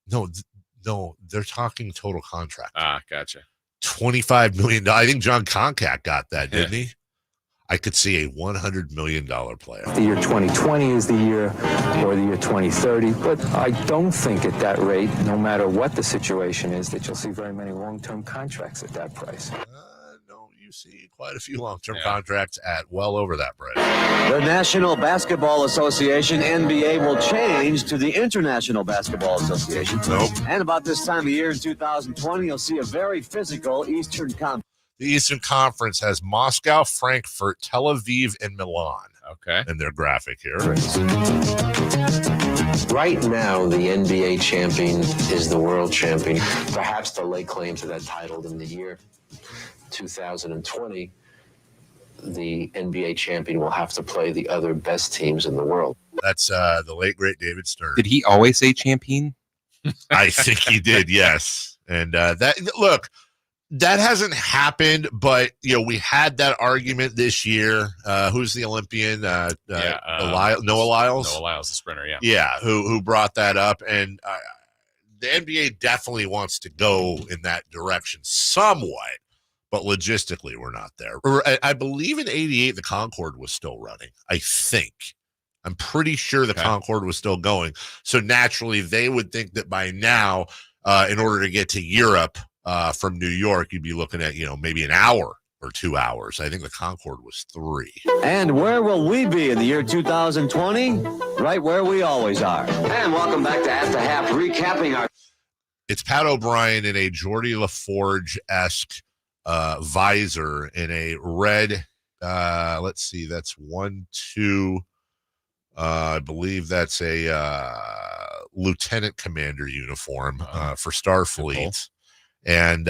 they're talking total contract. Ah, gotcha. $25 million. I think John Concat got that, didn't he? I could see a $100 million player. The year 2020 is the year, or the year 2030, but I don't think at that rate, no matter what the situation is, that you'll see very many long-term contracts at that price. No, you see quite a few long-term contracts at well over that price. The National Basketball Association, NBA, will change to the International Basketball Association. Nope. And about this time of year in 2020, you'll see a very physical Eastern Conference. The Eastern Conference has Moscow, Frankfurt, Tel Aviv, and Milan. Okay. In their graphic here. Right now, the NBA champion is the world champion. Perhaps they'll lay claim to that title in the year 2020. The NBA champion will have to play the other best teams in the world. That's the late, great David Stern. Did he always say champion? I think he did, yes. And that hasn't happened, but we had that argument this year. Who's the Olympian? Noah Lyles. Noah Lyles, the sprinter. Yeah. Yeah. Who brought that up? And the NBA definitely wants to go in that direction somewhat, but logistically we're not there. I believe in '88 the Concorde was still running. I think. I'm pretty sure the Concorde was still going. So naturally, they would think that by now, in order to get to Europe. From New York, you'd be looking at, maybe an hour or 2 hours. I think the Concorde was 3. And where will we be in the year 2020? Right where we always are. And welcome back to At the Half, recapping our... It's Pat O'Brien in a Geordie LaForge-esque visor in a red, let's see, that's 1, 2, I believe that's a lieutenant commander uniform for Starfleet. And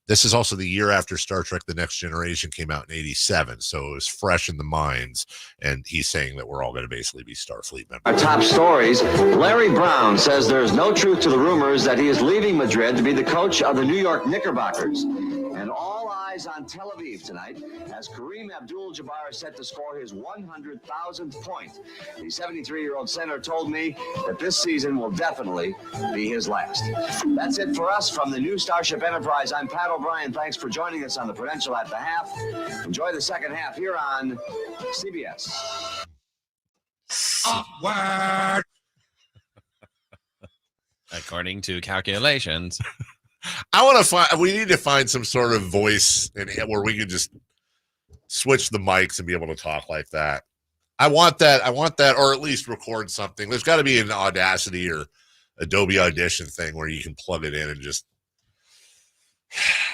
this is also the year after Star Trek The Next Generation came out in 87, so it was fresh in the minds, and he's saying that we're all going to basically be Starfleet members. Our top stories, Larry Brown says there's no truth to the rumors that he is leaving Madrid to be the coach of the New York Knickerbockers. And all eyes on Tel Aviv tonight as Kareem Abdul-Jabbar is set to score his 100,000th point. The 73-year-old center told me that this season will definitely be his last. That's it for us from the new Starship Enterprise. I'm Pat O'Brien. Thanks for joining us on the Prudential at the Half. Enjoy the second half here on CBS. Awkward. According to calculations. We need to find some sort of voice where we can just switch the mics and be able to talk like that. I want that, or at least record something. There's got to be an Audacity or Adobe Audition thing where you can plug it in and just,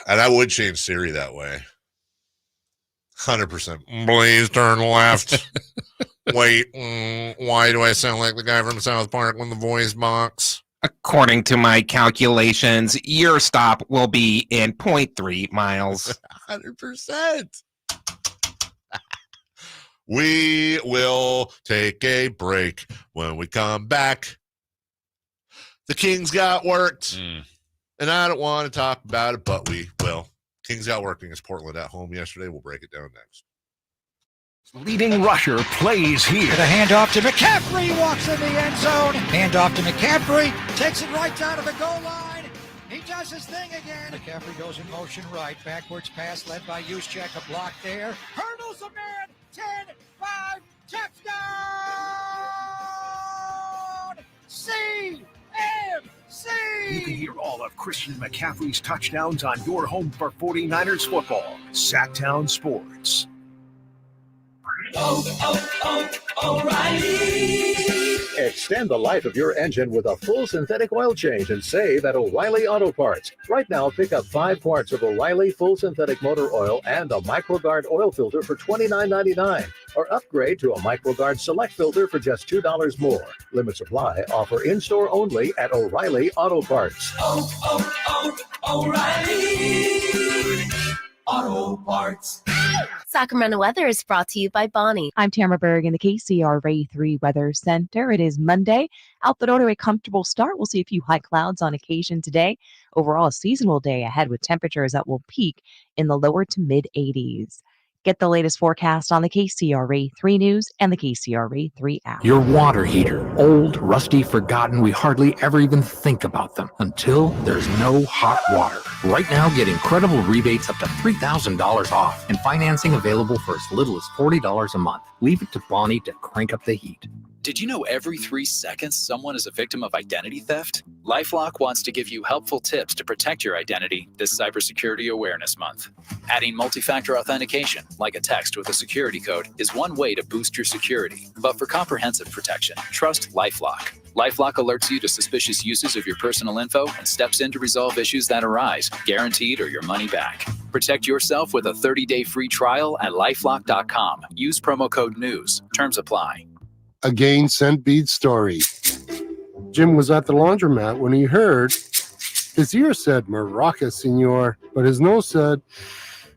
and I would change Siri that way. 100%. Please turn left. Wait, why do I sound like the guy from South Park with the voice box? According to my calculations, your stop will be in 0.3 miles. 100%. We will take a break. When we come back, the Kings got worked. And I don't want to talk about it, but we will. Kings got worked against Portland at home yesterday. We'll break it down next. Leading rusher plays here. The handoff to McCaffrey, walks in the end zone. Handoff to McCaffrey, takes it right down to the goal line. He does his thing again. McCaffrey goes in motion right. Backwards pass led by Juszczyk. A block there. Hurdles a man. 10, 5, touchdown! CMC! You can hear all of Christian McCaffrey's touchdowns on your home for 49ers football. Sacktown Sports. O'Reilly. Extend the life of your engine with a full synthetic oil change and save at O'Reilly Auto Parts. Right now, pick up 5 parts of O'Reilly full synthetic motor oil and a MicroGuard oil filter for $29.99. Or upgrade to a MicroGuard Select filter for just $2 more. Limit supply. Offer in-store only at O'Reilly Auto Parts. O'Reilly Auto Parts. Sacramento weather is brought to you by Bonnie. I'm Tamara Berg in the KCRA 3 Weather Center. It is Monday. Out the door to a comfortable start. We'll see a few high clouds on occasion today. Overall, a seasonal day ahead with temperatures that will peak in the lower to mid 80s. Get the latest forecast on the KCRA 3 News and the KCRA 3 app. Your water heater. Old, rusty, forgotten. We hardly ever even think about them until there's no hot water. Right now, get incredible rebates up to $3,000 off and financing available for as little as $40 a month. Leave it to Bonnie to crank up the heat. Did you know every 3 seconds someone is a victim of identity theft? LifeLock wants to give you helpful tips to protect your identity this Cybersecurity Awareness Month. Adding multi-factor authentication, like a text with a security code, is one way to boost your security. But for comprehensive protection, trust LifeLock. LifeLock alerts you to suspicious uses of your personal info and steps in to resolve issues that arise, guaranteed or your money back. Protect yourself with a 30-day free trial at LifeLock.com. Use promo code NEWS. Terms apply. A gain scent bead story. Jim was at the laundromat when he heard his ear said Maraca, senor, but his nose said,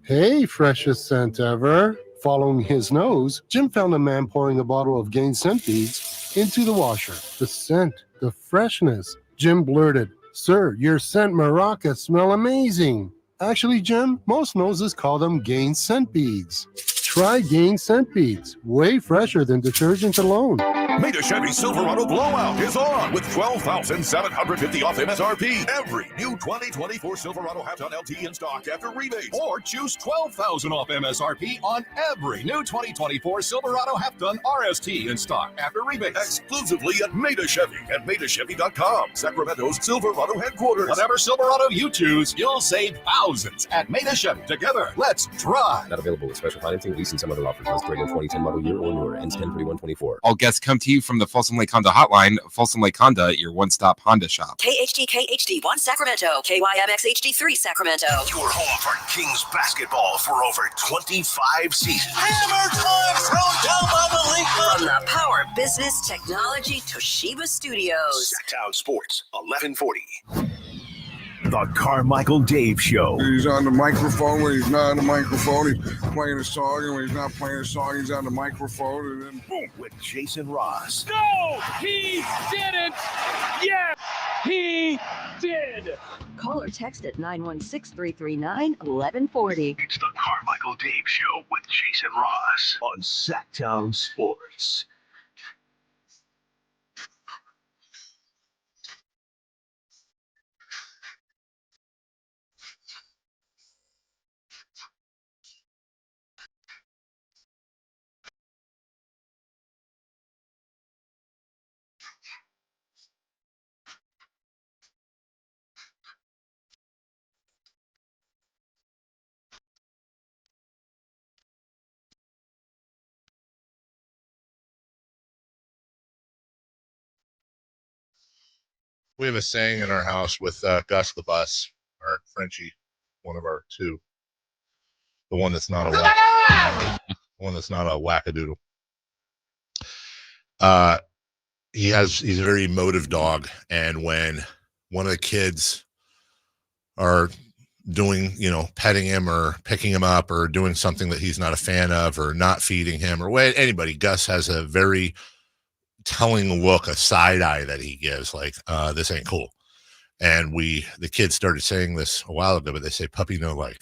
hey, freshest scent ever. Following his nose, Jim found a man pouring a bottle of Gain scent beads into the washer. The scent, the freshness. Jim blurted, sir, your scent maracas smell amazing. Actually, Jim, most noses call them Gain scent beads. Try Gain Scent Beads. Way fresher than detergent alone. Made a Chevy Silverado blowout is on with $12,750 off MSRP. Every new 2024 Silverado half-ton LT in stock after rebates. Or choose $12,000 off MSRP on every new 2024 Silverado half-ton RST in stock after rebates. Exclusively at Made Chevy at MadeAChevy.com. Sacramento's Silverado headquarters. Whatever Silverado you choose, you'll save thousands at Made Chevy. Together, let's drive. Not available with special financing, leasing, some other offers. List during 2010 model year or newer. Ends 10/31/24. All guests come to you from the Folsom Lake Honda Hotline. Folsom Lake Honda, your one-stop Honda shop. KHD1 Sacramento, KYMX HD3 Sacramento. Your home for Kings basketball for over 25 seasons. Hammer time thrown down by the league. From the Power Business Technology Toshiba Studios. Sacktown Sports, 1140. The Carmichael Dave Show. He's on the microphone when he's not on the microphone. He's playing a song, and when he's not playing a song, he's on the microphone, and then boom. With Jason Ross. No, he didn't. Yes, he did. Call or text at 916-339-1140. It's the Carmichael Dave Show with Jason Ross on Sacktown Sports. We have a saying in our house with Gus the bus, our Frenchie, one of our two, the one that's not a wackadoodle. He's a very emotive dog, and when one of the kids are doing, petting him or picking him up or doing something that he's not a fan of or not feeding him or anybody, Gus has a very telling look, a side eye that he gives, like, this ain't cool. And the kids started saying this a while ago, but they say puppy no like.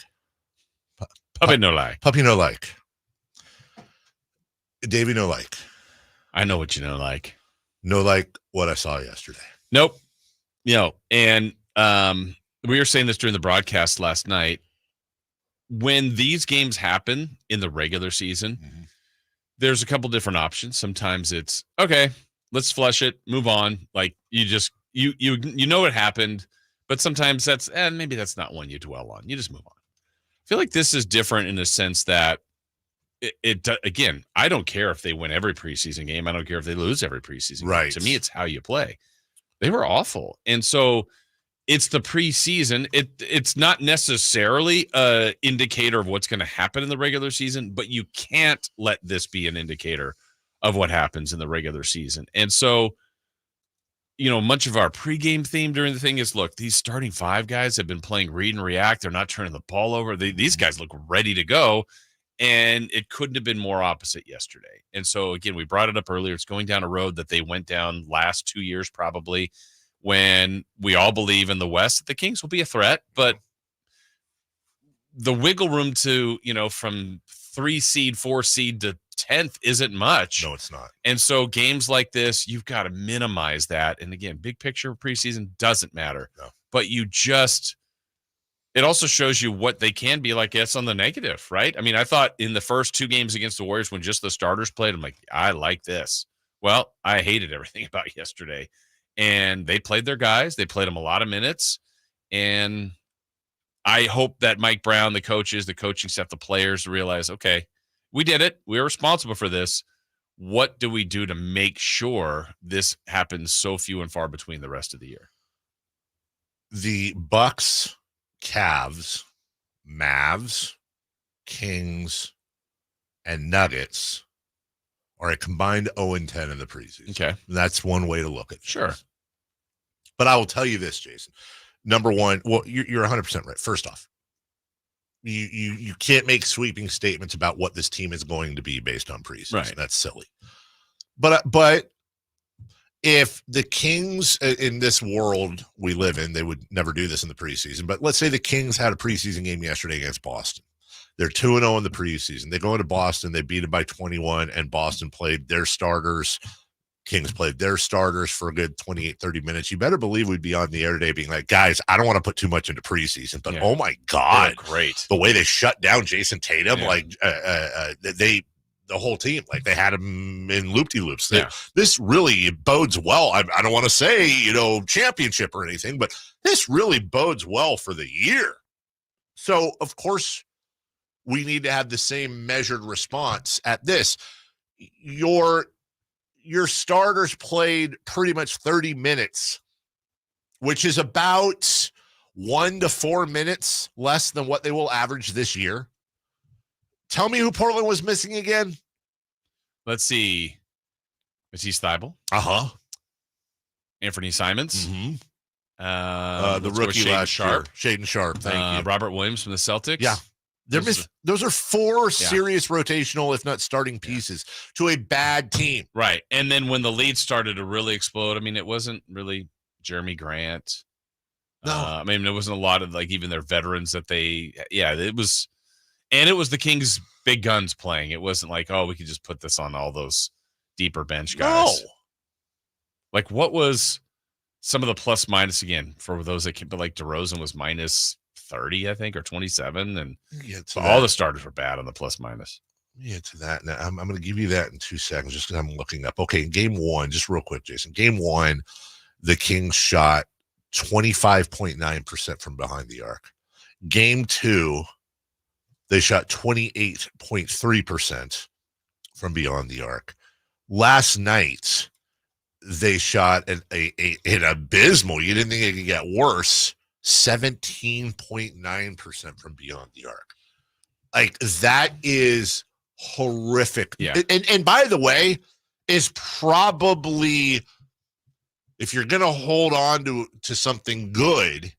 Puppy no like. Puppy no like. Davey no like. I know what you know like. No like what I saw yesterday. Nope. And we were saying this during the broadcast last night. When these games happen in the regular season, there's a couple different options. Sometimes it's okay, let's flush it, move on. Like you know what happened, but sometimes maybe that's not one you dwell on. You just move on. I feel like this is different in the sense that again, I don't care if they win every preseason game. I don't care if they lose every preseason game. To me, it's how you play. They were awful. And so it's the preseason. It's not necessarily an indicator of what's going to happen in the regular season, but you can't let this be an indicator of what happens in the regular season. And so, much of our pregame theme during the thing is, look, these starting five guys have been playing read and react. They're not turning the ball over. These guys look ready to go. And it couldn't have been more opposite yesterday. And so, again, we brought it up earlier. It's going down a road that they went down last 2 years probably, when we all believe in the West that the Kings will be a threat. But the wiggle room to, from 3 seed, 4 seed to 10th isn't much. No, it's not. And so games like this, you've got to minimize that. And, again, big picture preseason doesn't matter. No. But it also shows you what they can be like. Yes, on the negative, right? I mean, I thought in the first 2 games against the Warriors when just the starters played, I'm like, I like this. Well, I hated everything about yesterday. And they played their guys. They played them a lot of minutes. And I hope that Mike Brown, the coaches, the coaching staff, the players realize, okay, we did it. We're responsible for this. What do we do to make sure this happens so few and far between the rest of the year? The Bucks, Cavs, Mavs, Kings, and Nuggets are a combined 0-10 in the preseason. Okay. That's one way to look at it. Sure. But I will tell you this, Jason. Number one, well, you're 100% right. First off, you can't make sweeping statements about what this team is going to be based on preseason. Right. That's silly. But if the Kings in this world we live in, they would never do this in the preseason. But let's say the Kings had a preseason game yesterday against Boston. They're 2-0 in the preseason. They go into Boston. They beat it by 21, and Boston played their starters. Kings played their starters for a good 28, 30 minutes. You better believe we'd be on the air today being like, guys, I don't want to put too much into preseason, but oh my God, great. The way they shut down Jason Tatum, the whole team, like they had him in loop-de-loops. This really bodes well. I don't want to say, championship or anything, but this really bodes well for the year. So, of course, we need to have the same measured response at this. Your starters played pretty much 30 minutes, which is about 1 to 4 minutes less than what they will average this year. Tell me who Portland was missing again. Let's see. Matisse Thybulle. Anthony Simons. The rookie last year. Shaden Sharp. Thank you. Robert Williams from the Celtics. Yeah. Those are 4 serious rotational, if not starting pieces to a bad team. Right. And then when the lead started to really explode, it wasn't really Jeremy Grant. No. There wasn't a lot of even their veterans that it was the Kings' big guns playing. It wasn't like, oh, we could just put this on all those deeper bench guys. No. What was some of the plus minus again for those that but DeRozan was minus 30, I think, or 27, and all the starters were bad on the plus minus. Yeah, to that. Now, I'm going to give you that in 2 seconds, just because I'm looking up. Okay, in game 1, just real quick, Jason. Game 1, the Kings shot 25.9% from behind the arc. Game 2, they shot 28.3% from beyond the arc. Last night, they shot an abysmal, you didn't think it could get worse, 17.9% from beyond the arc. That is horrific. Yeah. And by the way, is probably, if you're going to hold on to something good,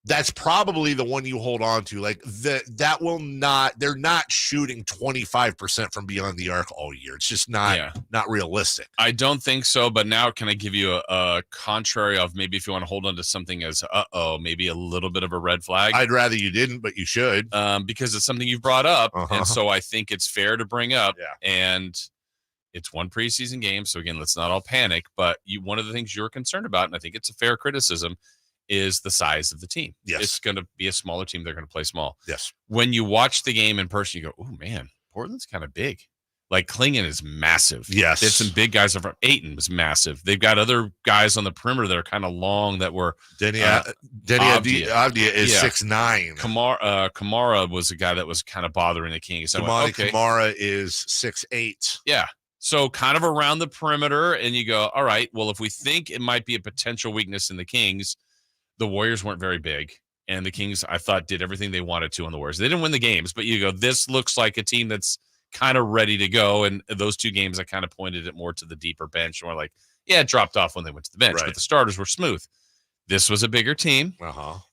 that's probably the one you hold on to. That will not, they're not shooting 25% from beyond the arc all year. It's just not realistic. I don't think so. But now can I give you a contrary of maybe if you want to hold on to something as, maybe a little bit of a red flag? I'd rather you didn't, but you should. Because it's something you've brought up. And so I think it's fair to bring up. Yeah. And it's one preseason game. So again, let's not all panic. But one of the things you're concerned about, and I think it's a fair criticism, is the size of the team. Yes. It's going to be a smaller team. They're going to play small. Yes. When you watch the game in person, you go, oh, man, Portland's kind of big. Klingon is massive. Yes. They had some big guys up front. Ayton was massive. They've got other guys on the perimeter that are kind of long that were. Denny Avdia is 6'9". Kamara was a guy that was kind of bothering the Kings. Kamara is 6'8". Yeah. So kind of around the perimeter, and you go, all right, well, if we think it might be a potential weakness in the Kings, the Warriors weren't very big, and the Kings, I thought, did everything they wanted to on the Warriors. They didn't win the games, but you go, this looks like a team that's kind of ready to go. And those 2 games, I kind of pointed it more to the deeper bench, or it dropped off when they went to the bench, but the starters were smooth. This was a bigger team.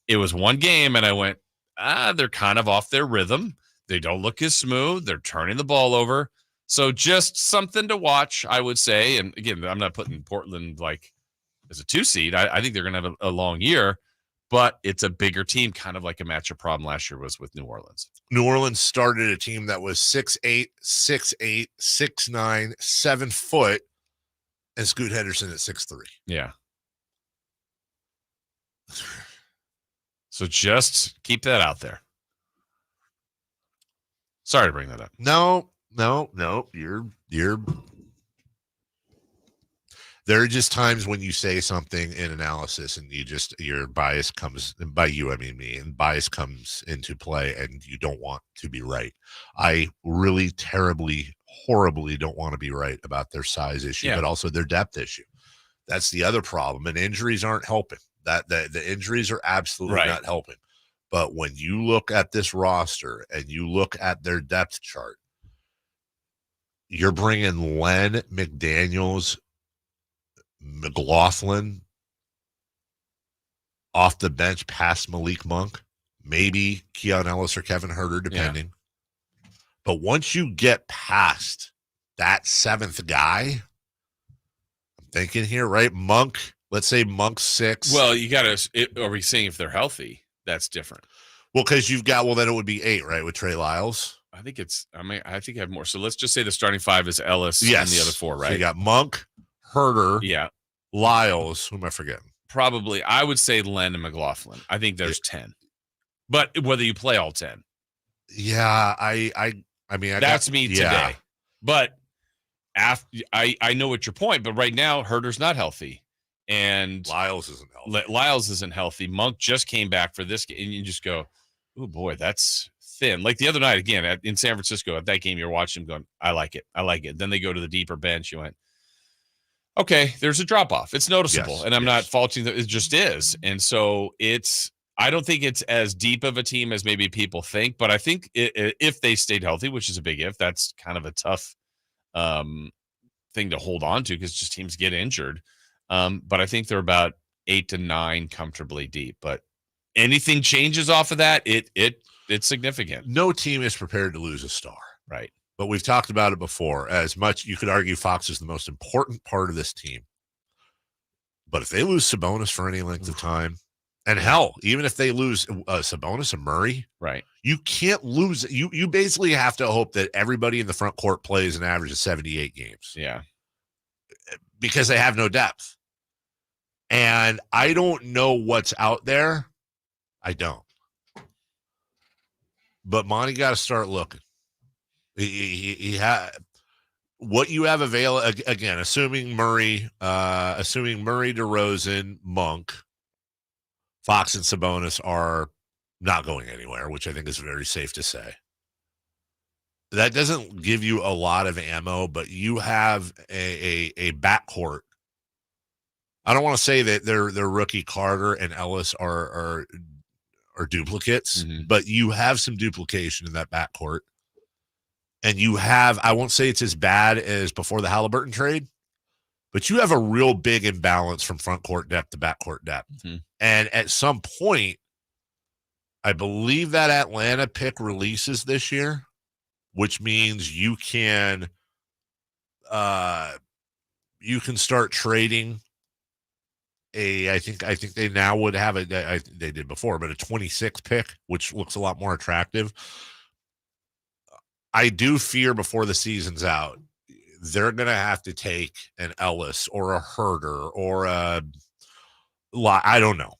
It was one game, and I went, they're kind of off their rhythm. They don't look as smooth. They're turning the ball over. So just something to watch, I would say. And again, I'm not putting Portland as a 2 seed. I think they're going to have a long year, but it's a bigger team, kind of like a matchup problem last year was with New Orleans. New Orleans started a team that was 6'8", 6'8", 6'9", 7 foot, and Scoot Henderson at 6'3". Yeah. So just keep that out there. Sorry to bring that up. No. You're there are just times when you say something in analysis and your bias comes, and by you, I mean me, and bias comes into play and you don't want to be right. I really terribly, horribly don't want to be right about their size issue, but also their depth issue. That's the other problem. And injuries aren't helping. The injuries are absolutely not helping. But when you look at this roster and you look at their depth chart, you're bringing Len, McDaniels, McLaughlin off the bench past Malik Monk, maybe Keon Ellis or Kevin Huerter, depending. But once you get past that 7th guy, I'm thinking here, right? Monk, let's say Monk's 6. Well, you got to, are we saying if they're healthy? That's different. Well, because you've got, then it would be 8, right, with Trey Lyles? I think I think I have more. So let's just say the starting 5 is Ellis and the other 4, right? So you got Monk, Herter, yeah, Lyles. Who am I forgetting? Probably, I would say Len and McLaughlin. I think there's 10. But whether you play all 10. Yeah, I mean, that's me today. But I know what your point, but right now Herter's not healthy. And Lyles isn't healthy. Monk just came back for this game, and you just go, oh boy, that's thin. Like the other night, again, in San Francisco, at that game, you're watching them going, I like it. Then they go to the deeper bench. You went, okay, there's a drop-off. It's noticeable, and I'm not faulting that. It just is. And so I don't think it's as deep of a team as maybe people think, but I think if they stayed healthy, which is a big if, that's kind of a tough thing to hold on to because just teams get injured. But I think they're about 8 to 9 comfortably deep. But anything changes off of that, it's significant. No team is prepared to lose a star. Right. But we've talked about it before. As much you could argue Fox is the most important part of this team. But if they lose Sabonis for any length of time, and hell, even if they lose Sabonis and Murray, right, you can't lose. You basically have to hope that everybody in the front court plays an average of 78 games. Yeah. Because they have no depth. And I don't know what's out there. I don't. But Monty got to start looking. He had what you have available again, assuming Murray, DeRozan, Monk, Fox, and Sabonis are not going anywhere, which I think is very safe to say. That doesn't give you a lot of ammo, but you have a backcourt. I don't want to say that their rookie Carter and Ellis are duplicates, but you have some duplication in that backcourt. And you have, I won't say it's as bad as before the Halliburton trade, but you have a real big imbalance from front court depth to backcourt depth. And at some point, I believe that Atlanta pick releases this year, which means you can start trading I think they now would have they did before, but a 26 pick, which looks a lot more attractive. I do fear before the season's out, they're going to have to take an Ellis or a Herter or I don't know,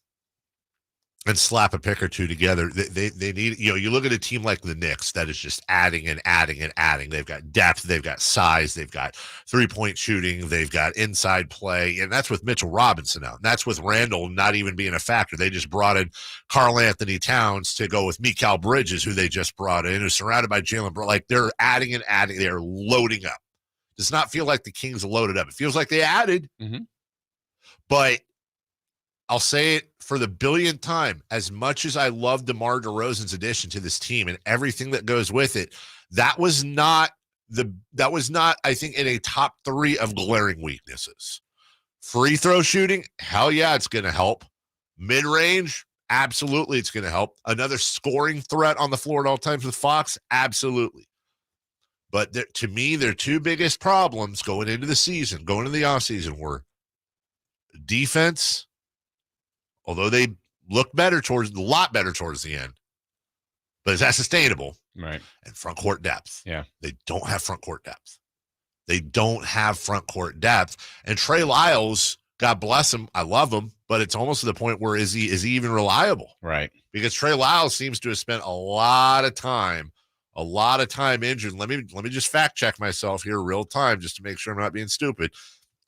and slap a pick or two together. They need, you look at a team like the Knicks that is just adding and adding and adding. They've got depth, they've got size, they've got 3-point shooting, they've got inside play, and that's with Mitchell Robinson out. And that's with Randall not even being a factor. They just brought in Karl Anthony Towns to go with Mikal Bridges, who they just brought in, who's surrounded by Jalen Brown. Like, they're adding and adding. They're loading up. Does not feel like the Kings loaded up. It feels like they added. But I'll say it for the billionth time, as much as I love DeMar DeRozan's addition to this team and everything that goes with it, that was not, I think, in a top 3 of glaring weaknesses. Free throw shooting, hell yeah, it's going to help. Mid-range, absolutely it's going to help. Another scoring threat on the floor at all times with Fox, absolutely. But to me, their 2 biggest problems going into the season, going into the offseason, were defense, although they look a lot better towards the end, but is that sustainable? Right. And front court depth. Yeah. They don't have front court depth. And Trey Lyles, God bless him, I love him, but it's almost to the point where is he even reliable? Right. Because Trey Lyles seems to have spent a lot of time injured. Let me just fact check myself here real time just to make sure I'm not being stupid.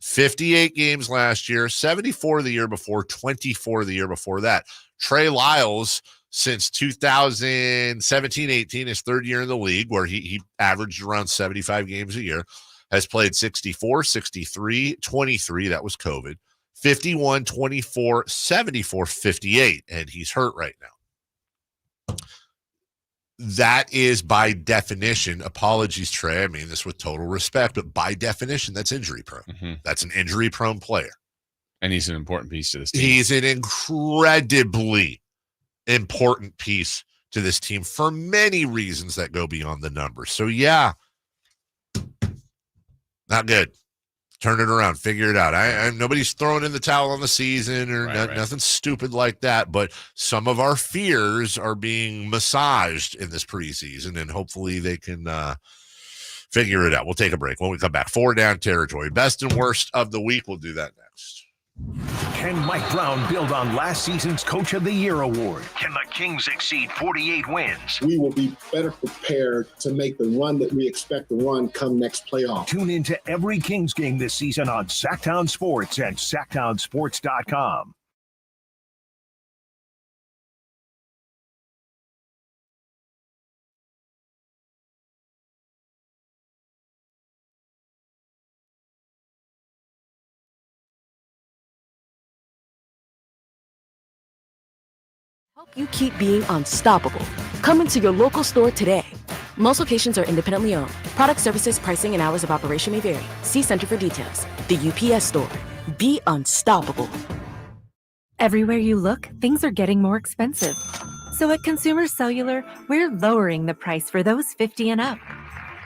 58 games last year, 74 the year before, 24 the year before that. Trey Lyles, since 2017-18, his 3rd year in the league, where he averaged around 75 games a year, has played 64, 63, 23, that was COVID, 51, 24, 74, 58, and he's hurt right now. That is by definition, apologies, Trey, I mean this with total respect, but by definition, that's injury prone. That's an injury prone player. And he's an important piece to this team. He's an incredibly important piece to this team for many reasons that go beyond the numbers. So yeah, not good. Turn it around. Figure it out. Nobody's throwing in the towel on the season or nothing stupid like that. But some of our fears are being massaged in this preseason, and hopefully they can figure it out. We'll take a break. When we come back, 4 down territory. Best and worst of the week. We'll do that next. Can Mike Brown build on last season's Coach of the Year award? Can the Kings exceed 48 wins? We will be better prepared to make the run that we expect to run come next playoff. Tune into every Kings game this season on Sacktown Sports and sacktownsports.com. Help you keep being unstoppable. Come into your local store today. Most locations are independently owned. Product, services, pricing, and hours of operation may vary. See Center for details. The UPS Store. Be unstoppable. Everywhere you look, things are getting more expensive. So at Consumer Cellular, we're lowering the price for those 50 and up.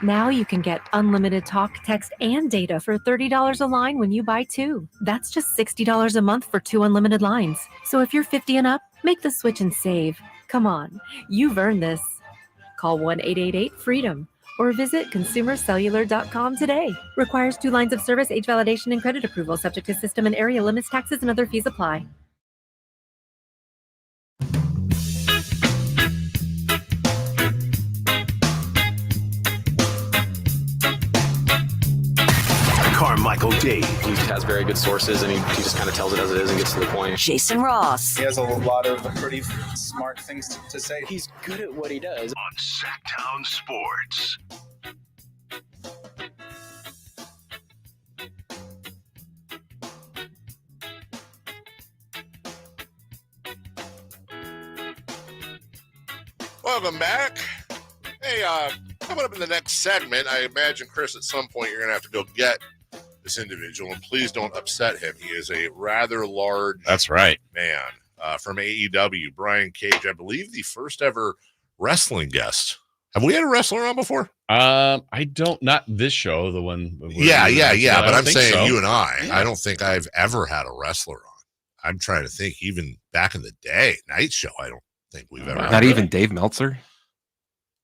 Now you can get unlimited talk, text, and data for $30 a line when you buy 2. That's just $60 a month for 2 unlimited lines. So if you're 50 and up, make the switch and save. Come on, you've earned this. Call 1-888-FREEDOM or visit consumercellular.com today. Requires 2 lines of service, age validation, and credit approval, subject to system and area limits, taxes, and other fees apply. Carmichael Dave. He has very good sources, and he just kind of tells it as it is and gets to the point. Jason Ross. He has a lot of pretty smart things to say. He's good at what he does. On Sacktown Sports. Welcome back. Hey, coming up in the next segment, I imagine, Chris, at some point you're going to have to go get this individual, and please don't upset him. He is a rather large man from AEW, Brian Cage. I believe the first ever wrestling guest. Have we had a wrestler on before? I don't, not this show, the one. Yeah. But I'm saying so. You and I don't think I've ever had a wrestler on. I'm trying to think, even back in the day, Night Show, I don't think we've ever. Not even Dave Meltzer?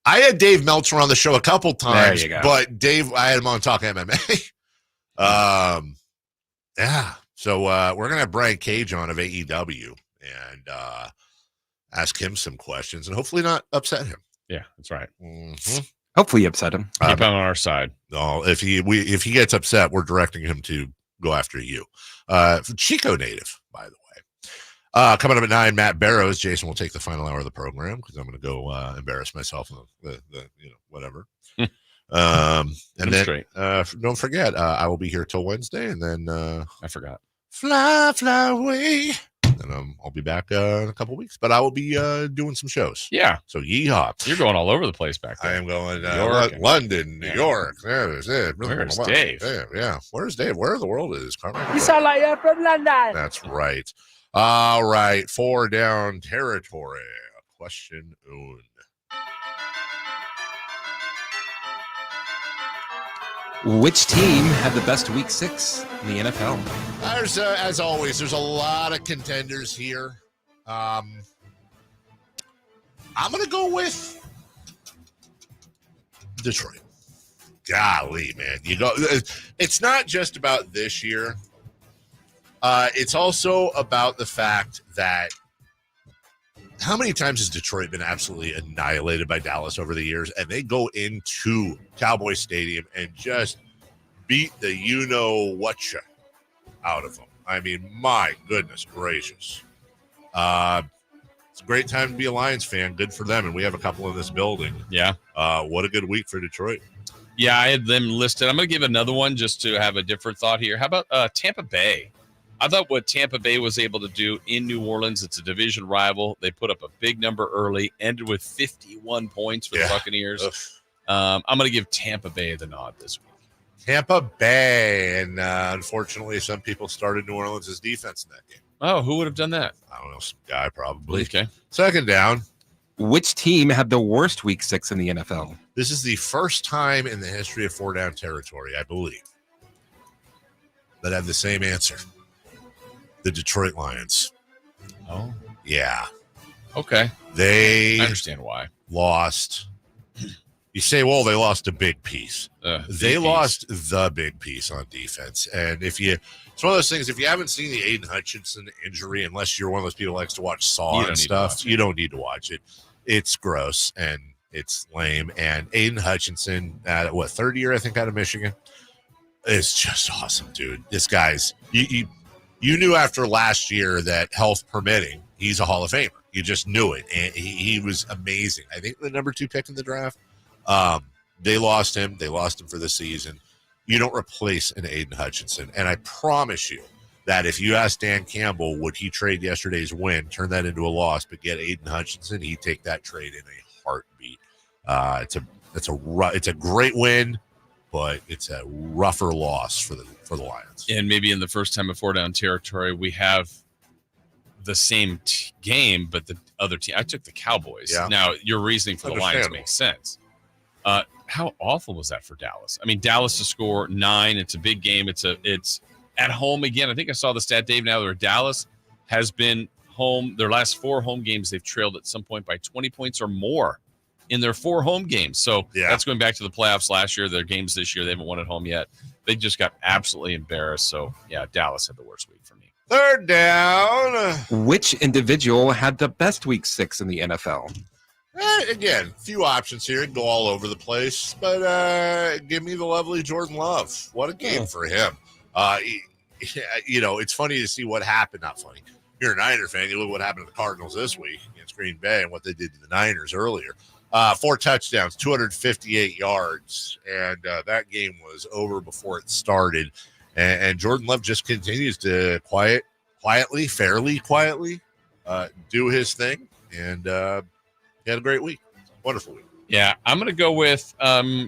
I had Dave Meltzer on the show a couple times, There you go. but Dave, I had him on Talk MMA. Yeah. So we're gonna have Brian Cage on of AEW and ask him some questions and hopefully not upset him. Yeah, that's right. Mm-hmm. Hopefully upset him. Keep him on our side. No, if he gets upset, we're directing him to go after you. Chico native, by the way. Coming up at 9, Matt Barrows. Jason will take the final hour of the program because I'm going to go embarrass myself in the whatever. And then don't forget, I will be here till Wednesday, and then I forgot. Fly away. And I'll be back in a couple weeks, but I will be doing some shows. Yeah. So yeehaw. You're going all over the place back there. I am going London, London, New York. There's it. Where's Dave? Yeah. Where's Dave? Where in the world is Carmichael? You sound like you're from London. That's right. All right. 4 down territory. Question un. Which team had the best week 6 in the NFL? There's, as always, there's a lot of contenders here. I'm going to go with Detroit. Golly, man. It's not just about this year. It's also about the fact that how many times has Detroit been absolutely annihilated by Dallas over the years, and they go into Cowboy Stadium and just beat the you-know-whatcha out of them. I mean, my goodness gracious. It's a great time to be a Lions fan. Good for them, and we have a couple in this building. Yeah. What a good week for Detroit. Yeah, I had them listed. I'm going to give another one just to have a different thought here. How about Tampa Bay? I thought what Tampa Bay was able to do in New Orleans, it's a division rival. They put up a big number early, ended with 51 points for the Buccaneers. I'm going to give Tampa Bay the nod this week. Tampa Bay, and unfortunately, some people started New Orleans' defense in that game. Oh, who would have done that? I don't know, some guy probably. Okay. 2nd down. Which team had the worst week 6 in the NFL? This is the first time in the history of 4 down territory, I believe, that have the same answer. The Detroit Lions. Oh. Yeah. Okay. They I understand why. Lost. You say, well, they lost a big piece. They lost the big piece on defense. And it's one of those things, if you haven't seen the Aiden Hutchinson injury, unless you're one of those people who likes to watch Saw and stuff, you don't need to watch it. It's gross and it's lame. And Aiden Hutchinson, at third year, I think, out of Michigan, is just awesome, dude. This guy's, you knew after last year that health permitting, he's a Hall of Famer. You just knew it. And he was amazing. I think the number 2 pick in the draft. They lost him. They lost him for the season. You don't replace an Aiden Hutchinson. And I promise you that if you ask Dan Campbell, would he trade yesterday's win, turn that into a loss, but get Aiden Hutchinson, he'd take that trade in a heartbeat. It's a great win, but it's a rougher loss for the Lions. And maybe in the first time of 4-down territory, we have the same game, but the other team. I took the Cowboys. Yeah. Now, your reasoning for the Lions makes sense. How awful was that for Dallas? I mean, Dallas to score 9. It's a big game. It's at home again. I think I saw the stat, Dave, now where Dallas has been home. Their last 4 home games, they've trailed at some point by 20 points or more in their 4 home games. So that's going back to the playoffs last year. Their games this year, they haven't won at home yet. They just got absolutely embarrassed. So, yeah, Dallas had the worst week for me. Third down. Which individual had the best week 6 in the NFL? Again, few options here. Go all over the place, but give me the lovely Jordan Love. What a game for him. It's funny to see what happened. Not funny. You're a Niner fan. You look what happened to the Cardinals this week against Green Bay and what they did to the Niners earlier. 4 touchdowns, 258 yards, and that game was over before it started. And Jordan Love just continues to fairly quietly do his thing, and he had a great week. Wonderful week. Yeah, I'm going to go with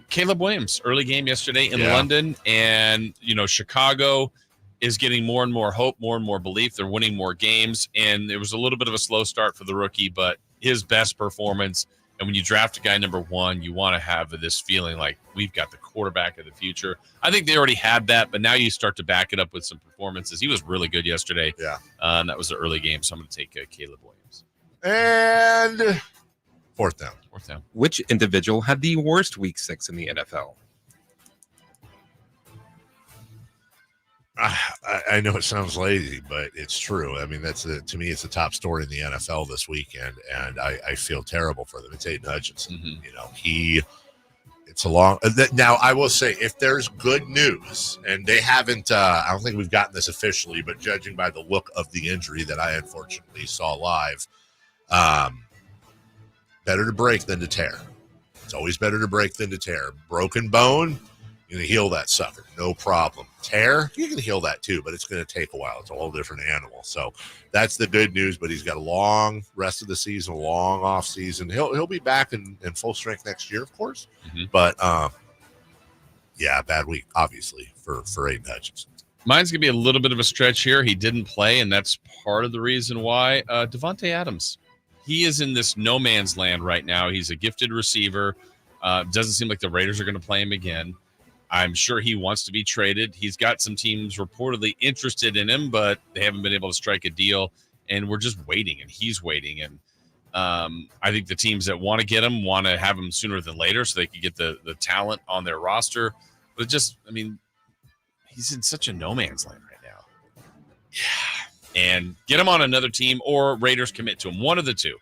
Caleb Williams. Early game yesterday in London, and Chicago is getting more and more hope, more and more belief. They're winning more games, and it was a little bit of a slow start for the rookie, but his best performance. And when you draft a guy number 1, you want to have this feeling like we've got the quarterback of the future. I think they already had that, but now you start to back it up with some performances. He was really good yesterday. Yeah, and that was the early game, so I'm going to take Caleb Williams. And fourth down. Which individual had the worst week 6 in the NFL? I know it sounds lazy, but it's true. I mean, to me, it's the top story in the NFL this weekend, and I feel terrible for them. It's Aiden Hutchinson. Mm-hmm. It's a long. Now, I will say, if there's good news, and they haven't, I don't think we've gotten this officially, but judging by the look of the injury that I unfortunately saw live, better to break than to tear. It's always better to break than to tear. Broken bone, you're going to heal that sucker. No problem. Tear, you can heal that too, but it's going to take a while. It's a whole different animal. So that's the good news, but he's got a long rest of the season, a long off season. He'll be back in full strength next year, of course. Mm-hmm. But, bad week, obviously, for Aiden Hutchinson. Mine's going to be a little bit of a stretch here. He didn't play, and that's part of the reason why. Devonte Adams. He is in this no man's land right now. He's a gifted receiver. Doesn't seem like the Raiders are going to play him again. I'm sure he wants to be traded. He's got some teams reportedly interested in him, but they haven't been able to strike a deal. And we're just waiting, and he's waiting. And I think the teams that want to get him want to have him sooner than later so they can get the talent on their roster. But he's in such a no man's land right now. Yeah. And get him on another team, or Raiders commit to him. One of the two.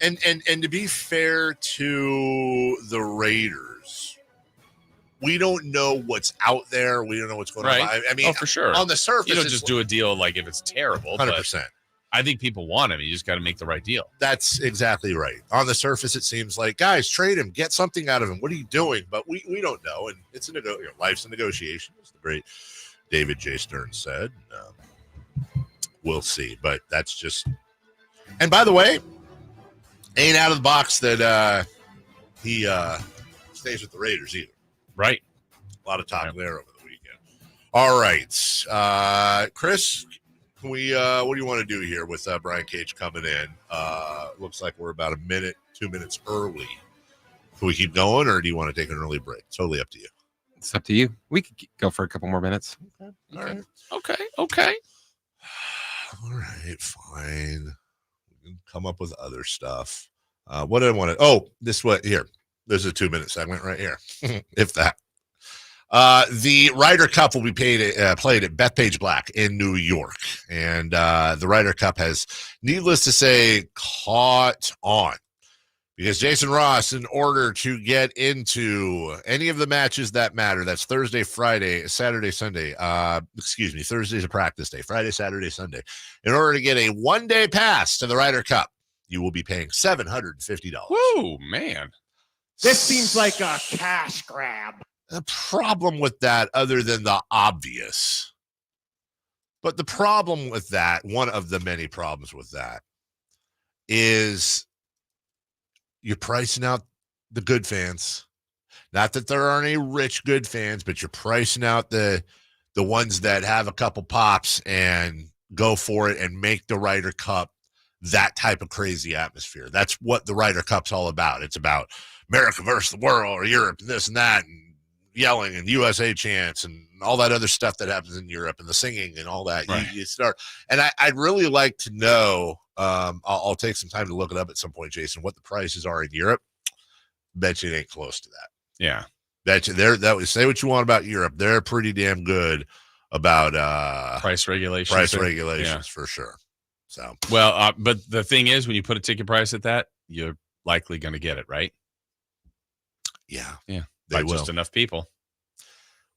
And to be fair to the Raiders, we don't know what's out there. We don't know what's going on. I mean, for sure. On the surface, you don't just do a deal like if it's terrible. 100%. I think people want him. You just got to make the right deal. That's exactly right. On the surface, it seems like, guys, trade him, get something out of him. What are you doing? But we don't know. And it's life's a negotiation, as the great David J. Stern said. We'll see. But that's just. And by the way, ain't out of the box that he stays with the Raiders either. Right. A lot of talk there over the weekend. All right. Chris, can we what do you want to do here with Brian Cage coming in? Looks like we're about 2 minutes early. Can we keep going, or do you want to take an early break? Totally up to you. It's up to you. We could go for a couple more minutes. All right. Okay. All right, fine. We can come up with other stuff. What did I want to? Oh, this what here. There's a 2-minute segment right here, if that. The Ryder Cup will be played at Bethpage Black in New York, and the Ryder Cup has, needless to say, caught on. Because Jason Ross, in order to get into any of the matches that matter, that's Thursday, Friday, Saturday, Sunday. Thursday's a practice day. Friday, Saturday, Sunday. In order to get a one-day pass to the Ryder Cup, you will be paying $750. Whoa, man. This seems like a cash grab. The problem with that, other than the obvious, but the problem with that, one of the many problems with that, is you're pricing out the good fans. Not that there aren't any rich good fans, but you're pricing out the ones that have a couple pops and go for it and make the Ryder Cup that type of crazy atmosphere. That's what the Ryder Cup's all about. It's about America versus the world, or Europe, and this and that, and yelling and USA chants and all that other stuff that happens in Europe, and the singing and all that. Right. You start, and I'd really like to know. I'll take some time to look it up at some point, Jason, what the prices are in Europe. Bet you it ain't close to that. Yeah. Bet you say what you want about Europe. They're pretty damn good about price regulations. For sure. So, well, but the thing is, when you put a ticket price at that, you're likely going to get it, right? Yeah. By just enough people.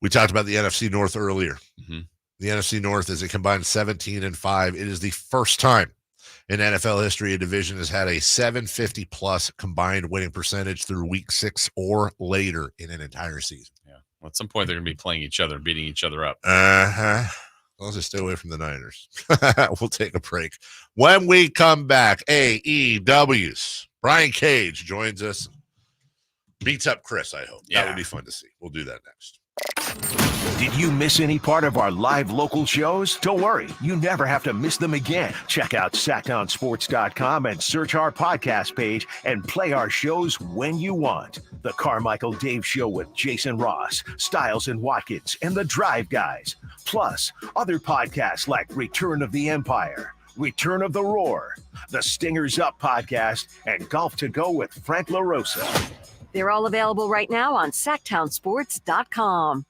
We talked about the NFC North earlier. Mm-hmm. The NFC North is a combined 17-5. It is the first time in NFL history a division has had a 750-plus combined winning percentage through week 6 or later in an entire season. Yeah. Well, at some point, they're going to be playing each other, beating each other up. I'll just stay away from the Niners. We'll take a break. When we come back, AEW's Brian Cage joins us. Beats up Chris, I hope. Yeah. That would be fun to see. We'll do that next. Did you miss any part of our live local shows? Don't worry, you never have to miss them again. Check out sacktownsports.com and search our podcast page and play our shows when you want. The Carmichael Dave Show with Jason Ross, Stiles and Watkins, and the Drive Guys. Plus, other podcasts like Return of the Empire, Return of the Roar, the Stingers Up podcast, and Golf to Go with Frank LaRosa. They're all available right now on sacktownsports.com.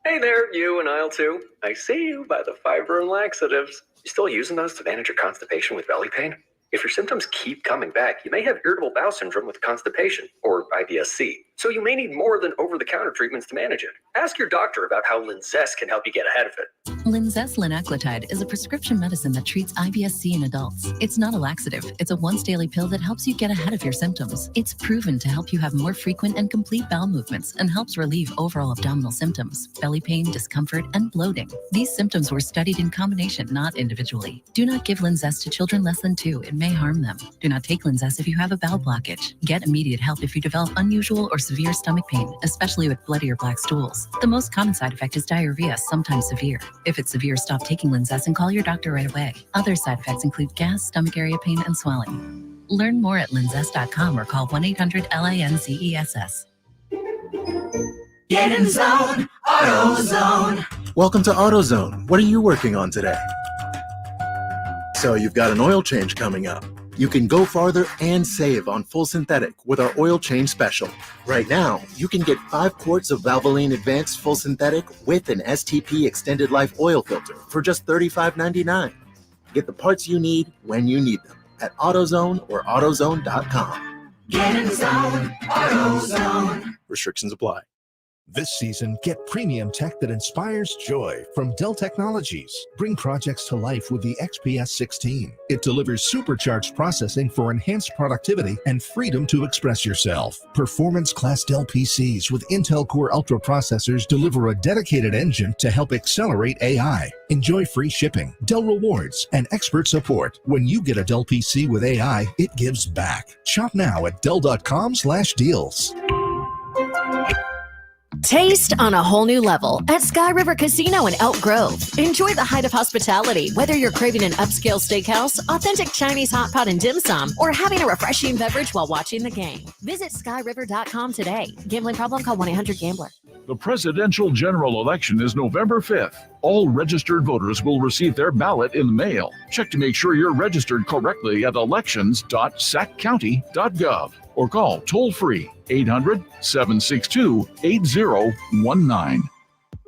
Hey there, you and aisle 2. I see you by the fiber and laxatives. You still using those to manage your constipation with belly pain? If your symptoms keep coming back, you may have irritable bowel syndrome with constipation, or IBS-C. So you may need more than over-the-counter treatments to manage it. Ask your doctor about how Linzess can help you get ahead of it. Linzess linaclotide is a prescription medicine that treats IBS-C in adults. It's not a laxative. It's a once-daily pill that helps you get ahead of your symptoms. It's proven to help you have more frequent and complete bowel movements and helps relieve overall abdominal symptoms, belly pain, discomfort, and bloating. These symptoms were studied in combination, not individually. Do not give Linzess to children less than 2. It may harm them. Do not take Linzess if you have a bowel blockage. Get immediate help if you develop unusual or severe stomach pain, especially with bloody or black stools. The most common side effect is diarrhea, sometimes severe. If it's severe, stop taking Linzess and call your doctor right away. Other side effects include gas, stomach area pain, and swelling. Learn more at linzess.com or call 1-800-LINZESS. Get in zone, AutoZone. Welcome to AutoZone. What are you working on today? So you've got an oil change coming up. You can go farther and save on full synthetic with our oil change special. Right now, you can get 5 quarts of Valvoline Advanced Full Synthetic with an STP Extended Life oil filter for just $35.99. Get the parts you need when you need them at AutoZone or AutoZone.com. Get in zone, AutoZone. Restrictions apply. This season, get premium tech that inspires joy from Dell Technologies. Bring projects to life with the XPS 16. It delivers supercharged processing for enhanced productivity and freedom to express yourself. Performance-class Dell PCs with Intel Core Ultra processors deliver a dedicated engine to help accelerate AI. Enjoy free shipping, Dell rewards, and expert support. When you get a Dell PC with AI, it gives back. Shop now at Dell.com/deals. Taste on a whole new level at Sky River Casino in Elk Grove. Enjoy the height of hospitality, whether you're craving an upscale steakhouse, authentic Chinese hot pot and dim sum, or having a refreshing beverage while watching the game. Visit skyriver.com today. Gambling problem? Call 1-800-GAMBLER. The presidential general election is November 5th. All registered voters will receive their ballot in the mail. Check to make sure you're registered correctly at elections.saccounty.gov or call toll-free 800-762-8019.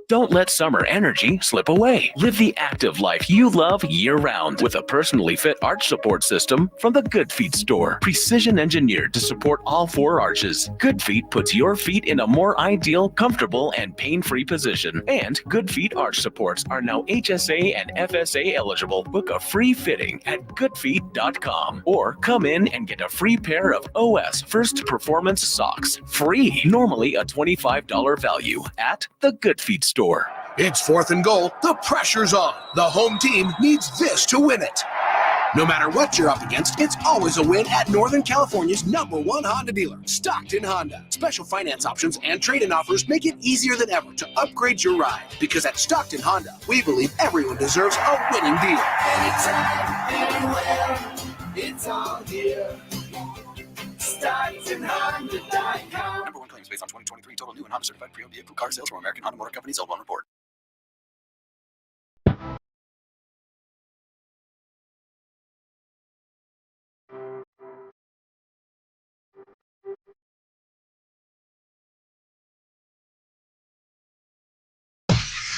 Don't let summer energy slip away. Live the active life you love year-round with a personally fit arch support system from the Good Feet store. Precision engineered to support all 4 arches. Good Feet puts your feet in a more ideal, comfortable, and pain-free position. And Good Feet arch supports are now HSA and FSA eligible. Book a free fitting at goodfeet.com or come in and get a free pair of OS First Performance socks. Free. Normally a $25 value at the Good Feet store. It's 4th and goal. The pressure's on. The home team needs this to win it. No matter what you're up against, it's always a win at Northern California's #1 Honda dealer, Stockton Honda. Special finance options and trade-in offers make it easier than ever to upgrade your ride. Because at Stockton Honda, we believe everyone deserves a winning deal. Anytime, anywhere, it's all here. StocktonHonda.com. #1 claims based on 2023 total new and Honda certified pre-owned vehicle car sales from American Honda Motor Company's L1 report.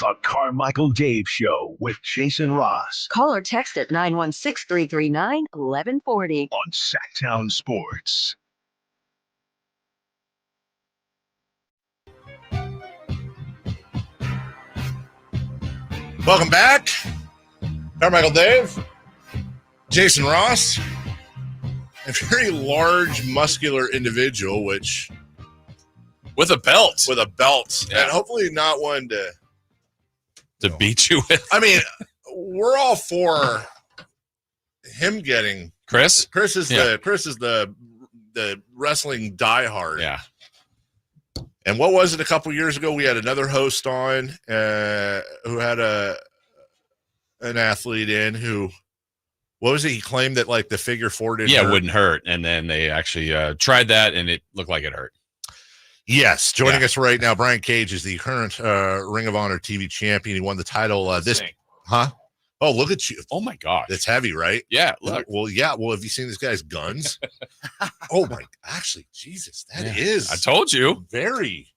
The Carmichael Dave Show with Jason Ross Call or text at 916-339-1140. on Sacktown Sports. Welcome back. Carmichael Dave, Jason Ross, a very large, muscular individual, which with a belt, and hopefully not one to beat you with. I mean, we're all for him getting Chris. Chris is the wrestling diehard. Yeah. And what was it a couple years ago? We had another host on who had an athlete in who, what was it? He claimed that like the figure 4 didn't hurt. Wouldn't hurt. And then they actually tried that and it looked like it hurt. Yes. Joining us right now, Brian Cage is the current Ring of Honor TV champion. He won the title Oh, look at you. Oh my gosh. It's heavy, right? Yeah. Look. Well, yeah. Well, have you seen this guy's guns? Oh my, actually, Jesus, that is. I told you. Very.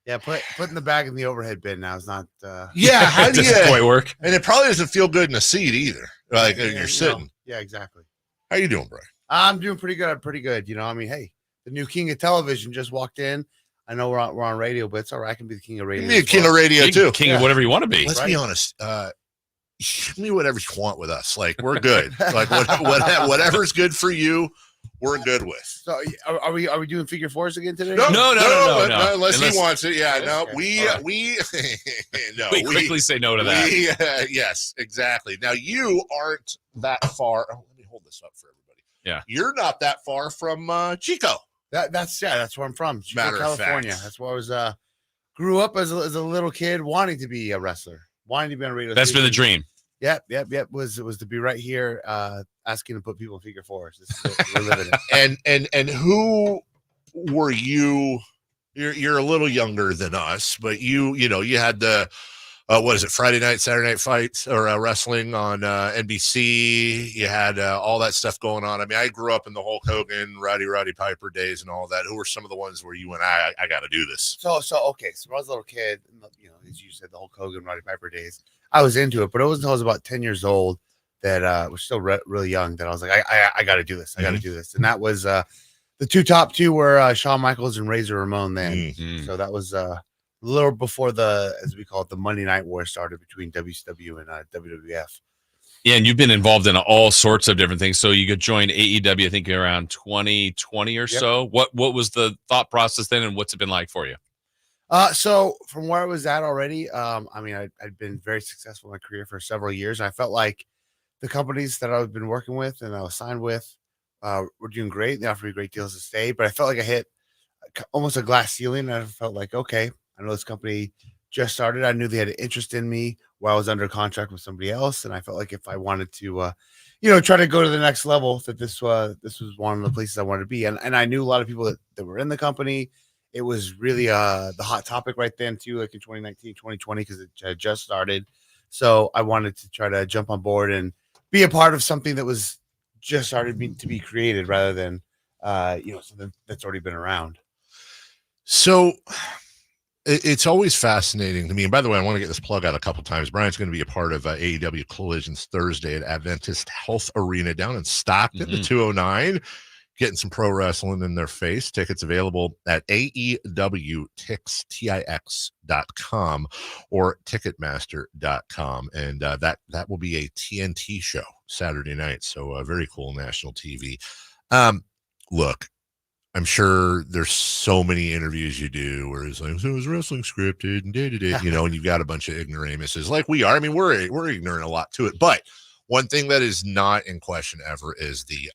Yeah, putting the bag in the overhead bin now is not. Yeah, how do you quite work? And it probably doesn't feel good in a seat either. Like you're sitting. No. Yeah, exactly. How you doing, Brian? I'm doing pretty good. You know, I mean, hey, the new king of television just walked in. I know we're on radio, but it's all right. I can be the king of radio. You can be a king of radio too. King of whatever you want to be. Let's be honest. Give me whatever you want with us. Like we're good. Like whatever's good for you, we're good with. So are we doing figure 4s again today? No. Unless he wants it. Yeah, no. Okay. We no. We quickly say no to that. Yes, exactly. Now you aren't that far. Oh, let me hold this up for everybody. Yeah, you're not that far from Chico. That's where I'm from. Chico, Matter of California. fact. That's where I was. Grew up as a little kid, wanting to be a wrestler, wanting to be on radio. That's been the dream. Yep. Was to be right here, asking to put people in figure 4s. This is what we're living in. And who were you? You're a little younger than us, but you had the what is it, Friday night, Saturday night fights or wrestling on NBC. You had all that stuff going on. I mean, I grew up in the Hulk Hogan, Roddy Piper days and all that. Who were some of the ones where you went, I got to do this? So when I was a little kid, as you said, the Hulk Hogan, Roddy Piper days, I was into it, but it wasn't until I was about 10 years old that was still really young that I was like, I got to do this. I got to do this. And that was the top two were Shawn Michaels and Razor Ramon then. Mm-hmm. So that was a little before as we call it, the Monday Night War started between WCW and WWF. Yeah, and you've been involved in all sorts of different things. So you could join AEW, I think around 2020 or so. What was the thought process then, and what's it been like for you? So from where I was at already, I mean, I'd been very successful in my career for several years. And I felt like the companies that I've been working with and I was signed with were doing great. They offered me great deals to stay, but I felt like I hit almost a glass ceiling. And I felt like, okay, I know this company just started. I knew they had an interest in me while I was under contract with somebody else. And I felt like if I wanted to, try to go to the next level, that this was one of the places I wanted to be. And I knew a lot of people that were in the company. it was really the hot topic right then too, like in 2019, 2020, because it had just started. So I wanted to try to jump on board and be a part of something that was just started to be created rather than something that's already been around. So it's always fascinating to me. And by the way, I want to get this plug out a couple times. Brian's going to be a part of AEW Collisions Thursday at Adventist Health Arena down in Stockton, the 209, getting some pro wrestling in their face. Tickets available at AEWTix.com or Ticketmaster.com. And that will be a TNT show Saturday night. So very cool national TV. Look, I'm sure there's so many interviews you do where it's like, so is wrestling scripted and and you've got a bunch of ignoramuses like we are. I mean, we're ignorant a lot to it, but one thing that is not in question ever is the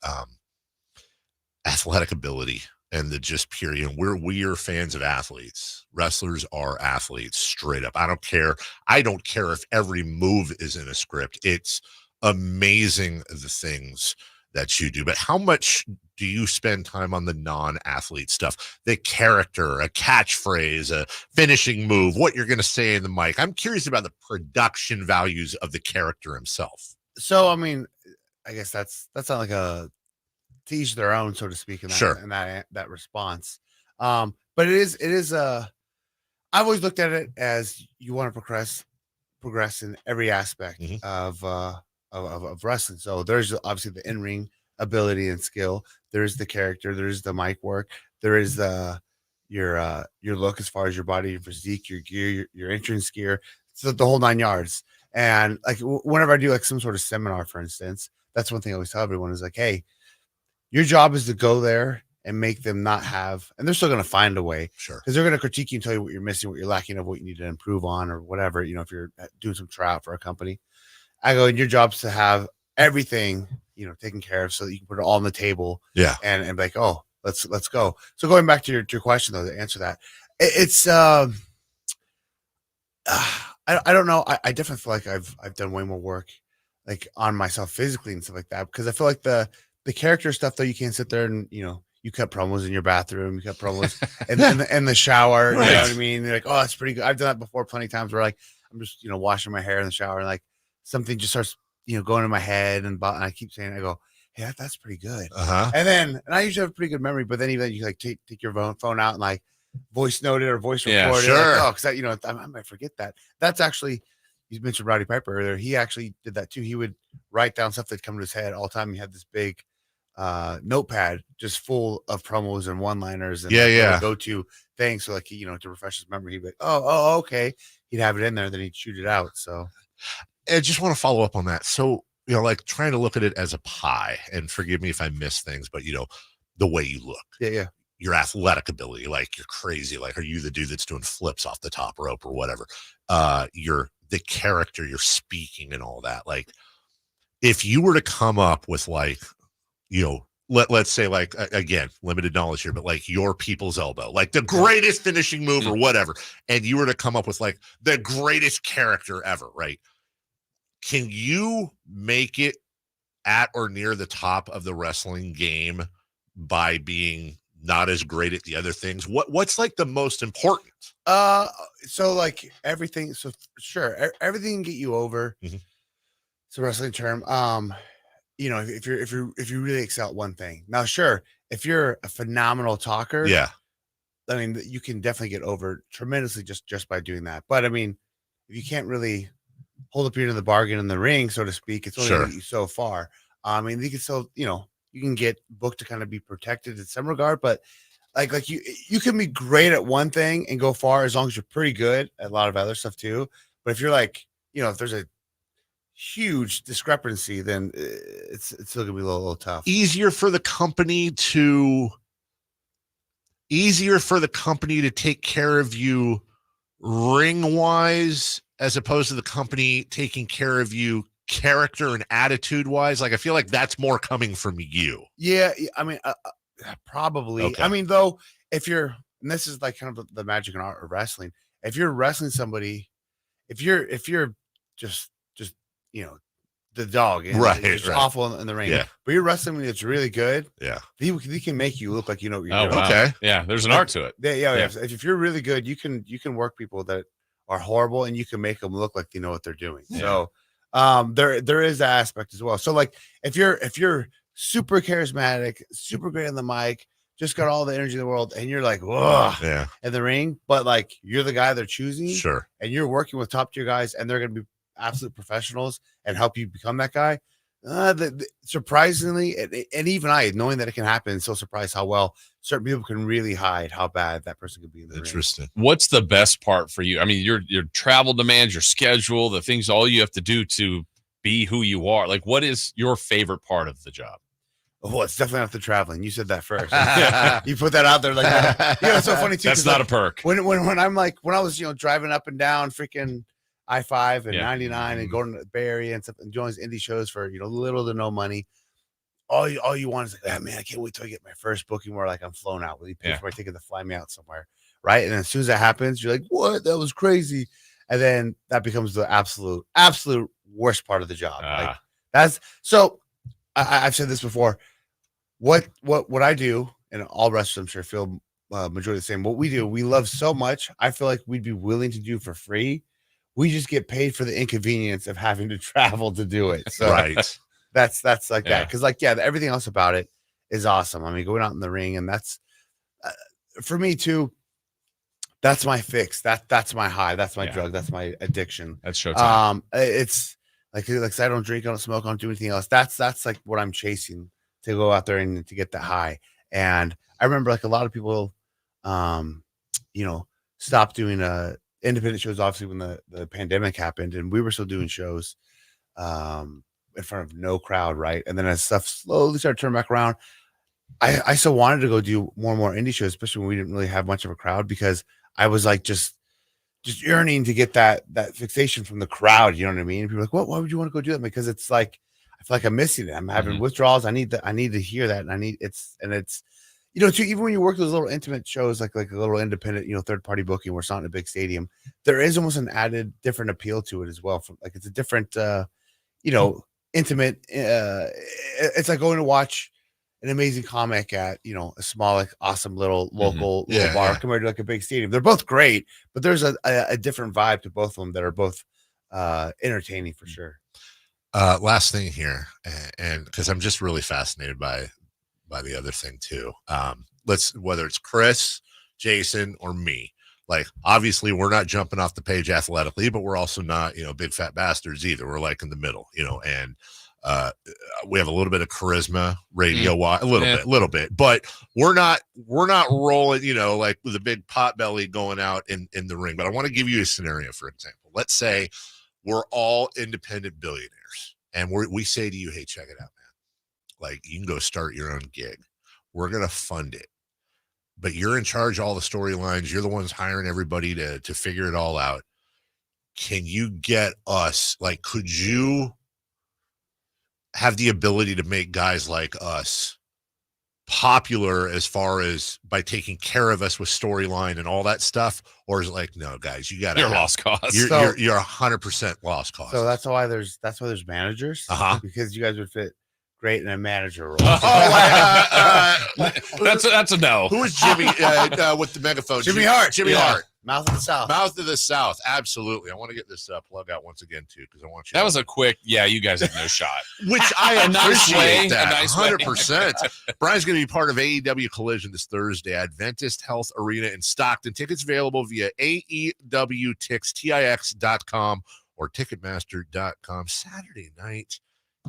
athletic ability and the just pure, we are fans of athletes. Wrestlers are athletes straight up. I don't care if every move is in a script. It's amazing the things that you do, but how much do you spend time on the non-athlete stuff, the character, a catchphrase, a finishing move, what you're going to say in the mic? I'm curious about the production values of the character himself. So, I mean, I guess that's not like a to each their own, so to speak, in that, sure. in that response. But it is I've always looked at it as you want to progress in every aspect of wrestling. So there's obviously the in-ring ability and skill. There's the character. There's the mic work. There is your look as far as your body, your physique, your gear, your entrance gear. So the whole 9 yards. And like whenever I do like some sort of seminar, for instance, that's one thing I always tell everyone is like, hey, your job is to go there and make them not have, and they're still going to find a way. Sure. Because they're going to critique you and tell you what you're missing, what you're lacking of, what you need to improve on or whatever, if you're doing some tryout for a company. I go, and your job's to have everything, taken care of so that you can put it all on the table. Yeah. And be like, oh, let's go. So going back to your question though, to answer that, it's I don't know. I definitely feel like I've done way more work like on myself physically and stuff like that, because I feel like the character stuff though, you can't sit there and you cut promos in your bathroom, you cut promos in the shower. Right. You know what I mean? You're like, oh, that's pretty good. I've done that before plenty of times where like I'm just washing my hair in the shower and like something just starts going in my head and I keep saying, I go, hey, that's pretty good. And I usually have a pretty good memory, but then even you like take your phone out and like voice note it or voice record it. Sure. Like, oh, because I might forget that. That's actually, you mentioned Roddy Piper earlier. He actually did that too. He would write down stuff that come to his head all the time. He had this big notepad just full of promos and one-liners and go-to things. So like to refresh his memory, he'd be like, oh, okay. He'd have it in there, then he'd shoot it out. So I just want to follow up on that. So, like trying to look at it as a pie, and forgive me if I miss things, but the way you look. Yeah. Your athletic ability, like you're crazy. Like, are you the dude that's doing flips off the top rope or whatever? You're the character, you're speaking and all that. Like, if you were to come up with like, let's say like, again, limited knowledge here, but like your people's elbow, like the greatest finishing move or whatever, and you were to come up with like the greatest character ever, right? Can you make it at or near the top of the wrestling game by being not as great at the other things? What's like the most important? So like everything. So sure, everything can get you over. It's a wrestling term. If you really excel at one thing. Now, sure, if you're a phenomenal talker, I mean, you can definitely get over tremendously just by doing that. But I mean, if you can't really hold up your end of the bargain in the ring, so to speak, it's only going to get you so far. I mean, you can still, you can get booked to kind of be protected in some regard, but like you can be great at one thing and go far as long as you're pretty good at a lot of other stuff too. But if you're like, if there's a huge discrepancy, then it's still gonna be a little tough. Easier for the company to take care of you ring wise, as opposed to the company taking care of you character and attitude wise. Like, I feel like that's more coming from you. Yeah. I mean, probably. Okay. I mean, though, if you're, and this is like kind of the magic and art of wrestling. If you're wrestling somebody, if you're just the dog. And it's awful in the ring. Yeah. But you're wrestling when it's really good. Yeah. They can make you look like you know what you're doing. Wow. Okay. Yeah, there's an art to it. If you're really good, you can work people that are horrible, and you can make them look like they know what they're doing. Yeah. So there is that aspect as well. So like if you're super charismatic, super great on the mic, just got all the energy in the world, and you're like, whoa, in the ring, but like you're the guy they're choosing, sure, and you're working with top tier guys, and they're going to be absolute professionals and help you become that guy. Surprisingly, and even I, knowing that it can happen, so surprised how well certain people can really hide how bad that person could be in the Interesting. ring. What's the best part for you? I mean, your travel demands, your schedule, the things all you have to do to be who you are. Like, what is your favorite part of the job? Oh, it's definitely not the traveling. You said that first. You put that out there like that. It's so funny too. That's not like, a perk. When I'm like, when I was driving up and down freaking I-5 and 99 and going to the Bay Area and stuff and joining indie shows for little to no money. All you want is like, man, I can't wait till I get my first booking where like I'm flown out. Will you pay for my ticket to fly me out somewhere? Right. And then as soon as that happens, you're like, what? That was crazy. And then that becomes the absolute worst part of the job. Like that's so I've said this before. What I do, and all wrestlers I'm sure feel majority the same. What we do, we love so much. I feel like we'd be willing to do for free. We just get paid for the inconvenience of having to travel to do it. So that's like that. Because like everything else about it is awesome. I mean, going out in the ring, and that's for me too. That's my fix. That's my high. That's my drug. That's my addiction. That's showtime. It's like I don't drink, I don't smoke, I don't do anything else. That's like what I'm chasing, to go out there and to get that high. And I remember like a lot of people, stopped doing independent shows, obviously when the pandemic happened, and we were still doing shows in front of no crowd, right? And then as stuff slowly started turning back around, I still wanted to go do more and more indie shows, especially when we didn't really have much of a crowd, because I was like just yearning to get that fixation from the crowd. You know what I mean? And people are like, "What? Why would you want to go do that?" Because it's like I feel like I'm missing it. I'm having withdrawals. I need to hear that, and it's too, even when you work those little intimate shows, like a little independent, third party booking where it's not in a big stadium, there is almost an added different appeal to it as well. Like it's a different, intimate. It's like going to watch an amazing comic at a small, like awesome little local bar compared to like a big stadium. They're both great, but there's a different vibe to both of them that are both entertaining for sure. Last thing here, and because I'm just really fascinated by the other thing too. Whether it's Chris, Jason, or me, like obviously we're not jumping off the page athletically, but we're also not big fat bastards either. We're like in the middle, and we have a little bit of charisma, radio wise, a little bit, but we're not rolling, like with a big pot belly going out in the ring. But I want to give you a scenario, for example. Let's say we're all independent billionaires, and we say to you, hey, check it out, man. Like, you can go start your own gig. We're going to fund it, but you're in charge of all the storylines. You're the ones hiring everybody to figure it all out. Can you get us, like, could you have the ability to make guys like us popular as far as by taking care of us with storyline and all that stuff? Or is it like, no, guys, you got to, you're lost cause. You're 100% lost cause. So that's why there's managers, because you guys would fit great in a manager role. That's a no. Who is Jimmy with the megaphone? Jimmy Hart. Jimmy Hart. Mouth of the South. Mouth of the South. Absolutely. I want to get this plug out once again too, because I want you. That was a quick. Yeah, you guys have no shot. Which I appreciate that. Nice 100%. Brian's going to be part of AEW Collision this Thursday at Adventist Health Arena in Stockton. Tickets available via AEWTix.com or Ticketmaster.com. Saturday night.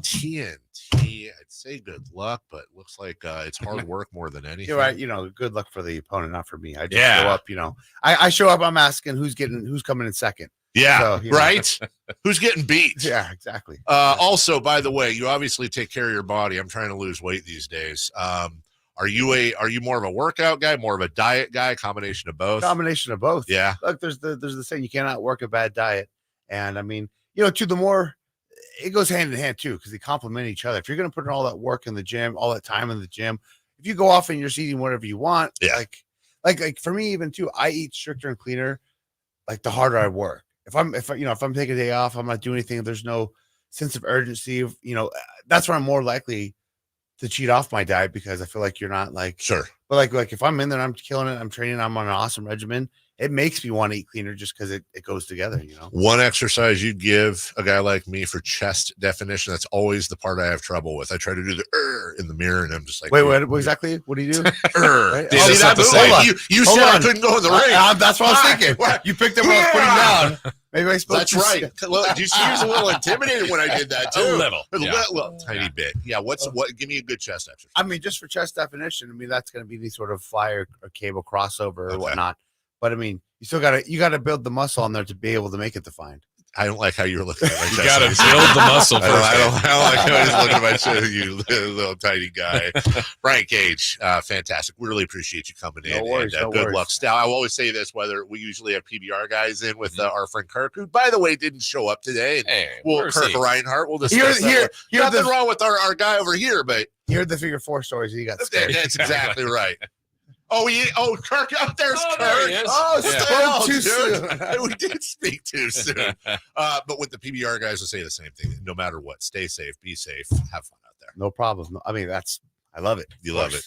TNT. I'd say good luck, but looks like it's hard work more than anything. You're right. Good luck for the opponent, not for me. I just show up. I show up. I'm asking who's coming in second. Yeah, so, right. Who's getting beat? Yeah, exactly. Also, by the way, you obviously take care of your body. I'm trying to lose weight these days. Are you more of a workout guy, more of a diet guy? Combination of both. Combination of both. Yeah. Look, there's the saying, you cannot work a bad diet, and I mean, to the more. It goes hand in hand too, because they complement each other. If you're going to put in all that work in the gym, all that time in the gym, if you go off and you're just eating whatever you want, like for me even too, I eat stricter and cleaner. Like the harder I work, if I'm taking a day off, I'm not doing anything. There's no sense of urgency of, that's where I'm more likely to cheat off my diet, because I feel like you're not like, sure. But like if I'm in there, I'm killing it, I'm training, I'm on an awesome regimen, it makes me want to eat cleaner just because it goes together, One exercise you'd give a guy like me for chest definition, that's always the part I have trouble with. I try to do the in the mirror, and I'm just like, wait, what exactly? What do you do? Right? You said I couldn't go in the ring. That's what I was thinking. You picked up what I was putting down. Maybe I spoke. That's right. Look, you see, he was a little intimidated when I did that too. A little tiny bit. Yeah. What? Give me a good chest exercise. I mean, just for chest definition, that's going to be the sort of fly or cable crossover or whatnot. But I mean, you got to build the muscle on there to be able to make it defined. I don't like how you're looking at my chest. You got to build the muscle first. I don't like how he's looking at my chest, you little tiny guy. Brian Cage, fantastic. We really appreciate you coming in. No worries, good luck. Now, I will always say this, whether we usually have PBR guys in with our friend Kirk, who, by the way, didn't show up today. And Kirk Reinhardt, we'll discuss that. Nothing wrong with our guy over here, but here are the figure 4 stories you got. That's exactly right. Kirk, up there's Kirk. There he is. Too soon. We did speak too soon. But with the PBR guys, will say the same thing. No matter what, stay safe, be safe, have fun out there. No problem. I love it. You love it.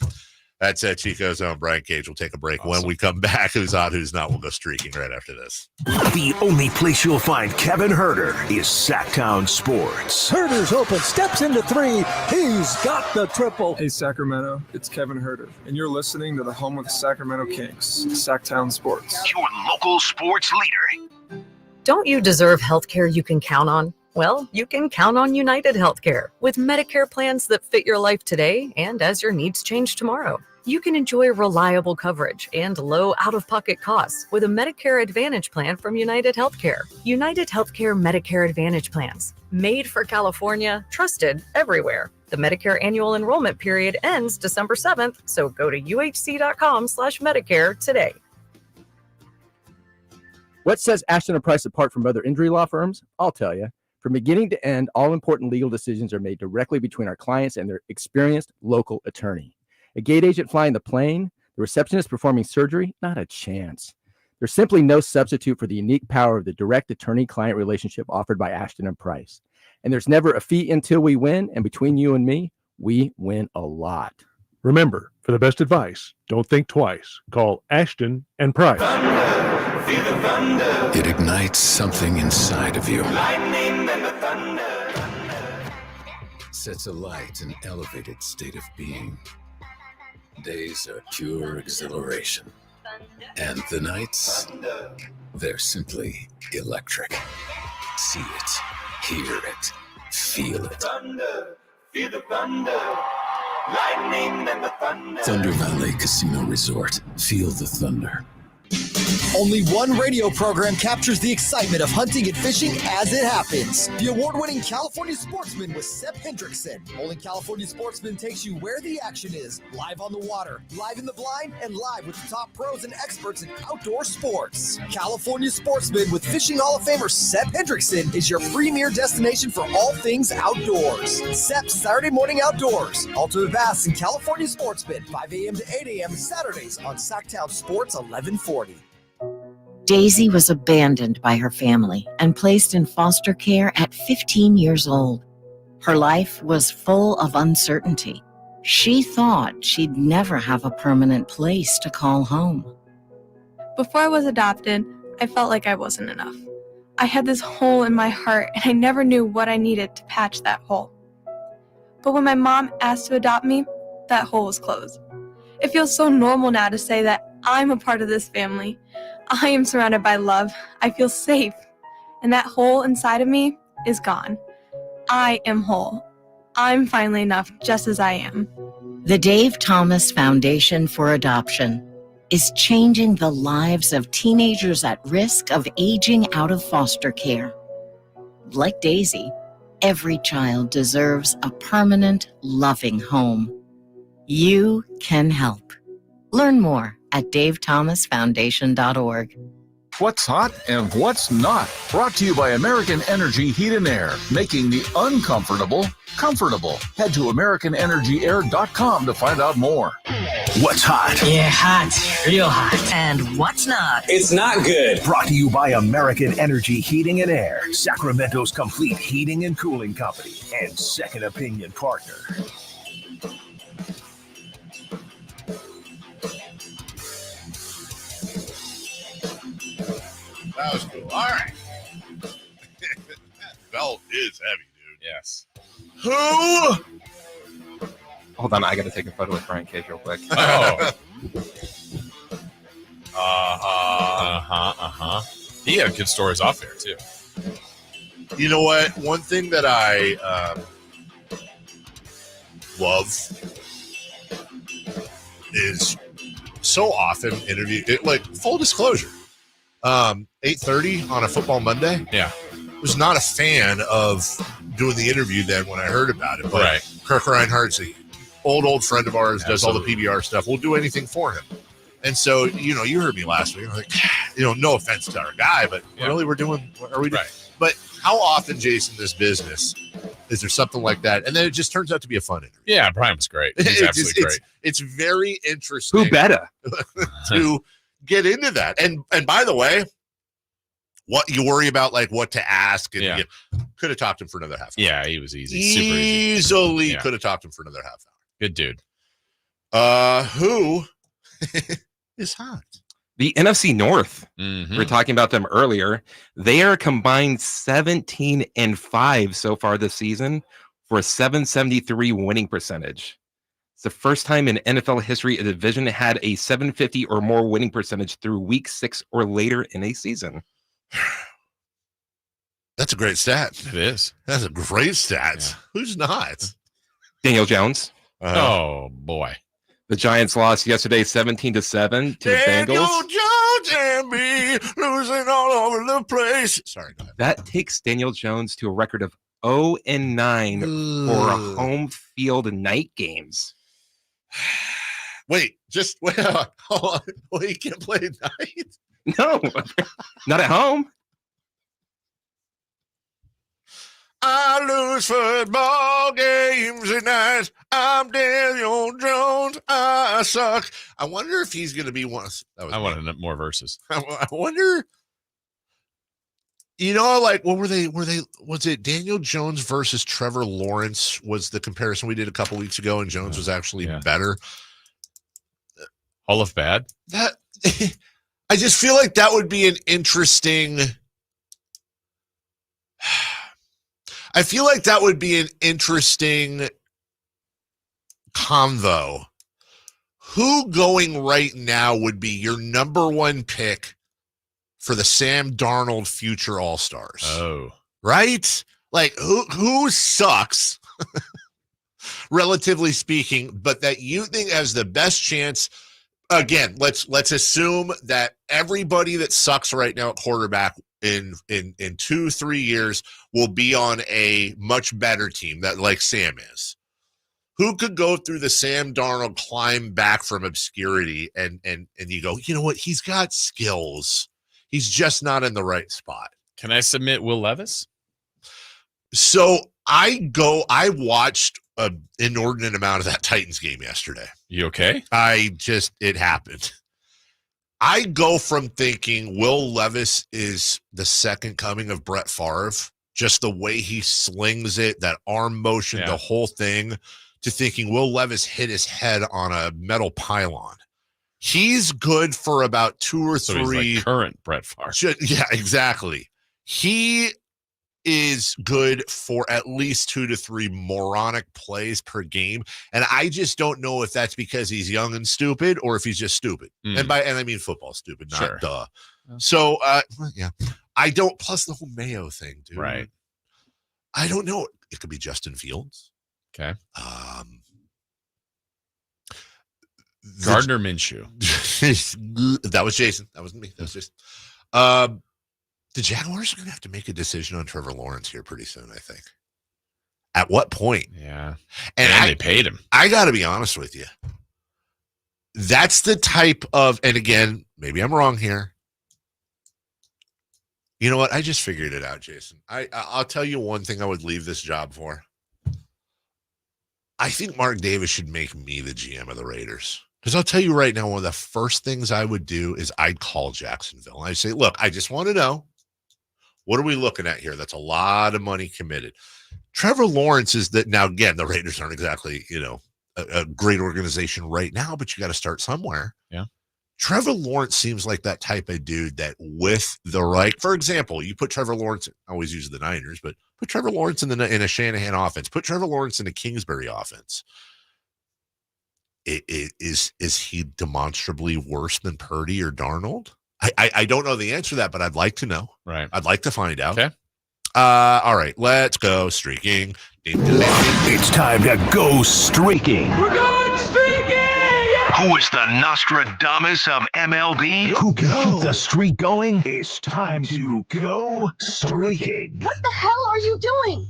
That's Chico's own Brian Cage. We'll take a break. Awesome. When we come back, who's on, who's not, we'll go streaking right after this. The only place you'll find Kevin Herter is Sacktown Sports. Herter's open, steps into 3. He's got the triple. Hey, Sacramento, it's Kevin Herter, and you're listening to the home of the Sacramento Kings, Sacktown Sports. Your local sports leader. Don't you deserve health care you can count on? Well, you can count on United Healthcare with Medicare plans that fit your life today and as your needs change tomorrow. You can enjoy reliable coverage and low out-of-pocket costs with a Medicare Advantage plan from United Healthcare. United Healthcare Medicare Advantage plans, made for California, trusted everywhere. The Medicare annual enrollment period ends December 7th, so go to uhc.com/Medicare today. What sets Ashton & Price apart from other injury law firms? I'll tell you. From beginning to end, all important legal decisions are made directly between our clients and their experienced local attorney. A gate agent flying the plane, the receptionist performing surgery, not a chance. There's simply no substitute for the unique power of the direct attorney-client relationship offered by Ashton & Price. And there's never a fee until we win, and between you and me, we win a lot. Remember, for the best advice, don't think twice. Call Ashton & Price. Thunder, feel the thunder. It ignites something inside of you. Lightning and the thunder. Sets alight an elevated state of being. Days are pure exhilaration. And the nights, they're simply electric. See it, hear it, feel it. Thunder, feel the thunder. Lightning and the thunder. Thunder Valley Casino Resort. Feel the thunder. Only one radio program captures the excitement of hunting and fishing as it happens. The award-winning California Sportsman with Sep Hendrickson. Only California Sportsman takes you where the action is. Live on the water, live in the blind, and live with the top pros and experts in outdoor sports. California Sportsman with Fishing Hall of Famer Sep Hendrickson is your premier destination for all things outdoors. Sep's Saturday Morning Outdoors. Ultimate Bass and California Sportsman, 5 a.m. to 8 a.m. Saturdays on Sacktown Sports 1140. Daisy was abandoned by her family and placed in foster care at 15 years old. Her life was full of uncertainty. She thought she'd never have a permanent place to call home. Before I was adopted, I felt like I wasn't enough. I had this hole in my heart, and I never knew what I needed to patch that hole. But when my mom asked to adopt me, that hole was closed. It feels so normal now to say that I'm a part of this family. I am surrounded by love. I feel safe. And that hole inside of me is gone. I am whole. I'm finally enough just as I am. The Dave Thomas Foundation for Adoption is changing the lives of teenagers at risk of aging out of foster care. Like Daisy, every child deserves a permanent, loving home. You can help. Learn more at davethomasfoundation.org. What's hot and what's not. Brought to you by American Energy Heat and Air, making the uncomfortable comfortable. Head to AmericanEnergyAir.com to find out more. What's hot? Yeah, hot. Real hot. And what's not? It's not good. Brought to you by American Energy Heating and Air, Sacramento's complete heating and cooling company, and second opinion partner. That was cool. All right. That belt is heavy, dude. Yes. Who? Hold on, I got to take a photo with Brian Cage real quick. Oh. He had good stories off there, too. You know what? One thing that I love is so often like full disclosure. 8:30 on a football Monday. Yeah. Was not a fan of doing the interview then when I heard about it. But right. Kirk Reinhardt's an old friend of ours, does all the Absolutely. PBR stuff. We'll do anything for him. And so, you heard me last week. I'm like, no offense to our guy, but really what are we doing? Right. But how often, Jason, this business, is there something like that? And then it just turns out to be a fun interview. Yeah, Brian was great. He's absolutely great. It's very interesting. Who better? to get into that. And by the way, what you worry about, like what to ask, and you could have talked him for another half hour. Yeah, he was easy. Super easy. Easily Yeah. could have talked him for another half hour. Good dude. Who is hot? The NFC North. Mhm. We were talking about them earlier. They are combined 17-5 so far this season for a 773 winning percentage. It's the first time in NFL history a division had a 750 or more winning percentage through week 6 or later in a season. That's a great stat. It is. That's a great stat. Yeah. Who's not? Daniel Jones. Oh, boy. The Giants lost yesterday 17-7 to the Daniel Bengals. Jones and me losing all over the place. Sorry, go ahead. That takes Daniel Jones to a record of 0-9 for home field night games. Wait, wait. Hold on. Well, he can't play at night. No, not at home. I lose football games at night. I'm Daniel Jones. I suck. I wonder if he's going to be one. I wanted more verses. I wonder. Like what were they? Was it Daniel Jones versus Trevor Lawrence? Was the comparison we did a couple weeks ago, and Jones was actually better. All of bad. That I just feel like that would be an interesting. I feel like that would be an interesting convo. Who going right now would be your number one pick for the Sam Darnold future All-Stars? Oh. Right? Like who sucks, relatively speaking, but that you think has the best chance. Again, let's assume that everybody that sucks right now at quarterback in 2-3 years will be on a much better team that like Sam is. Who could go through the Sam Darnold climb back from obscurity and you go, you know what? He's got skills. He's just not in the right spot. Can I submit Will Levis? So I watched an inordinate amount of that Titans game yesterday. You okay? It happened. I go from thinking Will Levis is the second coming of Brett Favre, just the way he slings it, that arm motion, the whole thing, to thinking Will Levis hit his head on a metal pylon. He's good for about 2 or 3. He's like current Brett Favre. Yeah, exactly. He is good for at least 2 to 3 moronic plays per game. And I just don't know if that's because he's young and stupid or if he's just stupid. And I mean football stupid, not duh. So yeah. I don't, plus the whole Mayo thing, dude. Right. I don't know. It could be Justin Fields. Okay. Gardner Minshew. That was Jason. That wasn't me. That was Jason. The Jaguars are going to have to make a decision on Trevor Lawrence here pretty soon, I think. At what point? Yeah. And they paid him. I got to be honest with you. That's the type of, and again, maybe I'm wrong here. You know what? I just figured it out, Jason. I'll tell you one thing I would leave this job for. I think Mark Davis should make me the GM of the Raiders. Because I'll tell you right now, one of the first things I would do is I'd call Jacksonville. And I'd say, look, I just want to know, what are we looking at here? That's a lot of money committed. Trevor Lawrence is that now, again, the Raiders aren't exactly, a great organization right now, but you got to start somewhere. Yeah. Trevor Lawrence seems like that type of dude that with the right, for example, you put Trevor Lawrence, I always use the Niners, but put Trevor Lawrence in a Shanahan offense, put Trevor Lawrence in a Kingsbury offense. Is he demonstrably worse than Purdy or Darnold? I don't know the answer to that, but I'd like to know. Right. I'd like to find out. Okay. All right, let's go streaking. It's time to go streaking. We're going streaking! Who is the Nostradamus of MLB? Who can keep the streak going? It's time to go streaking. What the hell are you doing?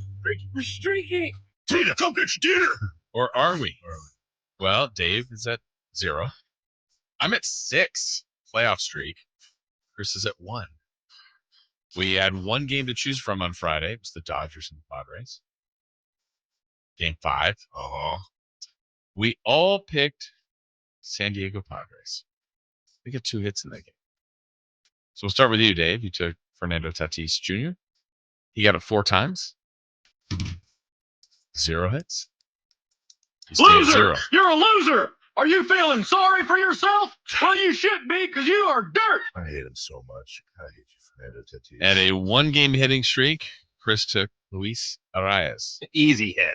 We're streaking. Tina, come get your dinner. Or are we? Well, Dave is at 0. I'm at 6. Playoff streak. Chris is at 1. We had one game to choose from on Friday. It was the Dodgers and the Padres. Game 5. We all picked San Diego Padres. We got 2 hits in that game. So we'll start with you, Dave. You took Fernando Tatis Jr. He got it 4 times. 0 hits. Loser! 0. You're a loser! Are you feeling sorry for yourself? Well, you should be, because you are dirt! I hate him so much. I hate you, Fernando Tatis. At a 1-game hitting streak, Chris took Luis Arias. Easy hit.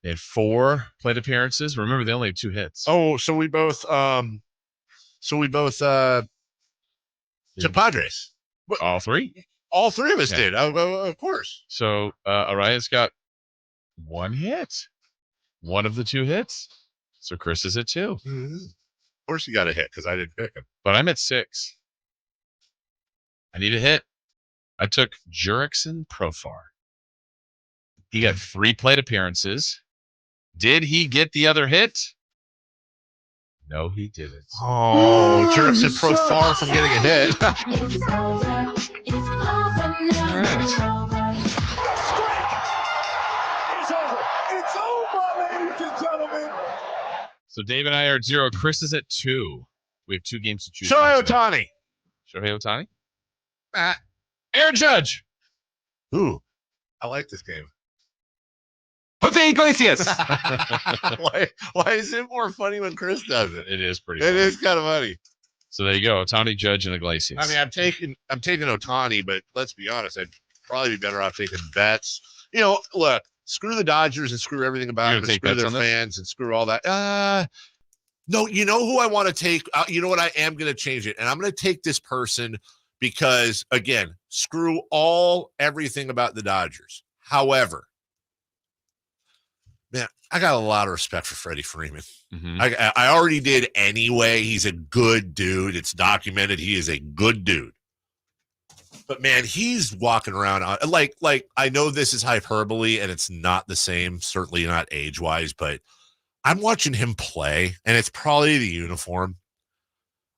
They had 4 plate appearances. Remember, they only had 2 hits. Oh, so we both took Padres. All 3? All 3 of us Yeah. did. Of course. So Arias got 1 hit. 1 of the 2 hits. So Chris is at 2. Mm-hmm. Of course he got a hit because I didn't pick him. But I'm at 6. I need a hit. I took Jurickson Profar. He got 3 plate appearances. Did he get the other hit? No, he didn't. Oh, Jurickson Profar from getting a hit. It's over, ladies and gentlemen! So Dave and I are at 0. Chris is at 2. We have 2 games to choose Shohei from. Ohtani. Shohei Ohtani? Aaron Judge. Ooh, I like this game. Jose Iglesias. Why is it more funny when Chris does it? It is pretty It funny. is kind of funny. So there you go. Ohtani, Judge, and Iglesias. I mean, I'm taking Ohtani, but let's be honest, I'd probably be better off taking Betts. Look, screw the Dodgers and screw everything about them, screw their fans and screw all that. No, you know who I want to take? You know what? I am going to change it, and I'm going to take this person because, again, screw everything about the Dodgers. However, man, I got a lot of respect for Freddie Freeman. Mm-hmm. I already did anyway. He's a good dude. It's documented. He is a good dude. But man, he's walking around like I know this is hyperbole and it's not the same, certainly not age-wise, but I'm watching him play, and it's probably the uniform.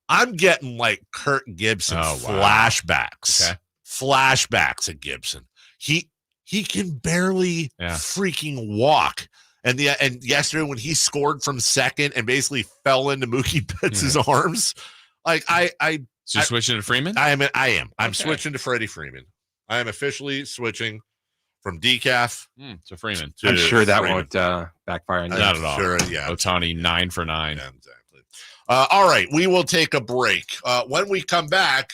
I'm getting like Kirk Gibson flashbacks. Okay. Flashbacks at Gibson. He can barely freaking walk. And yesterday when he scored from second and basically fell into Mookie Betts' arms, like So you're switching to Freeman? I am. I'm Okay. switching to Freddie Freeman. I am officially switching from decaf to Freeman. I'm sure that Freeman. won't backfire on you. Not at all. Sure, yeah. Ohtani 9 for 9. Yeah, exactly. All right, we will take a break. When we come back,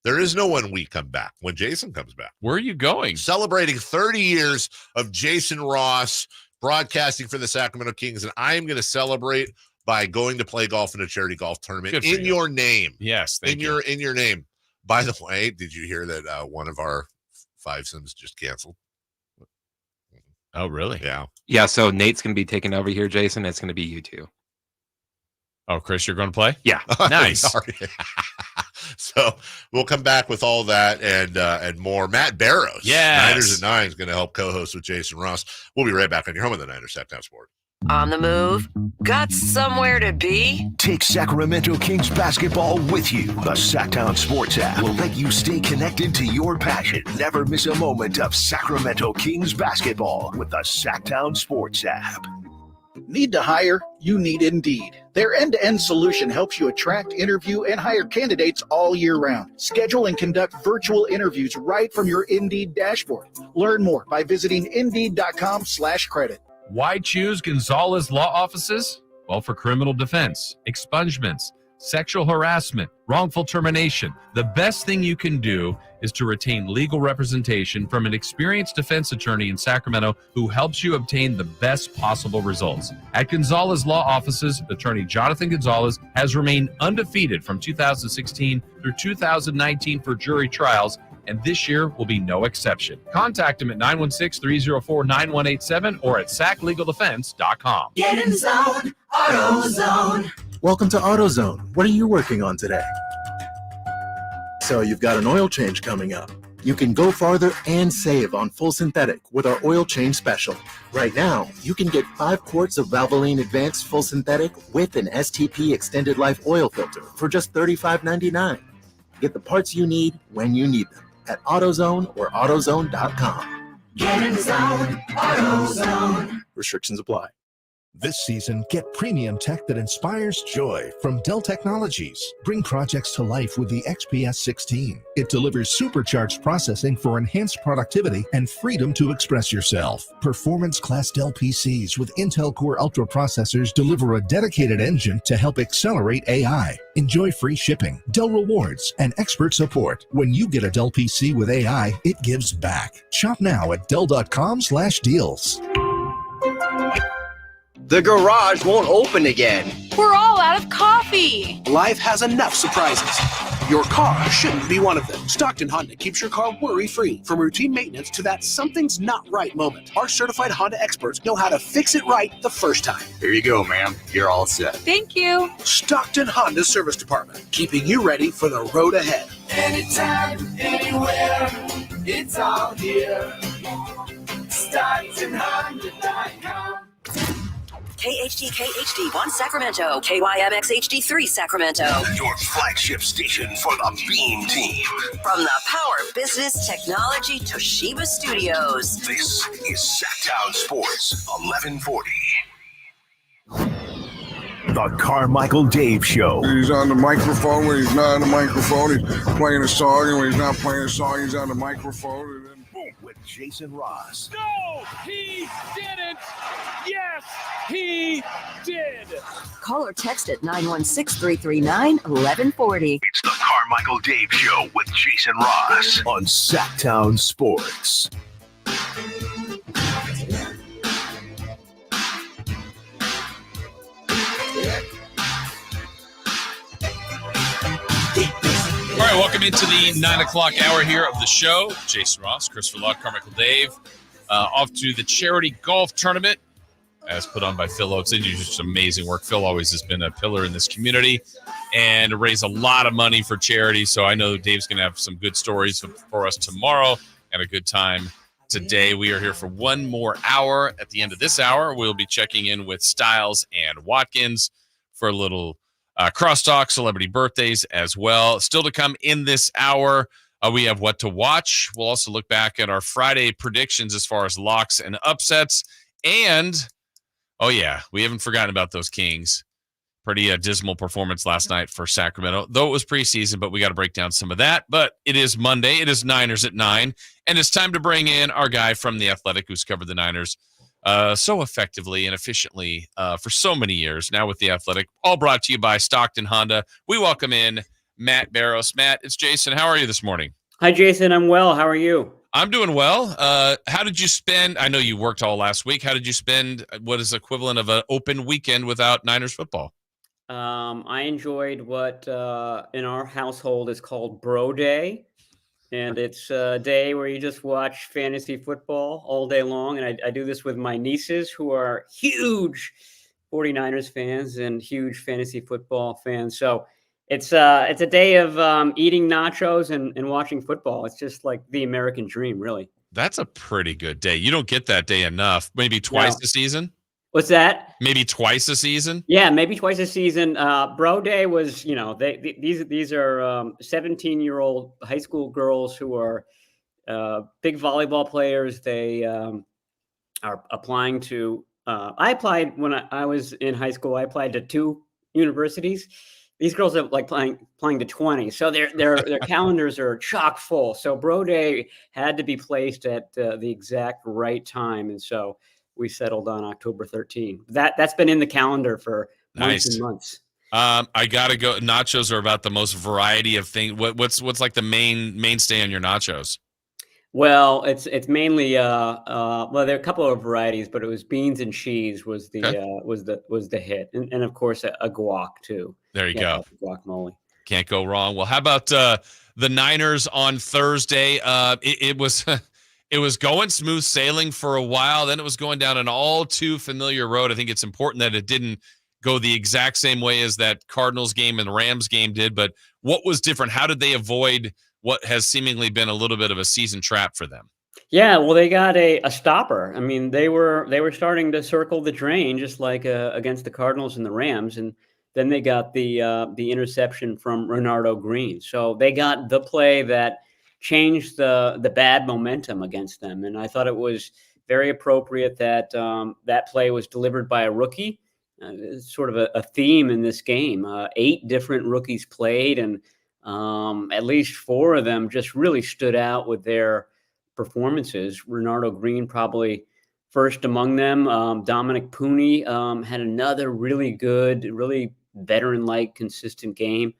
there is no when we come back. When Jason comes back. Where are you going? Celebrating 30 years of Jason Ross broadcasting for the Sacramento Kings, and I am going to celebrate by going to play golf in a charity golf tournament Good for in you. your name. Yes, thank you. In your name. By the way, did you hear that one of our fivesomes just canceled? Oh, really? Yeah. Yeah, so Nate's going to be taking over here, Jason. It's going to be you two. Oh, Chris, you're going to play? Yeah. Nice. Sorry. So we'll come back with all that and more. Matt Barrows, Yes. Niners at 9 is going to help co-host with Jason Ross. We'll be right back on your home of the Niners Sacktown Sport. On the move? Got somewhere to be? Take Sacramento Kings basketball with you. The Sacktown Sports app will let you stay connected to your passion. Never miss a moment of Sacramento Kings basketball with the Sacktown Sports app. Need to hire? You need Indeed. Their end-to-end solution helps you attract, interview, and hire candidates all year round. Schedule and conduct virtual interviews right from your Indeed dashboard. Learn more by visiting Indeed.com/credit. Why choose Gonzalez Law Offices? Well, for criminal defense, expungements, sexual harassment, wrongful termination. The best thing you can do is to retain legal representation from an experienced defense attorney in Sacramento who helps you obtain the best possible results. At Gonzalez Law Offices, attorney Jonathan Gonzalez has remained undefeated from 2016 through 2019 for jury trials, and this year will be no exception. Contact him at 916-304-9187 or at saclegaldefense.com. Get in zone, AutoZone. Welcome to AutoZone. What are you working on today? So you've got an oil change coming up. You can go farther and save on full synthetic with our oil change special. Right now, you can get 5 quarts of Valvoline Advanced Full Synthetic with an STP Extended Life oil filter for just $35.99. Get the parts you need when you need them at AutoZone or AutoZone.com. Get in zone, AutoZone. Restrictions apply. This season, get premium tech that inspires joy from Dell Technologies. Bring projects to life with the XPS 16. It delivers supercharged processing for enhanced productivity and freedom to express yourself. Performance-class Dell PCs with Intel Core Ultra processors deliver a dedicated engine to help accelerate AI. Enjoy free shipping, Dell rewards, and expert support. When you get a Dell PC with AI, it gives back. Shop now at Dell.com/deals. The garage won't open again. We're all out of coffee. Life has enough surprises. Your car shouldn't be one of them. Stockton Honda keeps your car worry-free, from routine maintenance to that something's not right moment. Our certified Honda experts know how to fix it right the first time. Here you go, ma'am. You're all set. Thank you. Stockton Honda Service Department, keeping you ready for the road ahead. Anytime, anywhere, it's all here. StocktonHonda.com. KHD1 Sacramento, KYMX HD3 Sacramento. Your flagship station for the Beam Team. From the Power Business Technology Toshiba Studios. This is Sacktown Sports 1140. The Carmichael Dave Show. He's on the microphone when he's not on the microphone. He's playing a song, and when he's not playing a song, he's on the microphone. And then boom. With Jason Ross. No, he didn't. Yes, he did. Call or text at 916-339-1140. It's the Carmichael Dave Show with Jason Ross on Sacktown Sports. All right, welcome into the 9 o'clock hour here of the show. Jason Ross, Christopher Law, Carmichael Dave, off to the charity golf tournament as put on by Phil Oates. They do just amazing work. Phil always has been a pillar in this community and raise a lot of money for charity. So I know Dave's going to have some good stories for us tomorrow and a good time today. We are here for one more hour. At the end of this hour, we'll be checking in with Styles and Watkins for a little crosstalk, celebrity birthdays as well. Still to come in this hour, we have what to watch. We'll also look back at our Friday predictions as far as locks and upsets. And, oh yeah, we haven't forgotten about those Kings. Pretty dismal performance last night for Sacramento, though it was preseason, but we got to break down some of that. But it is Monday. It is Niners at 9, and it's time to bring in our guy from The Athletic who's covered the Niners so effectively and efficiently for so many years now with The Athletic, all brought to you by Stockton Honda. We welcome in Matt Barrows. Matt, it's Jason. How are you this morning? Hi, Jason. I'm well. How are you? I'm doing well. How did you spend? I know you worked all last week. How did you spend what is equivalent of an open weekend without Niners football? I enjoyed what in our household is called Bro Day. And it's a day where you just watch fantasy football all day long. And I do this with my nieces who are huge 49ers fans and huge fantasy football fans. So it's a day of eating nachos and watching football. It's just like the American dream, really. That's a pretty good day. You don't get that day enough. Maybe twice a season? What's that? Maybe twice a season? Yeah, maybe twice a season. Bro Day was, these are 17-year-old high school girls who are big volleyball players. They are applying to. I applied when I was in high school. I applied to 2 universities. These girls are like applying to 20, so their calendars are chock full. So Bro Day had to be placed at the exact right time, and so we settled on October 13. That's been in the calendar for months and months. I gotta go. Nachos are about the most variety of things. What's like the mainstay on your nachos? Well, it's mainly there are a couple of varieties, but it was beans and cheese was the hit, and of course a guac too. There you go, guacamole. Can't go wrong. Well, how about the Niners on Thursday? It was it was going smooth sailing for a while. Then it was going down an all too familiar road. I think it's important that it didn't go the exact same way as that Cardinals game and Rams game did. But what was different? How did they avoid what has seemingly been a little bit of a season trap for them? Yeah, well, they got a stopper. I mean, they were starting to circle the drain just like against the Cardinals and the Rams, and then they got the interception from Renardo Green. So they got the play that changed the bad momentum against them, and I thought it was very appropriate that that play was delivered by a rookie. It's sort of a theme in this game. 8 different rookies played, and at least 4 of them just really stood out with their performances. Renardo Green probably first among them. Dominic Pooney had another really good, really veteran-like, consistent game.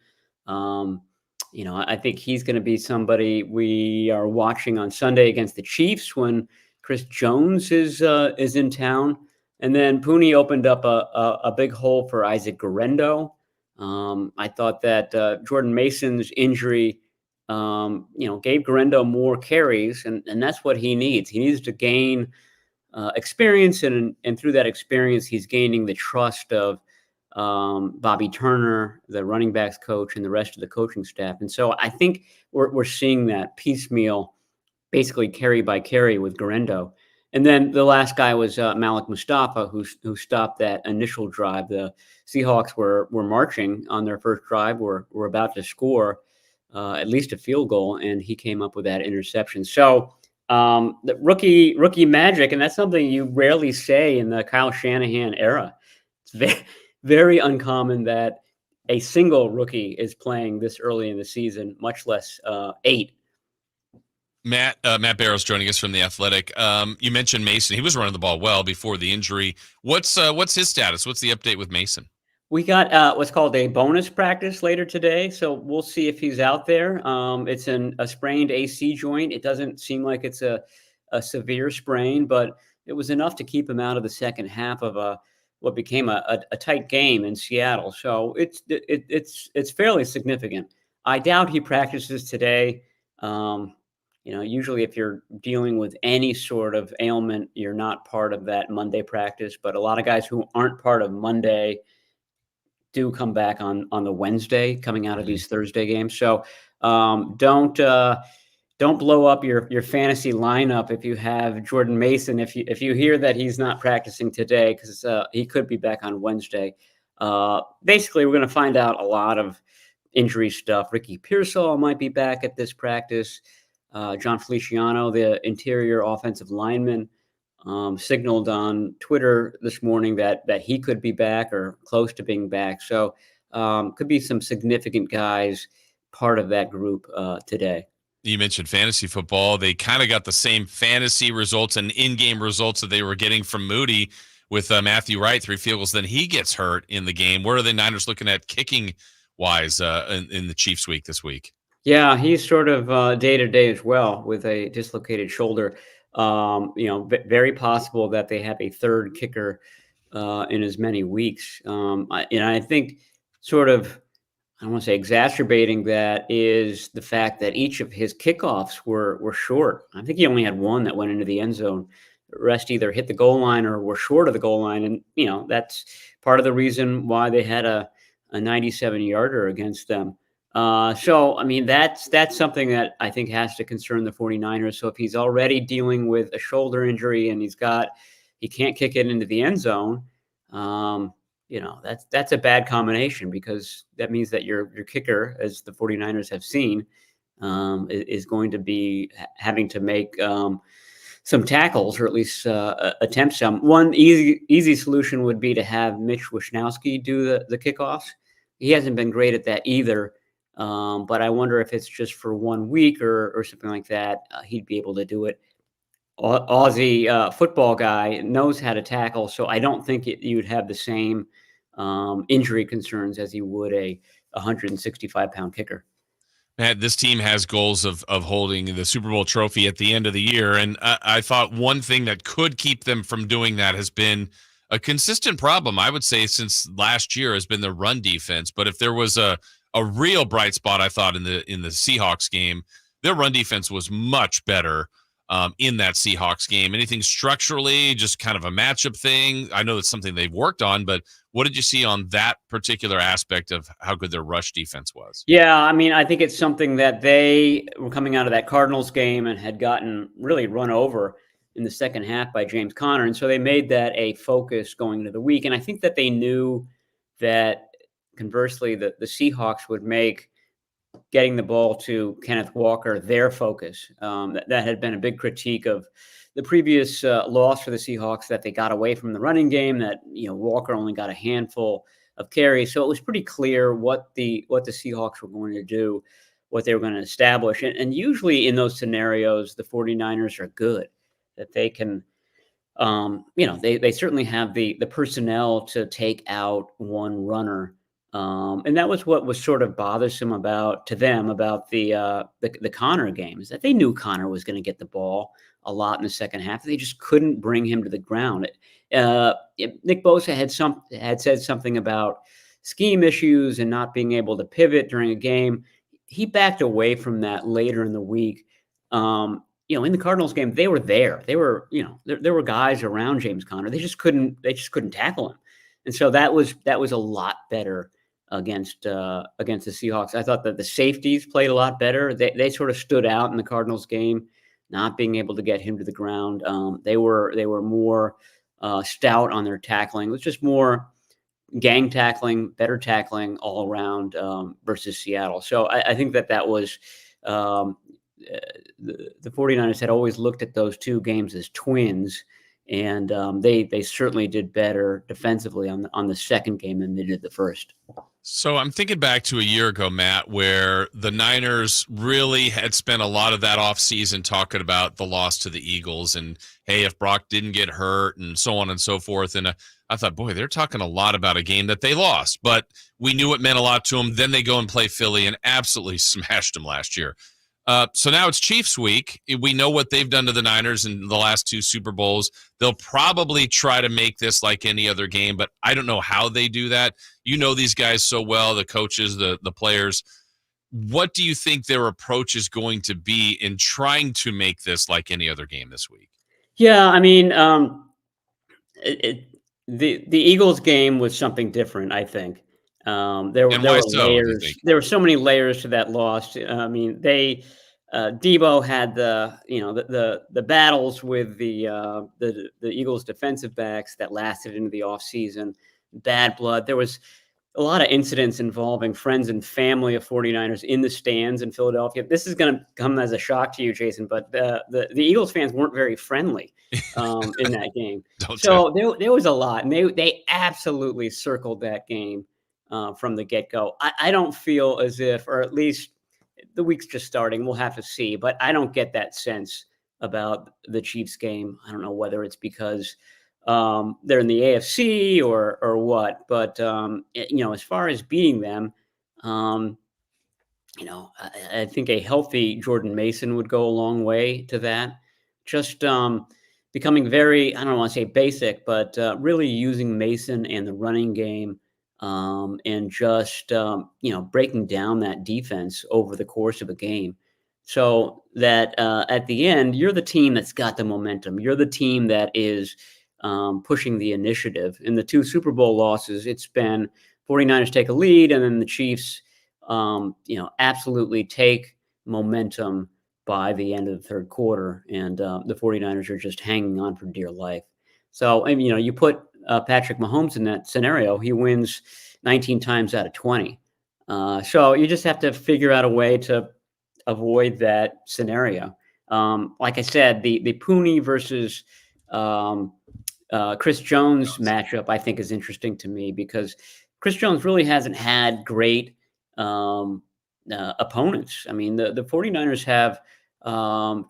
I think he's going to be somebody we are watching on Sunday against the Chiefs when Chris Jones is in town. And then Pooney opened up a big hole for Isaac Guerrero. I thought that Jordan Mason's injury, gave Guerrero more carries, and that's what he needs. He needs to gain experience, and through that experience, he's gaining the trust of Bobby Turner, the running backs coach, and the rest of the coaching staff. And so I think we're seeing that piecemeal, basically carry by carry with Guerrero. And then the last guy was Malik Mustafa, who stopped that initial drive. The Seahawks were marching on their first drive, were about to score at least a field goal, and he came up with that interception. So the rookie magic, and that's something you rarely say in the Kyle Shanahan era. It's very, very uncommon that a single rookie is playing this early in the season, much less 8. Matt Barrows joining us from The Athletic. You mentioned Mason. He was running the ball well before the injury. What's his status? What's the update with Mason? We got what's called a bonus practice later today, so we'll see if he's out there. It's a sprained AC joint. It doesn't seem like it's a severe sprain, but it was enough to keep him out of the second half of what became a tight game in Seattle. So it's fairly significant. I doubt he practices today. Usually if you're dealing with any sort of ailment, you're not part of that Monday practice. But a lot of guys who aren't part of Monday do come back on the Wednesday coming out of these Thursday games. So don't blow up your fantasy lineup if you have Jordan Mason. If you hear that he's not practicing today, because he could be back on Wednesday. Basically, we're going to find out a lot of injury stuff. Ricky Pearsall might be back at this practice. John Feliciano, the interior offensive lineman, signaled on Twitter this morning that he could be back or close to being back. So could be some significant guys part of that group today. You mentioned fantasy football. They kind of got the same fantasy results and in-game results that they were getting from Moody with Matthew Wright, 3 field goals. Then he gets hurt in the game. Where are the Niners looking at kicking-wise in the Chiefs week this week? Yeah, he's sort of day-to-day as well with a dislocated shoulder. Very possible that they have a third kicker in as many weeks. I think sort of, I don't want to say exacerbating that is the fact that each of his kickoffs were short. I think he only had one that went into the end zone. The rest either hit the goal line or were short of the goal line. And, that's part of the reason why they had a 97-yarder against them. So, I mean, that's something that I think has to concern the 49ers. So if he's already dealing with a shoulder injury and he's got, he can't kick it into the end zone. That's a bad combination, because that means that your kicker, as the 49ers have seen, is going to be having to make some tackles, or at least attempt some. One easy solution would be to have Mitch Wishnowsky do the kickoffs. He hasn't been great at that either, but I wonder if it's just for 1 week or something like that. He'd be able to do it. Aussie football guy knows how to tackle, so I don't think you would have the same injury concerns as you would a 165-pound kicker. Matt, this team has goals of holding the Super Bowl trophy at the end of the year, and I thought one thing that could keep them from doing that has been a consistent problem, I would say, since last year, has been the run defense. But if there was a real bright spot, I thought in the Seahawks game, their run defense was much better in that Seahawks game. Anything structurally, just kind of a matchup thing? I know it's something they've worked on, but what did you see on that particular aspect of how good their rush defense was? Yeah, I mean, I think it's something that they were coming out of that Cardinals game and had gotten really run over in the second half by James Conner. And so they made that a focus going into the week. And I think that they knew that, conversely, the Seahawks would make getting the ball to Kenneth Walker their focus. That had been a big critique of the previous loss for the Seahawks, that they got away from the running game, that Walker only got a handful of carries. So it was pretty clear what the Seahawks were going to do, what they were going to establish. And usually in those scenarios, the 49ers are good, that they can, they certainly have the personnel to take out one runner. And that was what was sort of bothersome about the Connor game, is that they knew Connor was going to get the ball a lot in the second half. They just couldn't bring him to the ground. Nick Bosa had said something about scheme issues and not being able to pivot during a game. He backed away from that later in the week. In the Cardinals game, they were there. They were, there were guys around James Conner. They just couldn't tackle him. And so that was a lot better against the Seahawks. I thought that the safeties played a lot better. They sort of stood out in the Cardinals game, not being able to get him to the ground. They were more stout on their tackling. It was just more gang tackling, better tackling all around versus Seattle. So I think that was the 49ers had always looked at those two games as twins, and they certainly did better defensively on the second game than they did the first. So I'm thinking back to a year ago, Matt, where the Niners really had spent a lot of that offseason talking about the loss to the Eagles and, hey, if Brock didn't get hurt and so on and so forth. And I thought, boy, they're talking a lot about a game that they lost, but we knew it meant a lot to them. Then they go and play Philly and absolutely smashed them last year. So now it's Chiefs week. We know what they've done to the Niners in the last two Super Bowls. They'll probably try to make this like any other game, but I don't know how they do that. You know these guys so well, the coaches, the players. What do you think their approach is going to be in trying to make this like any other game this week? Yeah, I mean, the Eagles game was something different, I think. There were layers. There were so many layers to that loss. I mean, Debo had the battles with the Eagles defensive backs that lasted into the offseason. Bad blood. There was a lot of incidents involving friends and family of 49ers in the stands in Philadelphia. This is going to come as a shock to you, Jason, but the Eagles fans weren't very friendly in that game. There was a lot, and they absolutely circled that game from the get-go. I don't feel as if, or at least the week's just starting, we'll have to see, but I don't get that sense about the Chiefs game. I don't know whether it's because they're in the AFC or what, but as far as beating them, I think a healthy Jordan Mason would go a long way to that. Just becoming very, I don't want to say basic, but really using Mason and the running game and just breaking down that defense over the course of a game, so that at the end you're the team that's got the momentum. You're the team that is pushing the initiative. In the two Super Bowl losses, it's been 49ers take a lead, and then the Chiefs, absolutely take momentum by the end of the third quarter, and the 49ers are just hanging on for dear life. So, I mean, you put Patrick Mahomes in that scenario, he wins 19 times out of 20. So you just have to figure out a way to avoid that scenario. Like I said, the Pooney versus Chris Jones matchup, I think, is interesting to me because Chris Jones really hasn't had great opponents. I mean, the 49ers have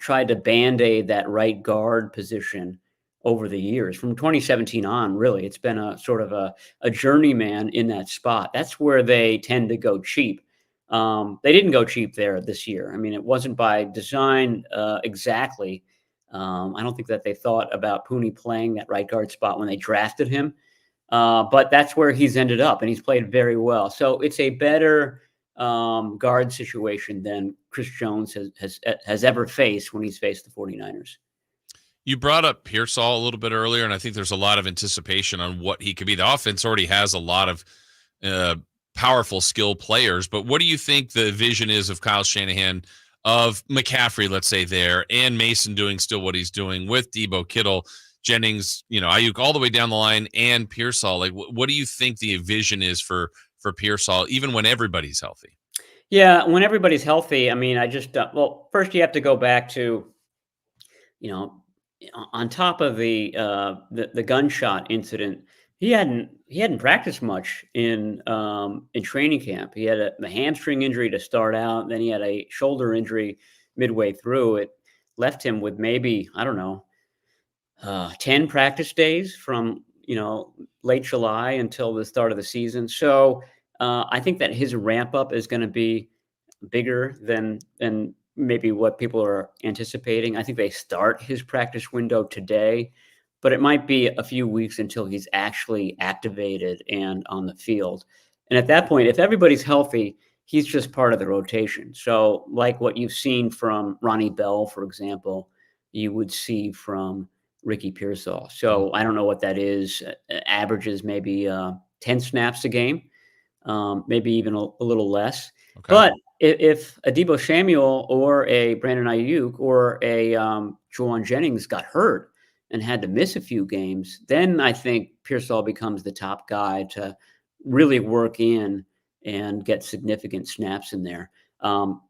tried to band-aid that right guard position over the years. From 2017 on, really, it's been a sort of a journeyman in that spot. That's where they tend to go cheap. They didn't go cheap there this year. I mean, it wasn't by design exactly. I don't think that they thought about Pooney playing that right guard spot when they drafted him. But that's where he's ended up, and he's played very well. So it's a better guard situation than Chris Jones has ever faced when he's faced the 49ers. You brought up Pearsall a little bit earlier, and I think there's a lot of anticipation on what he could be. The offense already has a lot of powerful skill players, but what do you think the vision is of Kyle Shanahan, of McCaffrey, let's say there, and Mason doing still what he's doing with Debo, Kittle, Jennings, Ayuk, all the way down the line, and Pearsall? Like, what do you think the vision is for Pearsall, even when everybody's healthy? Yeah, when everybody's healthy, I mean, well, first you have to go back to, on top of the gunshot incident, he hadn't practiced much in training camp. He had a hamstring injury to start out, then he had a shoulder injury midway through. It left him with maybe, I don't know, 10 practice days from late July until the start of the season. So I think that his ramp up is going to be bigger than maybe what people are anticipating. I think they start his practice window today, but it might be a few weeks until he's actually activated and on the field. And at that point, if everybody's healthy, he's just part of the rotation. So like what you've seen from Ronnie Bell, for example, you would see from Ricky Pearsall. So I don't know what that is. Averages maybe 10 snaps a game, maybe even a little less. Okay. But if a Debo Samuel or a Brandon Ayuk or a Juwan Jennings got hurt and had to miss a few games, then I think Pearsall becomes the top guy to really work in and get significant snaps in there.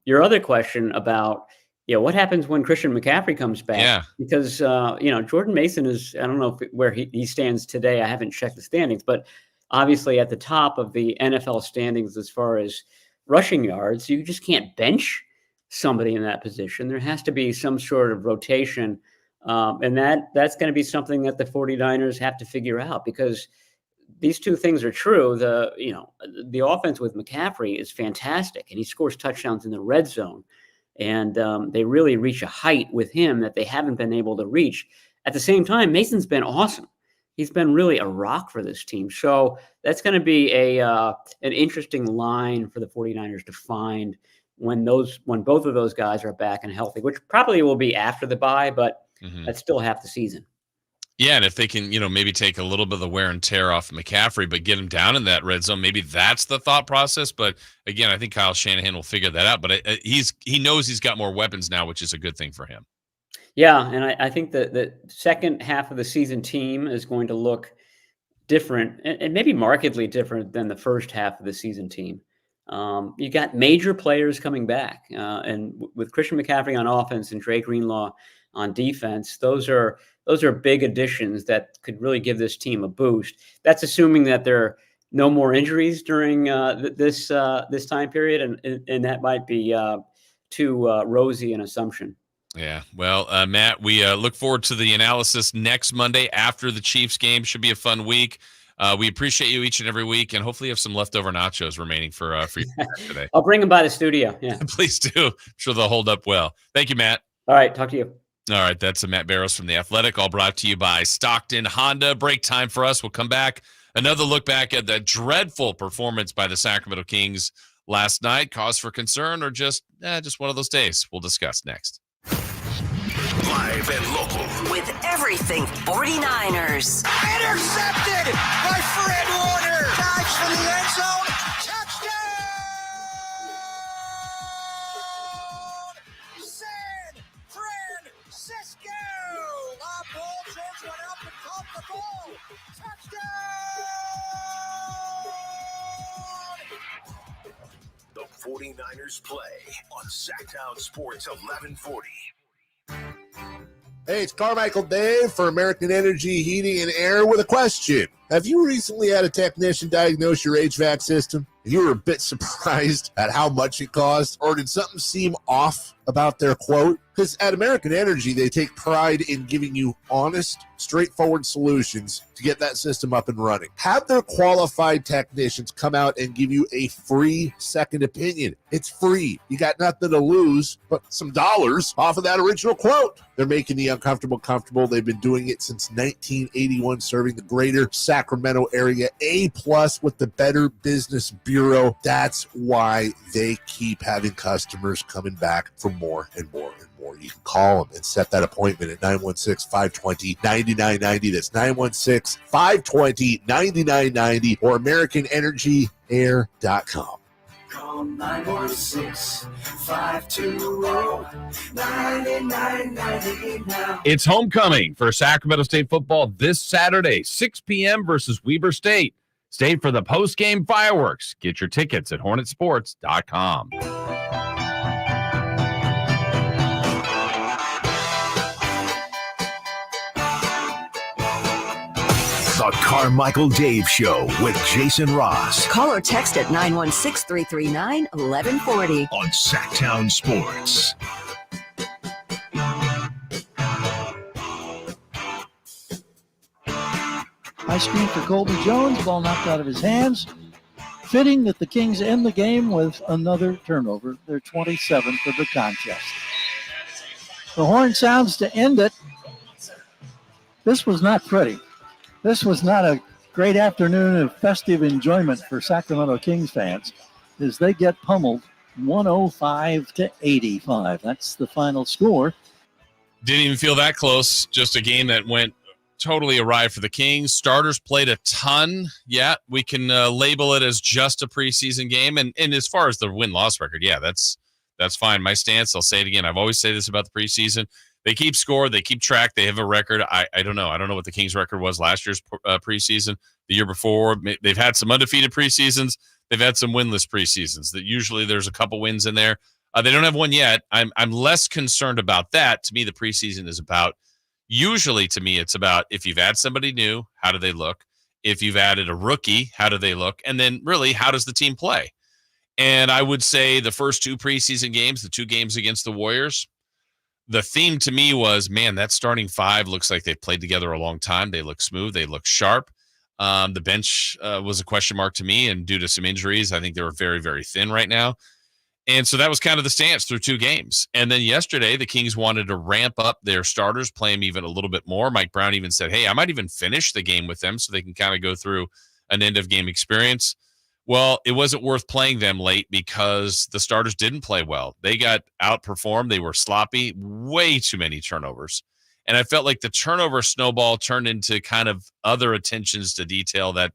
Your other question about, what happens when Christian McCaffrey comes back? Yeah. Because, Jordan Mason is, I don't know where he stands today. I haven't checked the standings, but obviously at the top of the NFL standings as far as rushing yards. You just can't bench somebody in that position. There has to be some sort of rotation. And that's going to be something that the 49ers have to figure out, because these two things are true. The offense with McCaffrey is fantastic, and he scores touchdowns in the red zone. And they really reach a height with him that they haven't been able to reach. At the same time, Mason's been awesome. He's been really a rock for this team. So that's going to be an interesting line for the 49ers to find when both of those guys are back and healthy, which probably will be after the bye, but that's still half the season. Yeah, and if they can, maybe take a little bit of the wear and tear off McCaffrey, but get him down in that red zone, maybe that's the thought process. But again, I think Kyle Shanahan will figure that out. But he knows he's got more weapons now, which is a good thing for him. Yeah, and I think that the second half of the season team is going to look different and maybe markedly different than the first half of the season team. You got major players coming back, and with Christian McCaffrey on offense and Dre Greenlaw on defense, those are big additions that could really give this team a boost. That's assuming that there are no more injuries during this time period, and that might be too rosy an assumption. Yeah. Well, Matt, we look forward to the analysis next Monday after the Chiefs game. Should be a fun week. We appreciate you each and every week, and hopefully you have some leftover nachos remaining for you today. I'll bring them by the studio. Yeah. Please do. I'm sure they'll hold up well. Thank you, Matt. All right. Talk to you. All right. That's Matt Barrows from The Athletic, all brought to you by Stockton Honda. Break time for us. We'll come back. Another look back at the dreadful performance by the Sacramento Kings last night. Cause for concern or just one of those days? We'll discuss next. Live and local. With everything 49ers. Intercepted by Fred Warner. Dives from the end zone. Touchdown! San Francisco! La Ball went up and caught the 49ers play on Sacktown Sports 1140. Hey, it's Carmichael Dave for American Energy Heating and Air with a question. Have you recently had a technician diagnose your HVAC system? You were a bit surprised at how much it cost, or did something seem off about their quote? Because at American Energy, they take pride in giving you honest, straightforward solutions to get that system up and running. Have their qualified technicians come out and give you a free second opinion. It's free. You got nothing to lose but some dollars off of that original quote. They're making the uncomfortable comfortable. They've been doing it since 1981, serving the greater Sacramento area. A+ with the Better Business Bureau. That's why they keep having customers coming back for more and more and more. You can call them and set that appointment at 916-520-9990. That's 916-520-9990 or AmericanEnergyAir.com. Call 916-520-9990 now. It's homecoming for Sacramento State football this Saturday, 6 p.m. versus Weber State. Stay for the post-game fireworks. Get your tickets at hornetsports.com. The Carmichael Dave Show with Jason Ross. Call or text at 916-339-1140. On Sacktown Sports. High screen for Colby Jones. Ball knocked out of his hands. Fitting that the Kings end the game with another turnover. Their 27th of the contest. The horn sounds to end it. This was not pretty. This was not a great afternoon of festive enjoyment for Sacramento Kings fans as they get pummeled 105-85. That's the final score. Didn't even feel that close. Just a game that went totally awry for the Kings. Starters played a ton. Yeah, we can label it as just a preseason game. And as far as the win-loss record, yeah, that's fine. My stance, I'll say it again. I've always said this about the preseason. They keep score. They keep track. They have a record. I don't know. I don't know what the Kings' record was last year's preseason. The year before, they've had some undefeated preseasons. They've had some winless preseasons. That usually there's a couple wins in there. They don't have one yet. I'm less concerned about that. To me, the preseason is about. Usually, to me, it's about if you've added somebody new, how do they look? If you've added a rookie, how do they look? And then, really, how does the team play? And I would say the first two preseason games, the two games against the Warriors. The theme to me was, man, that starting five looks like they've played together a long time. They look smooth. They look sharp. The bench was a question mark to me, and due to some injuries, I think they were very, very thin right now. And so that was kind of the stance through two games. And then yesterday, the Kings wanted to ramp up their starters, play them even a little bit more. Mike Brown even said, hey, I might even finish the game with them so they can kind of go through an end-of-game experience. Well, it wasn't worth playing them late because the starters didn't play well. They got outperformed. They were sloppy, way too many turnovers. And I felt like the turnover snowball turned into kind of other attentions to detail that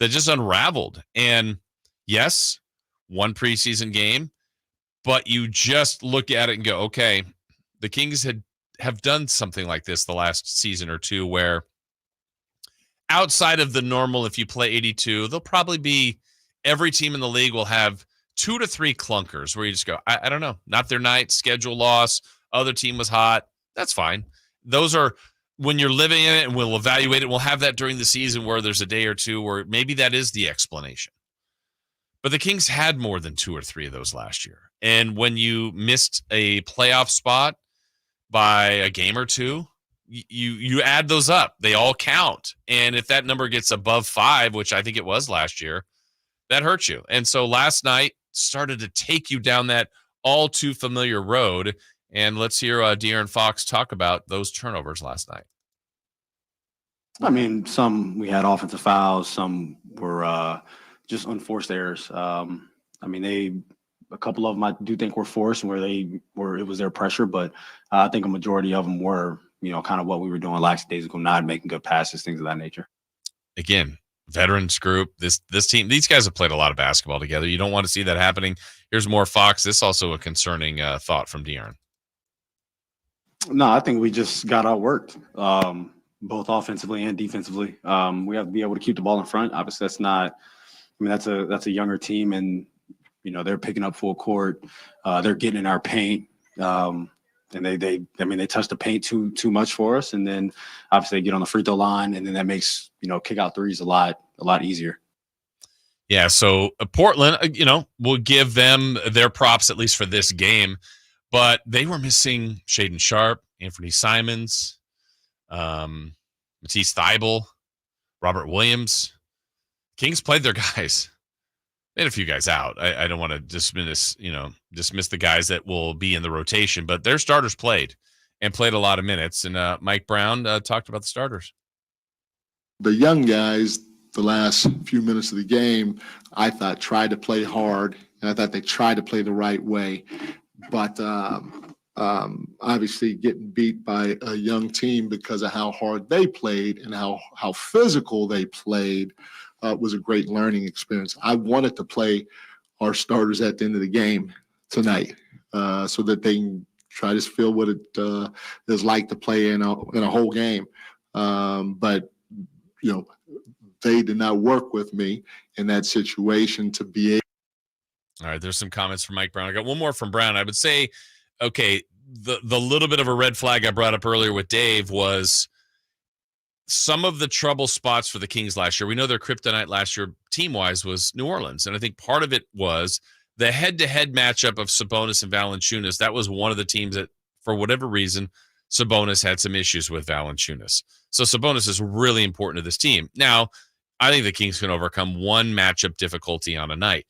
just unraveled. And yes, one preseason game, but you just look at it and go, okay, the Kings have done something like this the last season or two where outside of the normal, if you play 82, there'll probably be every team in the league will have 2 to 3 clunkers where you just go, I don't know, not their night, schedule loss, other team was hot. That's fine. Those are when you're living in it, and we'll evaluate it. We'll have that during the season where there's a day or two where maybe that is the explanation. But the Kings had more than 2 or 3 of those last year. And when you missed a playoff spot by a game or two, you add those up. They all count. And if that number gets above 5, which I think it was last year, that hurts you. And so last night started to take you down that all too familiar road. And let's hear De'Aaron Fox talk about those turnovers last night. I mean, some we had offensive fouls, some were just unforced errors. I mean, a couple of them I do think were forced where it was their pressure, but I think a majority of them were, kind of what we were doing last days ago, not making good passes, things of that nature. Again, veterans group, this team, these guys have played a lot of basketball together. You don't want to see that happening. Here's more Fox. This also a concerning thought from De'Aaron. No, I think we just got outworked, both offensively and defensively. We have to be able to keep the ball in front. Obviously, that's a younger team, and they're picking up full court. They're getting in our paint. And they touch the paint too much for us. And then obviously they get on the free throw line, and then that makes, kick out threes a lot easier. Yeah. So Portland, we'll give them their props, at least for this game, but they were missing Shaedon Sharpe, Anthony Simons, Matisse Thybulle, Robert Williams. Kings played their guys. They had a few guys out. I don't want to dismiss the guys that will be in the rotation, but their starters played a lot of minutes. And Mike Brown talked about the starters. The young guys, the last few minutes of the game, I thought tried to play hard, and I thought they tried to play the right way. But obviously getting beat by a young team because of how hard they played and how physical they played was a great learning experience. I wanted to play our starters at the end of the game tonight so that they can try to feel what it is like to play in a whole game. But they did not work with me in that situation to be able. All right, there's some comments from Mike Brown. I got one more from Brown. I would say, okay, the little bit of a red flag I brought up earlier with Dave was some of the trouble spots for the Kings last year. We know their kryptonite last year, team-wise, was New Orleans. And I think part of it was the head-to-head matchup of Sabonis and Valanciunas. That was one of the teams that, for whatever reason, Sabonis had some issues with Valanciunas. So Sabonis is really important to this team. Now, I think the Kings can overcome one matchup difficulty on a night.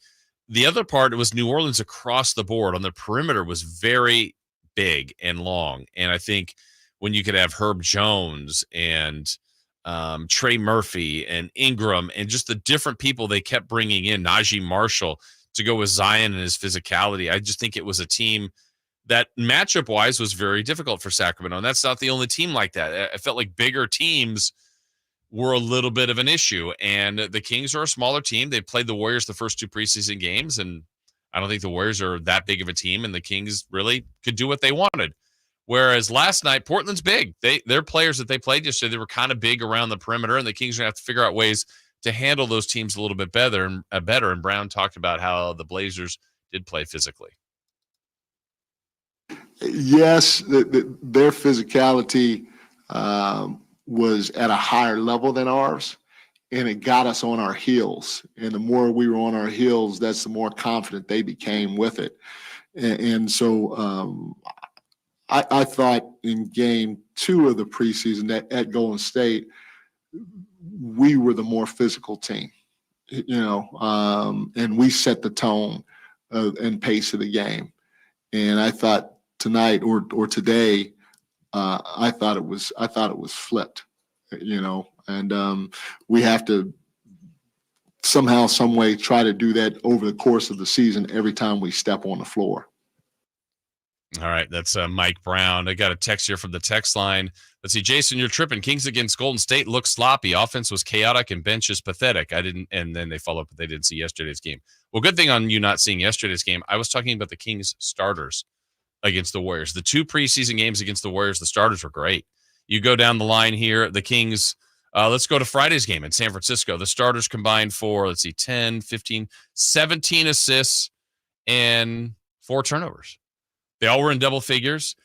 The other part was New Orleans across the board on the perimeter was very big and long. And I think when you could have Herb Jones and Trey Murphy and Ingram and just the different people they kept bringing in, Najee Marshall, to go with Zion and his physicality, I just think it was a team that matchup-wise was very difficult for Sacramento. And that's not the only team like that. I felt like bigger teams were a little bit of an issue. And the Kings are a smaller team. They played the Warriors the first two preseason games, and I don't think the Warriors are that big of a team, and the Kings really could do what they wanted. Whereas last night, Portland's big. Their players that they played yesterday, they were kind of big around the perimeter, and the Kings are going to have to figure out ways to handle those teams a little bit better. And Brown talked about how the Blazers did play physically. Yes, their physicality was at a higher level than ours, and it got us on our heels. And the more we were on our heels, that's the more confident they became with it. And so I thought in game 2 of the preseason at Golden State, we were the more physical team, and we set the tone and pace of the game. And I thought tonight or today, I thought it was flipped, and we have to somehow, some way try to do that over the course of the season every time we step on the floor. All right, that's Mike Brown. I got a text here from the text line. Let's see, Jason, you're tripping. Kings against Golden State looked sloppy. Offense was chaotic and bench is pathetic. And then they follow up, but they didn't see yesterday's game. Well, good thing on you not seeing yesterday's game. I was talking about the Kings starters against the Warriors. The 2 preseason games against the Warriors, the starters were great. You go down the line here, the Kings, let's go to Friday's game in San Francisco. The starters combined for, 10, 15, 17 assists and 4 turnovers. They all were in double figures,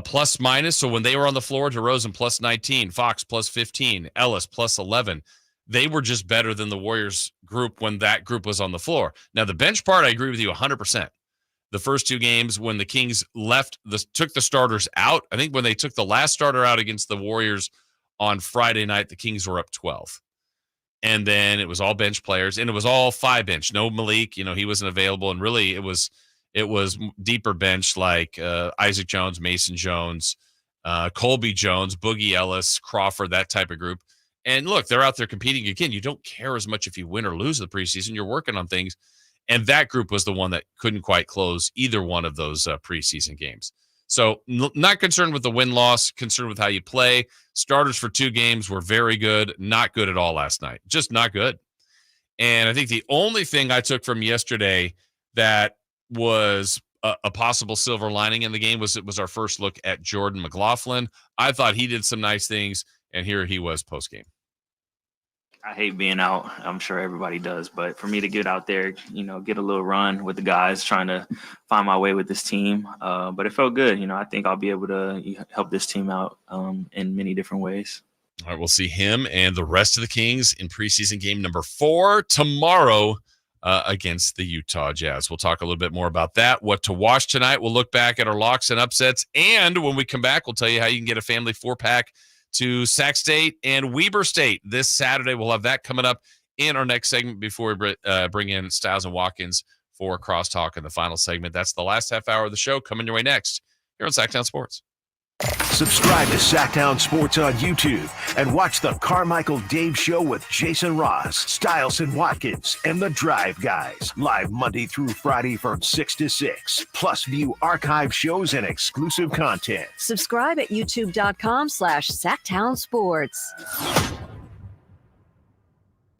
plus minus. So when they were on the floor, DeRozan plus 19, Fox plus 15, Ellis plus 11. They were just better than the Warriors group when that group was on the floor. Now, the bench part, I agree with you 100%. The first 2 games when the Kings took the starters out, I think when they took the last starter out against the Warriors on Friday night, the Kings were up 12. And then it was all bench players, and it was all 5 bench. No Malik, he wasn't available. And really it was deeper bench like Isaac Jones, Mason Jones, Colby Jones, Boogie Ellis, Crawford, that type of group. And look, they're out there competing again. You don't care as much if you win or lose the preseason. You're working on things. And that group was the one that couldn't quite close either one of those preseason games. So not concerned with the win-loss, concerned with how you play. Starters for 2 games were very good, not good at all last night. Just not good. And I think the only thing I took from yesterday that was a possible silver lining in the game was it was our first look at Jordan McLaughlin. I thought he did some nice things, and here he was post-game. I hate being out. I'm sure everybody does, but for me to get out there, get a little run with the guys, trying to find my way with this team. But it felt good. I think I'll be able to help this team out in many different ways. All right, we'll see him and the rest of the Kings in preseason game number 4 tomorrow against the Utah Jazz. We'll talk a little bit more about that, what to watch tonight. We'll look back at our locks and upsets, and when we come back, we'll tell you how you can get a family 4-pack to Sac State and Weber State this Saturday. We'll have that coming up in our next segment before we bring in Stiles and Watkins for Crosstalk in the final segment. That's the last half hour of the show coming your way next here on Sacktown Sports. Subscribe to Sacktown Sports on YouTube and watch the Carmichael Dave Show with Jason Ross, Stiles and Watkins, and the Drive Guys. Live Monday through Friday from 6 to 6. Plus view archive shows and exclusive content. Subscribe at youtube.com/Sacktown Sports.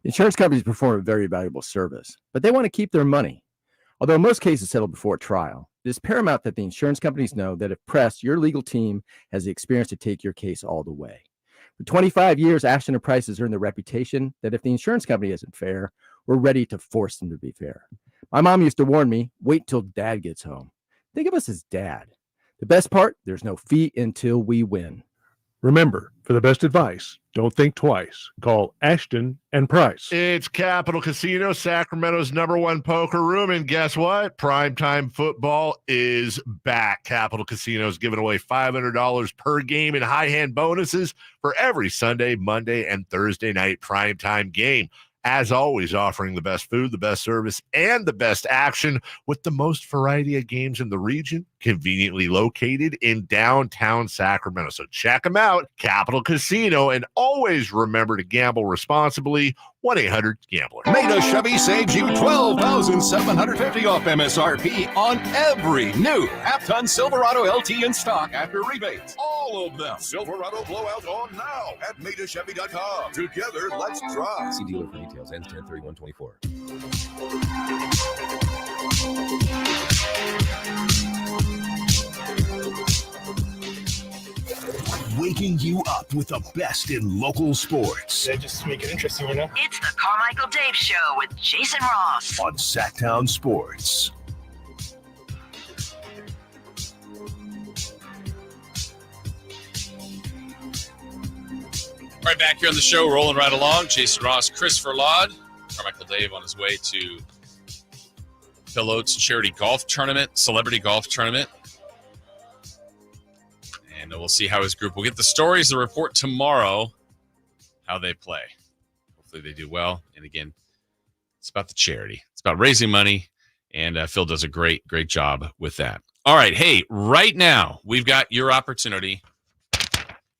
Insurance companies perform a very valuable service, but they want to keep their money. Although most cases settle before trial, it is paramount that the insurance companies know that if pressed, your legal team has the experience to take your case all the way. For 25 years, Ashton and Price has earned the reputation that if the insurance company isn't fair, we're ready to force them to be fair. My mom used to warn me, wait till dad gets home. Think of us as dad. The best part, there's no fee until we win. Remember, for the best advice, don't think twice. Call Ashton and Price. It's Capital Casino, Sacramento's #1 poker room. And guess what? Primetime football is back. Capital Casino is giving away $500 per game in high hand bonuses for every Sunday, Monday, and Thursday night primetime game. As always, offering the best food, the best service, and the best action with the most variety of games in the region, conveniently located in downtown Sacramento. So check them out, Capital Casino, and always remember to gamble responsibly. 1-800-GAMBLER. Maida Chevy saves you $12,750 off MSRP on every new half-ton Silverado LT in stock after rebates. All of them. Silverado blowout on now at MaidaChevy.com. Together, let's drive. See dealer for details. Ends 10/31/24. Waking you up with the best in local sports. They just make it interesting, you know? It's the Carmichael Dave Show with Jason Ross on Sacktown Sports. Right back here on the show, rolling right along. Jason Ross, Christopher Laud, Carmichael Dave on his way to Phil Oates Charity Golf Tournament, Celebrity Golf Tournament. And we'll see how his group will get the stories, the report tomorrow, how they play. Hopefully they do well. And again, it's about the charity. It's about raising money. And Phil does a great job with that. All right. Hey, right now, we've got your opportunity.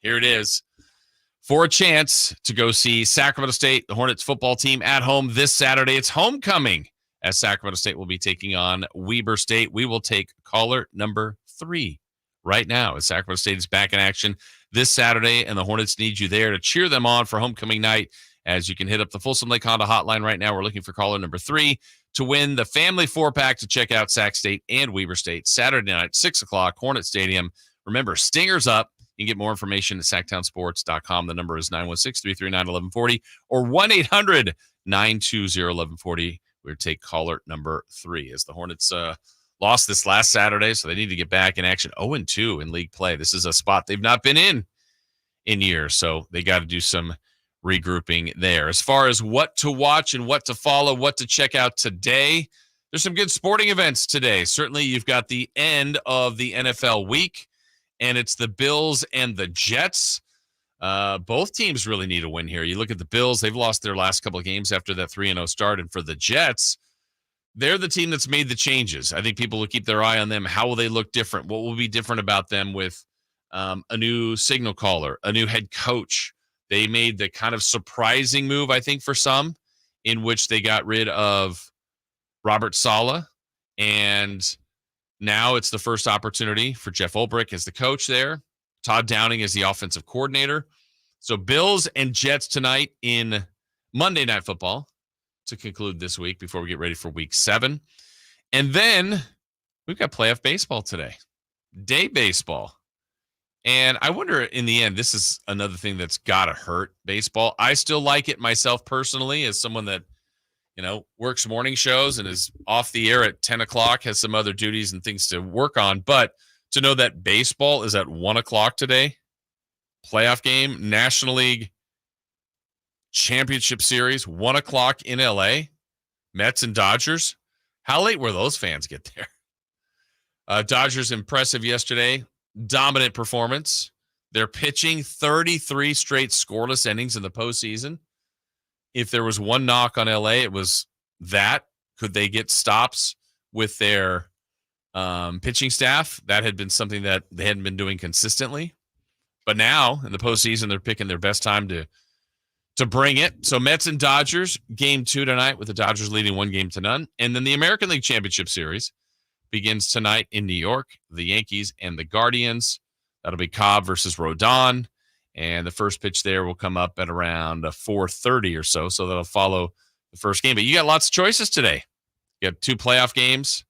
Here it is. For a chance to go see Sacramento State, the Hornets football team at home this Saturday. It's homecoming as Sacramento State will be taking on Weber State. We will take caller number 3 right now as Sacramento State is back in action this Saturday, and the Hornets need you there to cheer them on for homecoming night. As you can hit up the Folsom Lake Honda hotline right now. We're looking for caller number 3 to win the family 4-pack to check out Sac State and Weber State Saturday night, 6 o'clock, Hornet Stadium. Remember, Stingers up. You can get more information at sacktownsports.com. The number is 916-339-1140 or 1-800-920-1140. We'll take caller number 3 as the Hornets lost this last Saturday, so they need to get back in action. 0-2 in league play. This is a spot they've not been in years, so they got to do some regrouping there. As far as what to watch and what to follow, what to check out today, there's some good sporting events today. Certainly, you've got the end of the NFL week, and it's the Bills and the Jets. Both teams really need a win here. You look at the Bills, they've lost their last couple of games after that 3-0 start, and for the Jets, they're the team that's made the changes. I think people will keep their eye on them. How will they look different? What will be different about them with a new signal caller, a new head coach? They made the kind of surprising move, I think, for some, in which they got rid of Robert Saleh, and now it's the first opportunity for Jeff Ulbrich as the coach there, Todd Downing as the offensive coordinator. So Bills and Jets tonight in Monday Night Football to conclude this week before we get ready for week 7. And then we've got playoff baseball today, day baseball. And I wonder, in the end, this is another thing that's got to hurt baseball. I still like it myself personally, as someone that, works morning shows and is off the air at 10 o'clock, has some other duties and things to work on. But to know that baseball is at 1 o'clock today, playoff game, National League Championship Series, 1 o'clock in LA, Mets and Dodgers. How late were those fans get there? Dodgers impressive yesterday. Dominant performance. They're pitching 33 straight scoreless innings in the postseason. If there was one knock on LA, it was that. Could they get stops with their pitching staff? That had been something that they hadn't been doing consistently. But now, in the postseason, they're picking their best time to bring it. So Mets and Dodgers, game 2 tonight, with the Dodgers leading 1-0. And then the American League Championship Series begins tonight in New York. The Yankees and the Guardians. That'll be Cobb versus Rodon. And the first pitch there will come up at around 4:30 or so. So that'll follow the first game. But you got lots of choices today. You got 2 playoff games.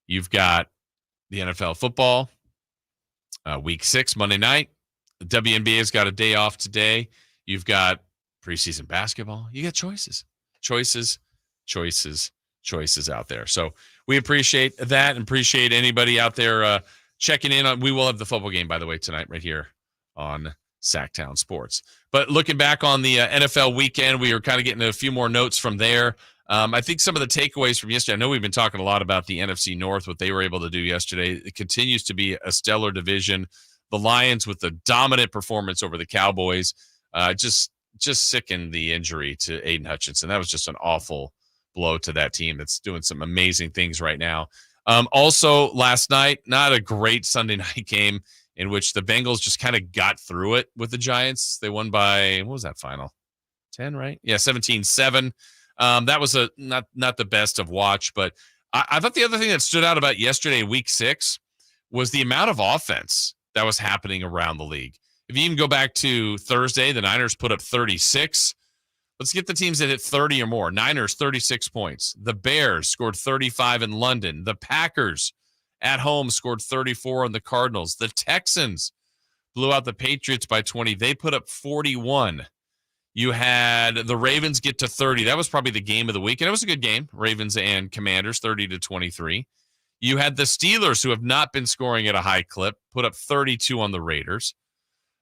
You've got the NFL football, week 6, Monday night. The WNBA's got a day off today. You've got preseason basketball. You got choices out there. So we appreciate that and appreciate anybody out there checking in on. We will have the football game, by the way, tonight right here on Sacktown Sports. But looking back on the NFL weekend, we were kind of getting a few more notes from there. I think some of the takeaways from yesterday, I know we've been talking a lot about the NFC North, what they were able to do yesterday. It continues to be a stellar division. The Lions with the dominant performance over the Cowboys, just sickened the injury to Aiden Hutchinson. That was just an awful blow to that team that's doing some amazing things right now. Also, last night, not a great Sunday night game in which the Bengals just kind of got through it with the Giants. They won by, what was that final? 10, right? Yeah, 17-7. That was not the best of watch, but I thought the other thing that stood out about yesterday, week 6, was the amount of offense that was happening around the league. If you even go back to Thursday, the Niners put up 36. Let's get the teams that hit 30 or more. Niners, 36 points. The Bears scored 35 in London. The Packers at home scored 34 on the Cardinals. The Texans blew out the Patriots by 20. They put up 41. You had the Ravens get to 30. That was probably the game of the week, and it was a good game. Ravens and Commanders, 30-23. You had the Steelers, who have not been scoring at a high clip, put up 32 on the Raiders.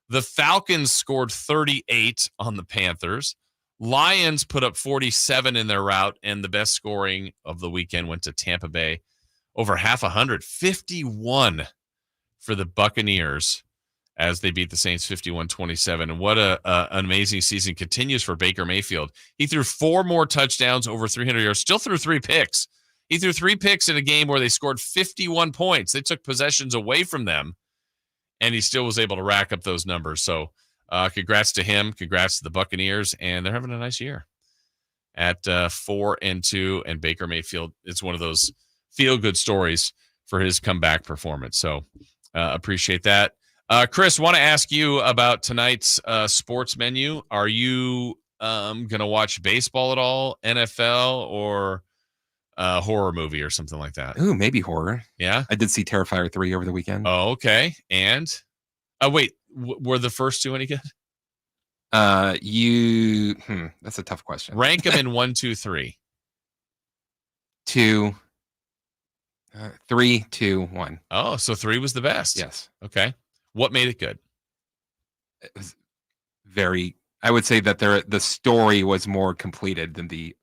The Falcons scored 38 on the Panthers. Lions put up 47 in their rout, and the best scoring of the weekend went to Tampa Bay. Over 51 for the Buccaneers as they beat the Saints 51-27. And what an amazing season continues for Baker Mayfield. He threw 4 more touchdowns, over 300 yards, still threw 3 picks. He threw 3 picks in a game where they scored 51 points. They took possessions away from them, and he still was able to rack up those numbers. So congrats to him. Congrats to the Buccaneers, and they're having a nice year at 4-2. And Baker Mayfield, it's one of those feel-good stories for his comeback performance. So appreciate that. Chris, want to ask you about tonight's sports menu. Are you going to watch baseball at all, NFL, or a horror movie or something like that? Ooh, maybe horror. Yeah? I did see Terrifier 3 over the weekend. Oh, okay. And? Wait, were the first 2 any good? That's a tough question. Rank them in 1, 2, 3. 2, 3, 2, 1. Oh, so 3 was the best. Yes. Okay. What made it good? It was I would say that the story was more completed than the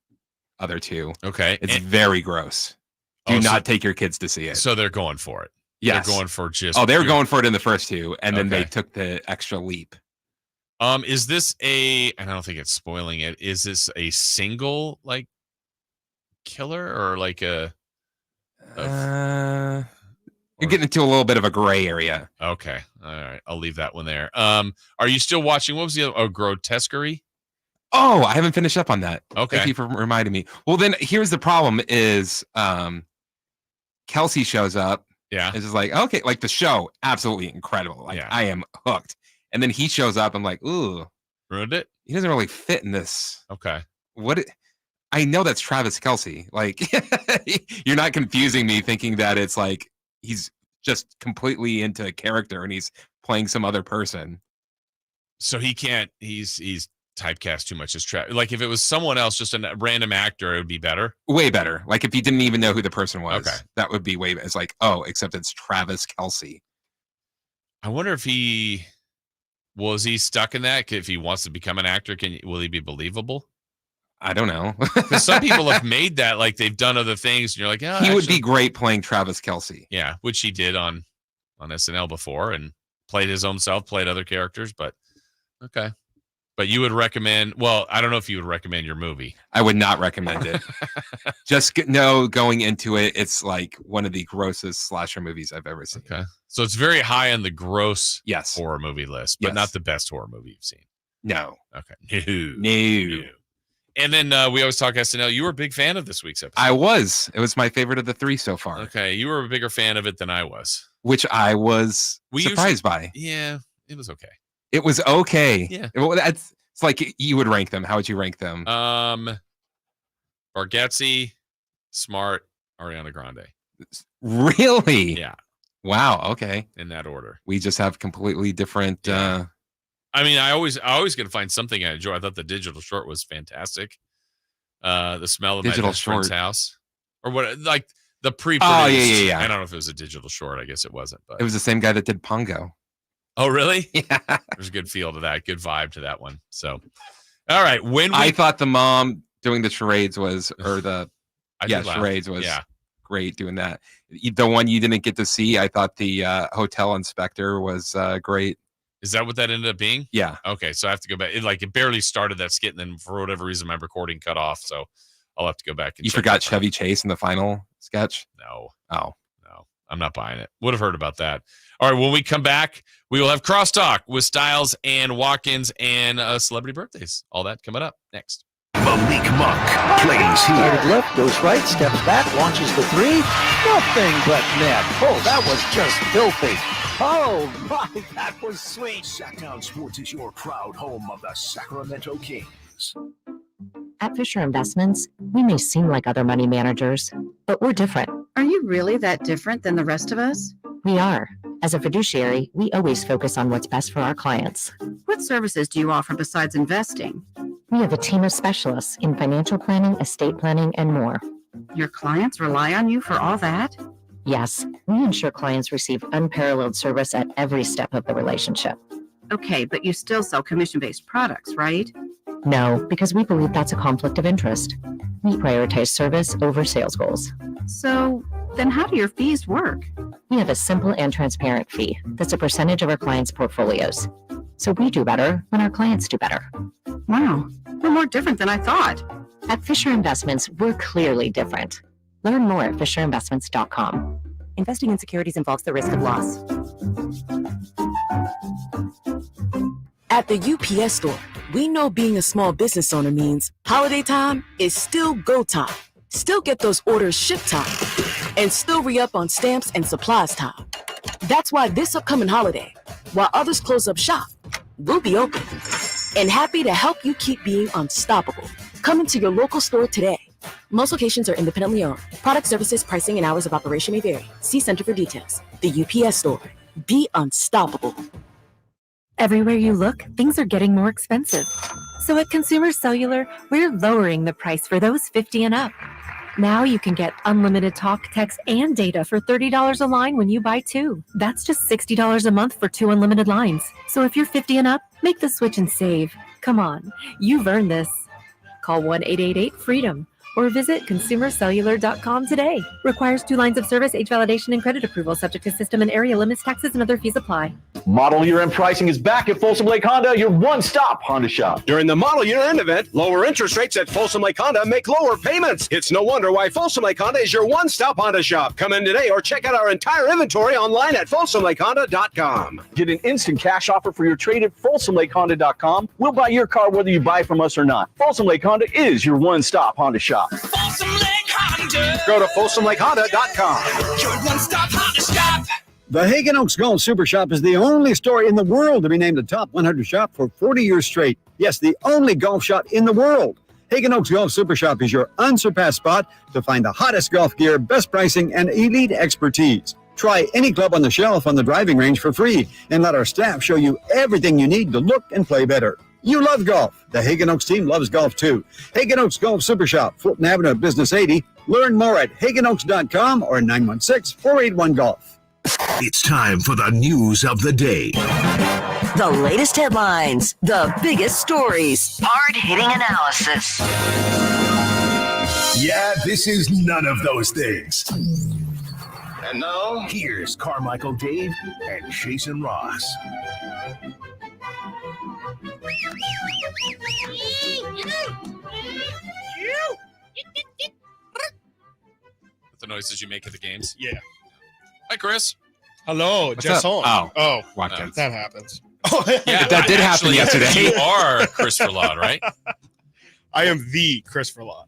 other 2. Okay. It's very gross. Do not take your kids to see it. So they're going for it. Yes. They're going for just. Oh, they were going for it in the first 2, and then they took the extra leap. Is this and I don't think it's spoiling it. Is this a single killer or like a you're getting into a little bit of a gray area. Okay. All right. I'll leave that one there. Are you still watching? What was the other? Grotesquerie? Oh, I haven't finished up on that. Okay. Thank you for reminding me. Well, then here's the problem is Kelsey shows up. Yeah. It's just like, okay, like the show, absolutely incredible. Like I am hooked. And then he shows up. I'm like, ooh. Ruined it? He doesn't really fit in this. Okay. I know that's Travis Kelsey. Like, you're not confusing me thinking that it's like he's just completely into character and he's playing some other person. So he can't. He's typecast too much as like if it was someone else, just a random actor, it would be better. Way better. Like if he didn't even know who the person was, okay, that would be way better. It's like, oh, except it's Travis Kelce. I wonder if he stuck in that. If he wants to become an actor, will he be believable? I don't know. Because some people have made that, like they've done other things, and you're like, he would be great playing Travis Kelce. Yeah, which he did on SNL before, and played his own self, played other characters. But okay. But you would recommend, well, I don't know if you would recommend your movie. I would not recommend it. Just going into it, it's like one of the grossest slasher movies I've ever seen. Okay. So it's very high on the gross horror movie list, but not the best horror movie you've seen. No. Okay. No. And then we always talk SNL. You were a big fan of this week's episode. I was. It was my favorite of the 3 so far. Okay. You were a bigger fan of it than I was. Which I was surprised by. Yeah. It was okay. It was okay. Yeah. It's like you would rank them. How would you rank them? Bargatze, Smart, Ariana Grande. Really? Yeah. Wow. Okay. In that order. We just have completely different. Yeah. I mean, I always get to find something I enjoy. I thought the digital short was fantastic. The smell of digital my best friend's house, or what? Like the pre-produced. Oh yeah. I don't know if it was a digital short. I guess it wasn't. But it was the same guy that did Pongo. Oh, really? Yeah. There's a good feel to that. Good vibe to that one. So, all right. I thought the mom doing the charades was, or the charades was great doing that. The one you didn't get to see, I thought the hotel inspector was great. Is that what that ended up being? Yeah. Okay. So I have to go back. It barely started that skit, and then for whatever reason, my recording cut off. So I'll have to go back. And you forgot Chevy Chase in the final sketch? No. Oh. No. I'm not buying it. Would have heard about that. All right. When we come back, we will have crosstalk with Styles and Watkins and celebrity birthdays. All that coming up next. Malik Monk plays here. Started left, goes right, steps back, launches the 3. Nothing but net. Oh, that was just filthy. Oh, my, that was sweet. Sacktown Sports is your proud home of the Sacramento Kings. At Fisher Investments, we may seem like other money managers, but we're different. Are you really that different than the rest of us? We are. As a fiduciary, we always focus on what's best for our clients. What services do you offer besides investing? We have a team of specialists in financial planning, estate planning, and more. Your clients rely on you for all that? Yes, we ensure clients receive unparalleled service at every step of the relationship. Okay, but you still sell commission-based products, right? No, because we believe that's a conflict of interest. We prioritize service over sales goals. So then how do your fees work? We have a simple and transparent fee that's a percentage of our clients' portfolios. So we do better when our clients do better. Wow, we're more different than I thought. At Fisher Investments, we're clearly different. Learn more at FisherInvestments.com. Investing in securities involves the risk of loss. At the UPS Store, we know being a small business owner means holiday time is still go time. Still get those orders shipped time. And still re-up on stamps and supplies time. That's why this upcoming holiday, while others close up shop, we'll be open. And happy to help you keep being unstoppable. Come into your local store today. Most locations are independently owned. Product services, pricing, and hours of operation may vary. See Center for details. The UPS Store. Be unstoppable. Everywhere you look, things are getting more expensive. So at Consumer Cellular, we're lowering the price for those 50 and up. Now you can get unlimited talk, text, and data for $30 a line when you buy 2. That's just $60 a month for 2 unlimited lines. So if you're 50 and up, make the switch and save. Come on, you've earned this. Call 1-888-FREEDOM or visit consumercellular.com today. Requires 2 lines of service, age validation, and credit approval, subject to system and area limits, taxes, and other fees apply. Model year-end pricing is back at Folsom Lake Honda, your one-stop Honda shop. During the model year-end event, lower interest rates at Folsom Lake Honda make lower payments. It's no wonder why Folsom Lake Honda is your one-stop Honda shop. Come in today or check out our entire inventory online at folsomlakehonda.com. Get an instant cash offer for your trade at folsomlakehonda.com. We'll buy your car whether you buy from us or not. Folsom Lake Honda is your one-stop Honda shop. Folsom Lake Honda. Go to folsomlakehonda.com. Your one-stop Honda shop. The Hagen Oaks Golf Super Shop is the only store in the world to be named the top 100 shop for 40 years straight. Yes, the only golf shop in the world. Hagen Oaks Golf Super Shop is your unsurpassed spot to find the hottest golf gear, best pricing, and elite expertise. Try any club on the shelf on the driving range for free and let our staff show you everything you need to look and play better. You love golf. The Hagen Oaks team loves golf too. Hagen Oaks Golf Super Shop, Fulton Avenue, Business 80. Learn more at hagenoaks.com or 916-481-GOLF. It's time for the news of the day. The latest headlines, the biggest stories, hard-hitting analysis. Yeah, this is none of those things. And now, here's Carmichael Dave and Jason Ross. The noises you make at the games. Yeah. Hi, Chris. Hello, Jason. Oh, Watkins. That happens. Yeah, that did happen yesterday. You are Chris Verlaud, right? I am the Chris Verlaud.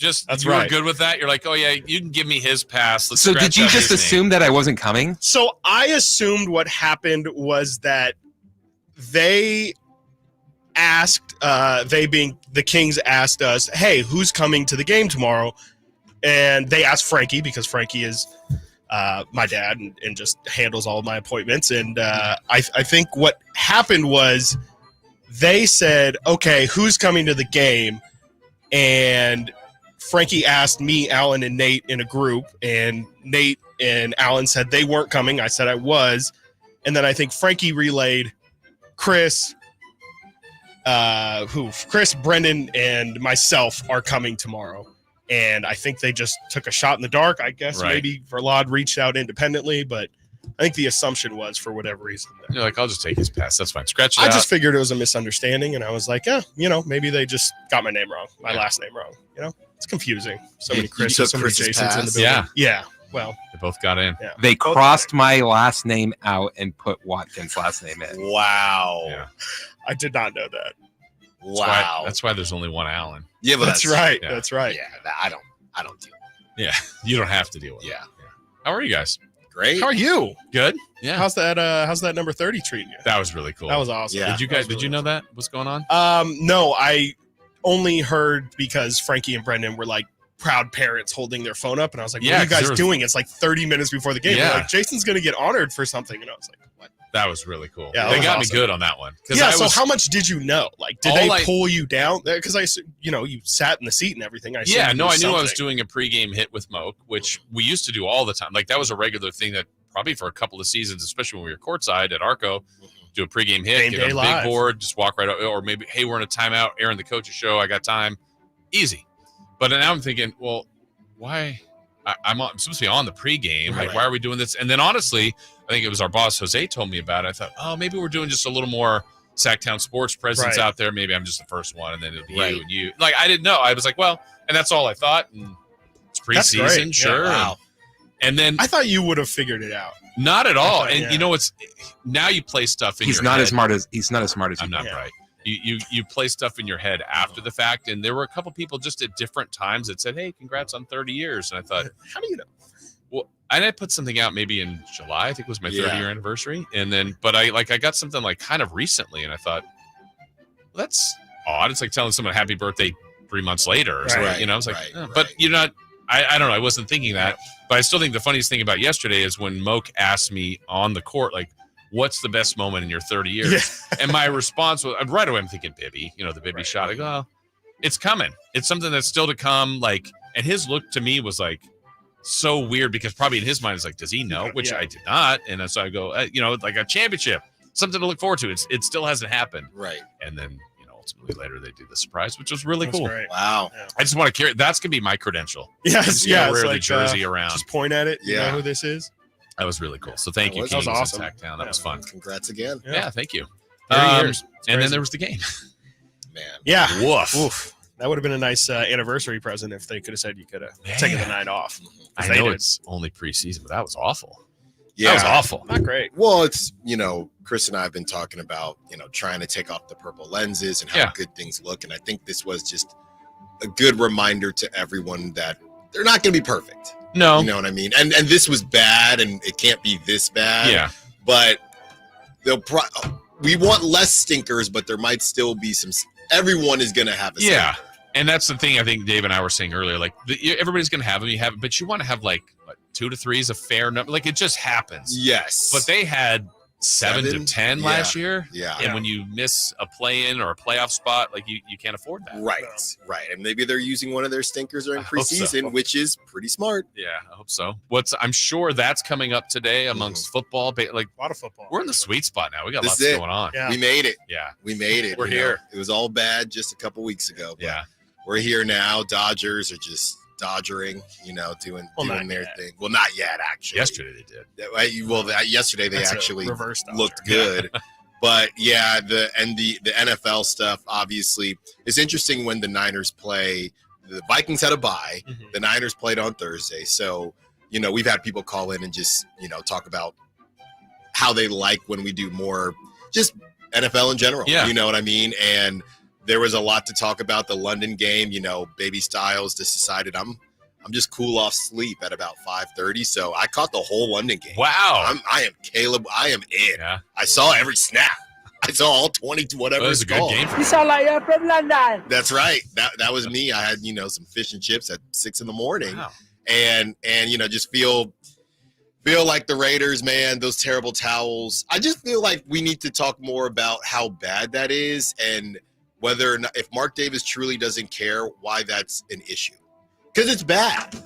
That's you were good with that. You're like, oh yeah, you can give me his pass. So did you just assume that I wasn't coming? So I assumed what happened was that they asked, they being the Kings asked us, hey, who's coming to the game tomorrow? And they asked Frankie because Frankie is my dad and just handles all of my appointments. And I think what happened was they said, okay, who's coming to the game? And Frankie asked me, Alan, and Nate in a group, and Nate and Alan said they weren't coming. I said I was. And then I think Frankie relayed Chris, Brendan, and myself are coming tomorrow. And I think they just took a shot in the dark. I guess maybe Verlaud reached out independently, but I think the assumption was for whatever reason. You're like, I'll just take his pass. That's fine. Scratch it I out. just figured it was a misunderstanding, and I was like, maybe they just got my name wrong, my last name wrong. It's confusing. So many Chris's, so many Jasons in the building. Yeah. Well, they both got in. Yeah. They crossed my last name out and put Watkins' last name in. Wow. Yeah. I did not know that. Wow. That's why there's only one Alan. Yeah, but that's right. Yeah. That's right. Yeah, I don't deal with it. Yeah, you don't have to deal with it. Yeah. How are you guys? Great. How are you? Good. Yeah. How's that number 30 treating you? That was really cool. That was awesome. Yeah. Did you know that? What's going on? No, I only heard because Frankie and Brendan were like proud parents holding their phone up, and I was like, what are you guys doing? It's like 30 minutes before the game. Yeah. They're like, Jason's gonna get honored for something. And I was like, what? That was really cool. Yeah, they got awesome. me good on that one. Yeah, so how much did you know? Like, did they pull you down? Because you sat in the seat and everything. I knew I was doing a pregame hit with Moke, which we used to do all the time. Like, that was a regular thing that probably for a couple of seasons, especially when we were courtside at Arco, do a pregame hit, get on a big board, just walk right out. Or maybe, hey, we're in a timeout, Aaron, the coach's show, I got time. Easy. But now I'm thinking, well, why? I'm supposed to be on the pregame. Like, why are we doing this? And then honestly, I think it was our boss, Jose, told me about it. I thought, oh, maybe we're doing just a little more Sacktown sports presence out there. Maybe I'm just the first one, and then it'll be you and you. Like, I didn't know. I was like, well, and that's all I thought. And it's preseason, sure. Yeah, wow. And then I thought you would have figured it out. Not at all. And you know, it's now you play stuff in your head. He's not as smart as I'm not right. You play stuff in your head after the fact, and there were a couple people just at different times that said, hey, congrats on 30 years. And I thought, how do you know? Well, I put something out maybe in July. I think it was my 30-year anniversary. And then, but I got something like kind of recently, and I thought, well, that's odd. It's like telling someone happy birthday 3 months later or something. I was like, but you're not. I don't know. I wasn't thinking that, but I still think the funniest thing about yesterday is when Moke asked me on the court, like, what's the best moment in your 30 years? Yeah. And my response was, right away, I'm thinking Bibby, the Bibby shot. I go, oh, it's coming. It's something that's still to come. Like, and his look to me was like so weird because probably in his mind is like, does he know? Which I did not. And so I go, like a championship, something to look forward to. It still hasn't happened. Right. And then, ultimately later they do the surprise, which was really cool. Great. Wow. Yeah. I just want to carry, that's going to be my credential. Yes. Yeah. Wear like, the jersey around. Just point at it. You know who this is. That was really cool. So thank you, Kings. That was awesome. Sacktown. That was fun. Congrats again. Yeah, thank you. 30 years. And then there was the game. Man. Yeah. Woof. That would have been a nice anniversary present if they could have said you could have taken the night off. I know it's only preseason, but that was awful. Yeah. That was awful. Not great. Well, it's, Chris and I have been talking about, trying to take off the purple lenses and how good things look. And I think this was just a good reminder to everyone that they're not going to be perfect. No. You know what I mean? And this was bad and it can't be this bad. Yeah. But we want less stinkers, but there might still be some. Everyone is going to have a stinker. And that's the thing I think Dave and I were saying earlier. Like everybody's going to have them. But you want to have like 2 to 3 is a fair number. Like it just happens. Yes. But they had 7 to 10 last year. Yeah. And when you miss a play-in or a playoff spot, like you can't afford that. Right. Right. And maybe they're using one of their stinkers during preseason, which is pretty smart. Yeah, I hope so. I'm sure that's coming up today amongst football. Like a lot of football. We're in the sweet spot now. We got lots going on. Yeah. We made it. Yeah. We made it. We're here. It was all bad just a couple weeks ago. But yeah. We're here now. Dodgers are just dodgering, doing their thing. Well, not yet, actually. Yesterday they did. Well, yesterday they actually looked good. But yeah, the NFL stuff, obviously, it's interesting when the Niners play. The Vikings had a bye. Mm-hmm. The Niners played on Thursday. So, we've had people call in and just, talk about how they like when we do more just NFL in general. Yeah. You know what I mean? And there was a lot to talk about. The London game, Baby Styles just decided I'm just cool off sleep at about 5:30. So I caught the whole London game. Wow. I am Caleb. I am in. Yeah. I saw every snap. I saw all 20 whatever. It was a good game. You sound like you're from London. That's right. That was me. I had, some fish and chips at 6 a.m. Wow. And just feel like the Raiders, man, those terrible towels. I just feel like we need to talk more about how bad that is and whether or not, if Mark Davis truly doesn't care, why that's an issue. Because it's bad.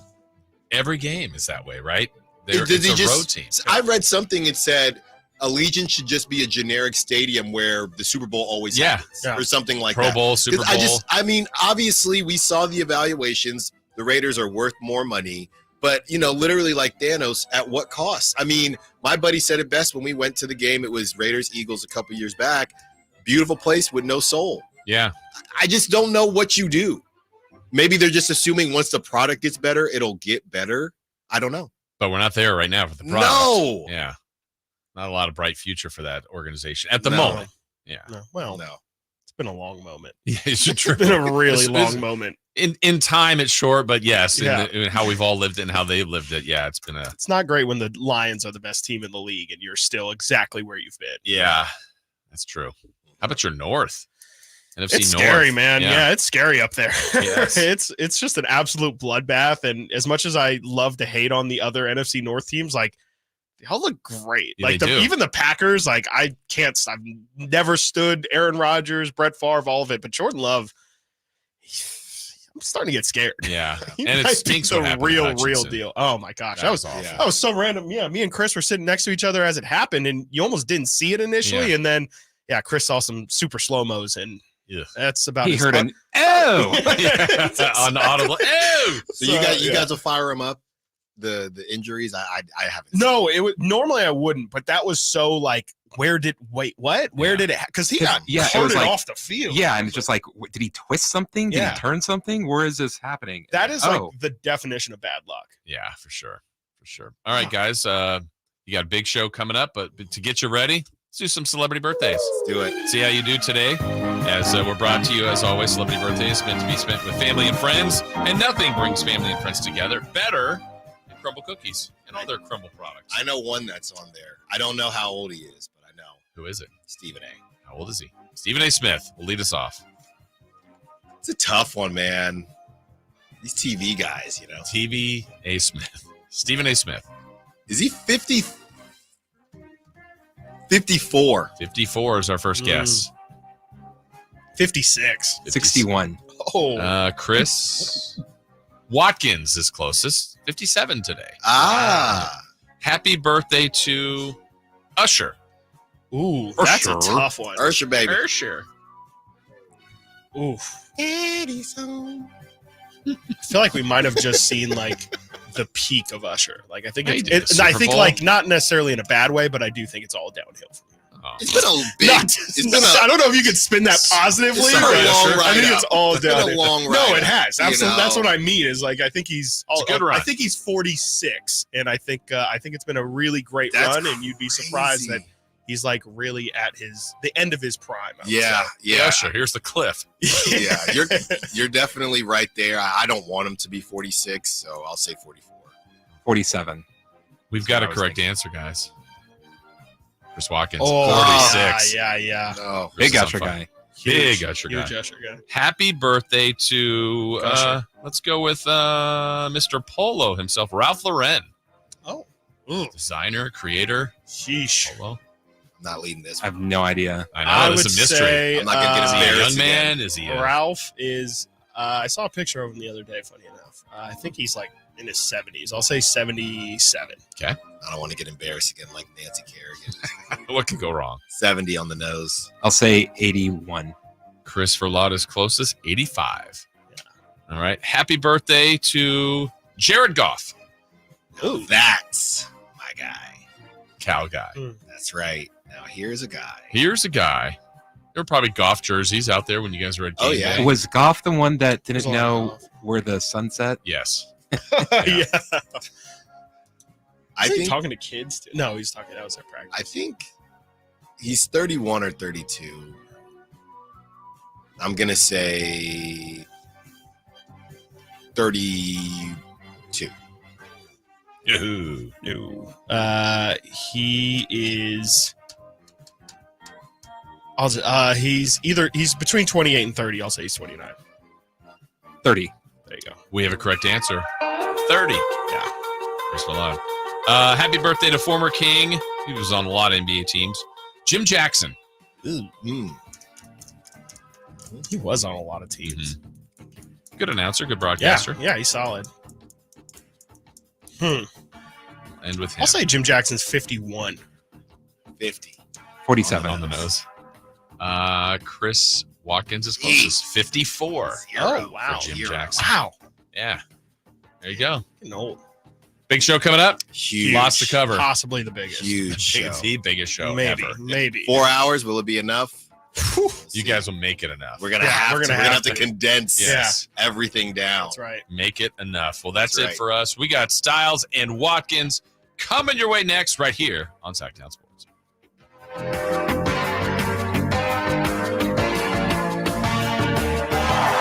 Every game is that way, right? It's a road team. I read something that said Allegiant should just be a generic stadium where the Super Bowl always happens, or something like Pro that. Bowl, Super Bowl. Obviously, we saw the evaluations. The Raiders are worth more money. But, literally like Thanos, at what cost? I mean, my buddy said it best when we went to the game. It was Raiders-Eagles a couple years back. Beautiful place with no soul. Yeah. I just don't know what you do. Maybe they're just assuming once the product gets better, it'll get better. I don't know. But we're not there right now for the product. No. Yeah. Not a lot of bright future for that organization at the moment. Yeah. No. Well, no. It's been a long moment. Yeah, it's true. It's been a really long moment. In time, it's short, but yes, in how we've all lived it and how they've lived it. Yeah, it's been It's not great when the Lions are the best team in the league and you're still exactly where you've been. Yeah, that's true. How about your North? NFC it's North. Scary, man. Yeah, it's scary up there. Yes. It's just an absolute bloodbath. And as much as I love to hate on the other NFC North teams, like they all look great. Yeah, like even the Packers, like I've never stood Aaron Rodgers, Brett Favre, all of it. But Jordan Love, I'm starting to get scared. Yeah, and it stinks. The real deal. Oh my gosh, that was awful. Yeah. That was so random. Yeah, me and Chris were sitting next to each other as it happened, and you almost didn't see it initially, and then Chris saw some super slow-mos and. Yeah, that's about. He heard an "oh" on audible. Oh, so you guys will fire him up. The injuries, I haven't. No, normally I wouldn't, but that was so like. Where did it? Because he got carted off the field. Yeah, and it's just like, did he twist something? Did he turn something? Where is this happening? That is like the definition of bad luck. Yeah, for sure. All right, guys, you got a big show coming up, but to get you ready. Let's do some celebrity birthdays. Let's do it. See how you do today. As we're brought to you, as always, celebrity birthdays meant to be spent with family and friends, and nothing brings family and friends together better than Crumble cookies and all their Crumble products. I know one that's on there. I don't know how old he is, but I know. Who is it? Stephen A. How old is he? Stephen A. Smith will lead us off. It's a tough one, man. These TV guys, TV A. Smith. Stephen A. Smith. Is he 50? 54. 54 is our first guess. 56. 61. Oh. Chris Watkins is closest. 57 today. Happy birthday to Usher. Ooh, that's a tough one. Usher, baby. Usher. Oof. Edison. I feel like we might have just seen like the peak of Usher. Like I think I think like not necessarily in a bad way, but I do think it's all downhill from here. It's been a big. I don't know if you could spin that positively. It's been a long ride. I think it's all downhill. Been a long ride. No, it has. Absolutely. That's what I mean. Is like I think he's. It's a good run. I think he's 46, and I think it's been a really great run, and you'd be surprised that he's like really at the end of his prime. Yeah. Usher, here's the cliff. Yeah, you're definitely right there. I don't want him to be 46, so I'll say 44. 47. We've got a correct answer, guys. Chris Watkins, 46. Yeah. Oh, big Usher guy. Big Usher guy. Huge Usher guy. Happy birthday to, let's go with Mr. Polo himself, Ralph Lauren. Oh. Designer, creator. Sheesh. Polo. I'm not leading this. I have no idea. I know, it's a mystery. I'm not going to get embarrassed. Is he a young man? Again. Is he Ralph is, I saw a picture of him the other day, funny enough. I think he's like in his 70s. I'll say 77. Okay. I don't want to get embarrassed again like Nancy Kerrigan. What could go wrong? 70 on the nose. I'll say 81. Chris Verlata's closest, 85. Yeah. All right. Happy birthday to Jared Goff. Ooh, that's my guy. Cow guy. That's right. Now here's a guy. There were probably Goff jerseys out there when you guys were at game day. Was Goff the one that didn't know where the sun set? Yes. Yeah. I Is he think talking to kids too? No, he's talking. That was at practice. I think he's 31 or 32. I'm gonna say 32. No. He is. He's between 28 and 30. I'll say he's 29. 30. There you go. We have a correct answer. 30. Yeah. Chris Verlata. Happy birthday to former King. He was on a lot of NBA teams. Jim Jackson. He was on a lot of teams. Mm-hmm. Good announcer, good broadcaster. Yeah, he's solid. And with him. I'll say Jim Jackson's 51. 50. 47. On the nose. Chris Watkins is closest. 54. Oh, wow. For Jim Jackson. Wow. Yeah. There you go. Getting old. Big show coming up. Huge. Lots to cover. Possibly the biggest. Huge show. It's the biggest show Maybe. ever. Maybe. 4 hours. Will it be enough? You guys will make it enough. We're gonna have to condense everything down. That's right. Make it enough. Well, that's That's it for us. We got Styles and Watkins coming your way next right here on Sacktown Sports.